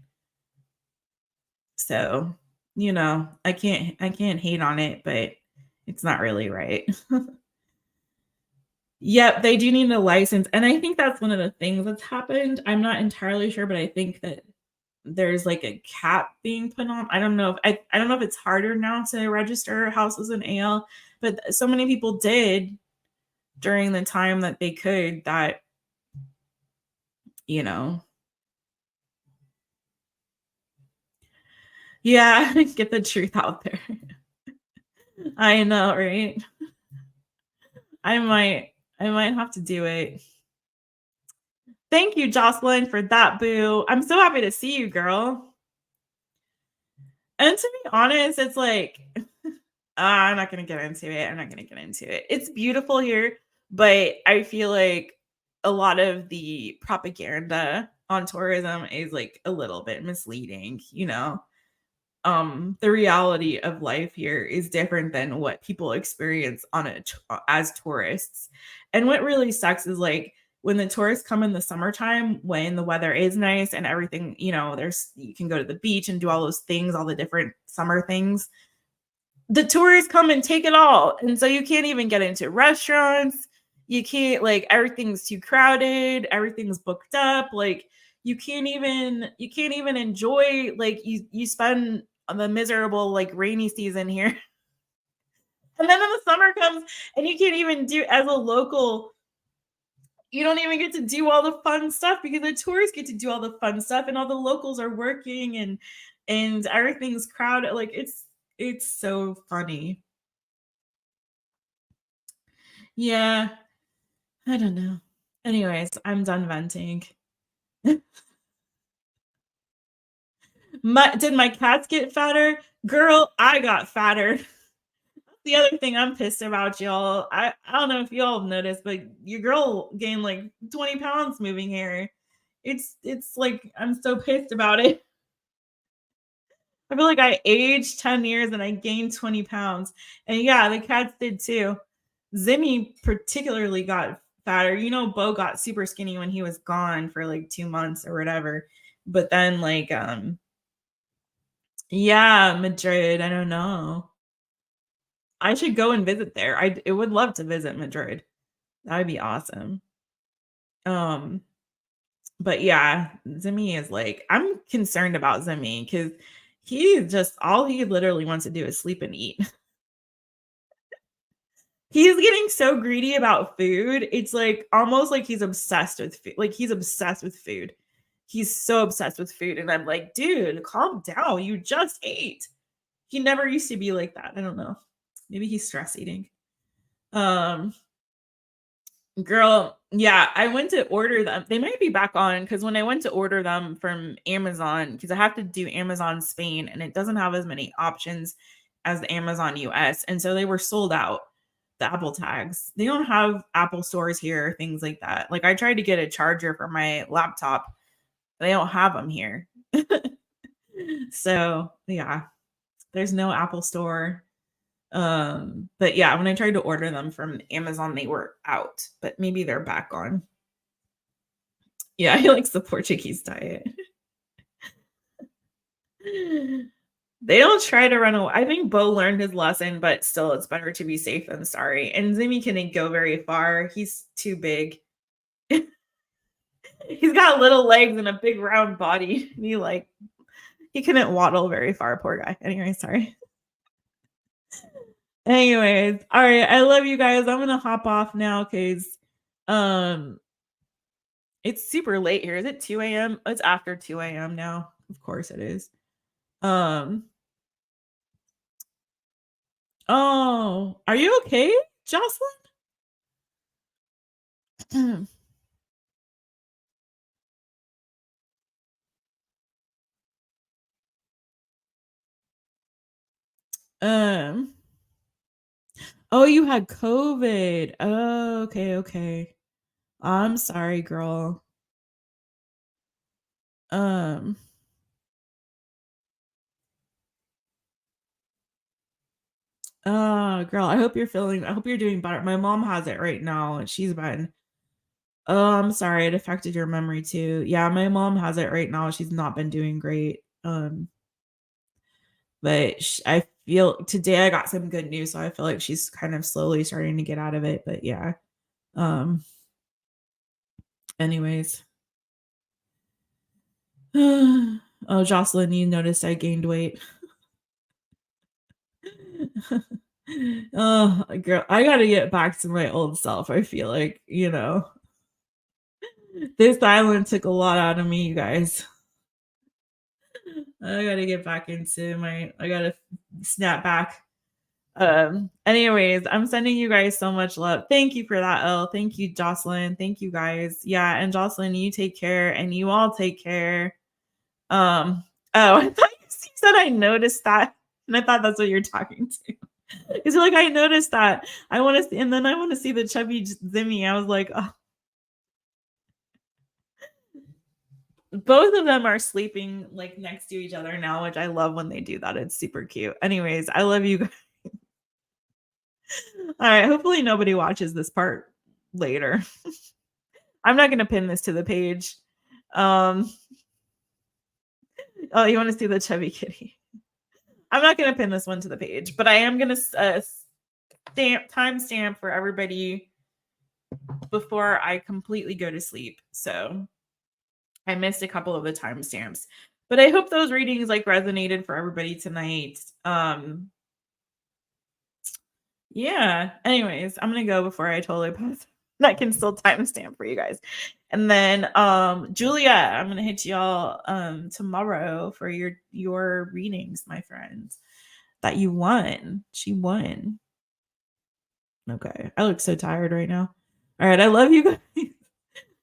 So, I can't hate on it, but it's not really right. Yep, they do need a license. And I think that's one of the things that's happened. I'm not entirely sure, but I think that there's like a cap being put on. I don't know if I don't know if it's harder now to register houses in AL, but so many people did during the time that they could that, you know, yeah, get the truth out there. I know, right? I might have to do it. Thank you, Jocelyn, for that, boo. I'm so happy to see you, girl. And to be honest, it's like, I'm not going to get into it. I'm not going to get into it. It's beautiful here, but I feel like a lot of the propaganda on tourism is like a little bit misleading, you know? The reality of life here is different than what people experience on it as tourists. And what really sucks is like when the tourists come in the summertime when the weather is nice and everything, you know, there's you can go to the beach and do all those things, all the different summer things. The tourists come and take it all. And so you can't even get into restaurants. You can't, like, everything's too crowded, everything's booked up. Like you can't even enjoy, like, you spend the miserable like rainy season here. And then when the summer comes and you can't even do as a local, you don't even get to do all the fun stuff because the tourists get to do all the fun stuff and all the locals are working and everything's crowded. Like it's so funny. Yeah, I don't know. Anyways, I'm done venting. Did my cats get fatter? Girl, I got fatter. The other thing I'm pissed about, y'all. I don't know if y'all have noticed, but your girl gained like 20 pounds moving here. It's like I'm so pissed about it. I feel like I aged 10 years and I gained 20 pounds. And yeah, the cats did too. Zimmy particularly got fatter. You know, Bo got super skinny when he was gone for like 2 months or whatever. But then like yeah, Madrid, I don't know. I should go and visit there. I would love to visit Madrid. That would be awesome. Um, but yeah, Zimmy is like, I'm concerned about Zimmy because he just all he literally wants to do is sleep and eat. He's getting so greedy about food. It's like almost like he's obsessed with food. Like he's obsessed with food. He's so obsessed with food. And I'm like, dude, calm down. You just ate. He never used to be like that. I don't know. Maybe he's stress eating. Um, Girl, yeah, I went to order them. They might be back on because when I went to order them from Amazon, because I have to do Amazon Spain and it doesn't have as many options as the Amazon US. And so they were sold out, the Apple tags. They don't have Apple stores here, things like that. Like I tried to get a charger for my laptop, they don't have them here. So yeah, there's no Apple store. But yeah, when I tried to order them from Amazon, they were out, but maybe they're back on. Yeah, he likes the Portuguese diet. They don't try to run away. I think Bo learned his lesson, but still, it's better to be safe than sorry. And Zimmy couldn't go very far. He's too big. He's got little legs and a big round body. He couldn't waddle very far, poor guy. Anyway, sorry. Anyways, all right. I love you guys. I'm gonna hop off now because um it's super late here. Is it 2 a.m.? It's after 2 a.m. now. Of course it is. Um oh, are you okay, Jocelyn? um oh, you had COVID. Oh, okay, okay. I'm sorry, girl. Um girl, I hope you're doing better. My mom has it right now and she's been oh, I'm sorry it affected your memory too. Yeah, my mom has it right now. She's not been doing great. But I feel today I got some good news, so I feel like she's kind of slowly starting to get out of it. But yeah. Um anyways. Oh, Jocelyn, you noticed I gained weight. Oh, girl, I gotta get back to my old self. I feel like, this island took a lot out of me, you guys. I gotta get back into I gotta snap back. Anyways, I'm sending you guys so much love. Thank you for that, Elle. Thank you, Jocelyn. Thank you guys. Yeah, and Jocelyn, you take care, and you all take care. Oh, I thought you said I noticed that, and I thought that's what you're talking to. Because you're like, I noticed that. I want to see, and then I want to see the chubby Zimmy. I was like, oh. Both of them are sleeping like next to each other now, which I love when they do that. It's super cute. Anyways, I love you guys. All right. Hopefully nobody watches this part later. I'm not going to pin this to the page. Oh, you want to see the chubby kitty? I'm not going to pin this one to the page, but I am going to timestamp for everybody before I completely go to sleep. So I missed a couple of the timestamps, but I hope those readings like resonated for everybody tonight. Yeah. Anyways, I'm going to go before I totally pass. I can still timestamp for you guys. And then Julia, I'm going to hit y'all tomorrow for your readings, my friends. That you won. She won. Okay. I look so tired right now. All right. I love you guys.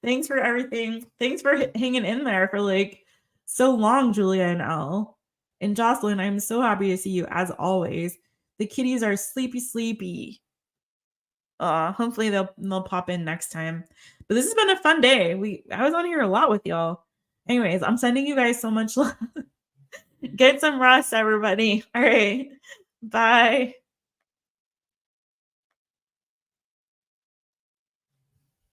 Thanks for everything. Thanks for hanging in there for like so long, Julia and Elle. And Jocelyn, I'm so happy to see you as always. The kitties are sleepy. Hopefully they'll pop in next time. But this has been a fun day. I was on here a lot with y'all. Anyways, I'm sending you guys so much love. Get some rest, everybody. All right. Bye.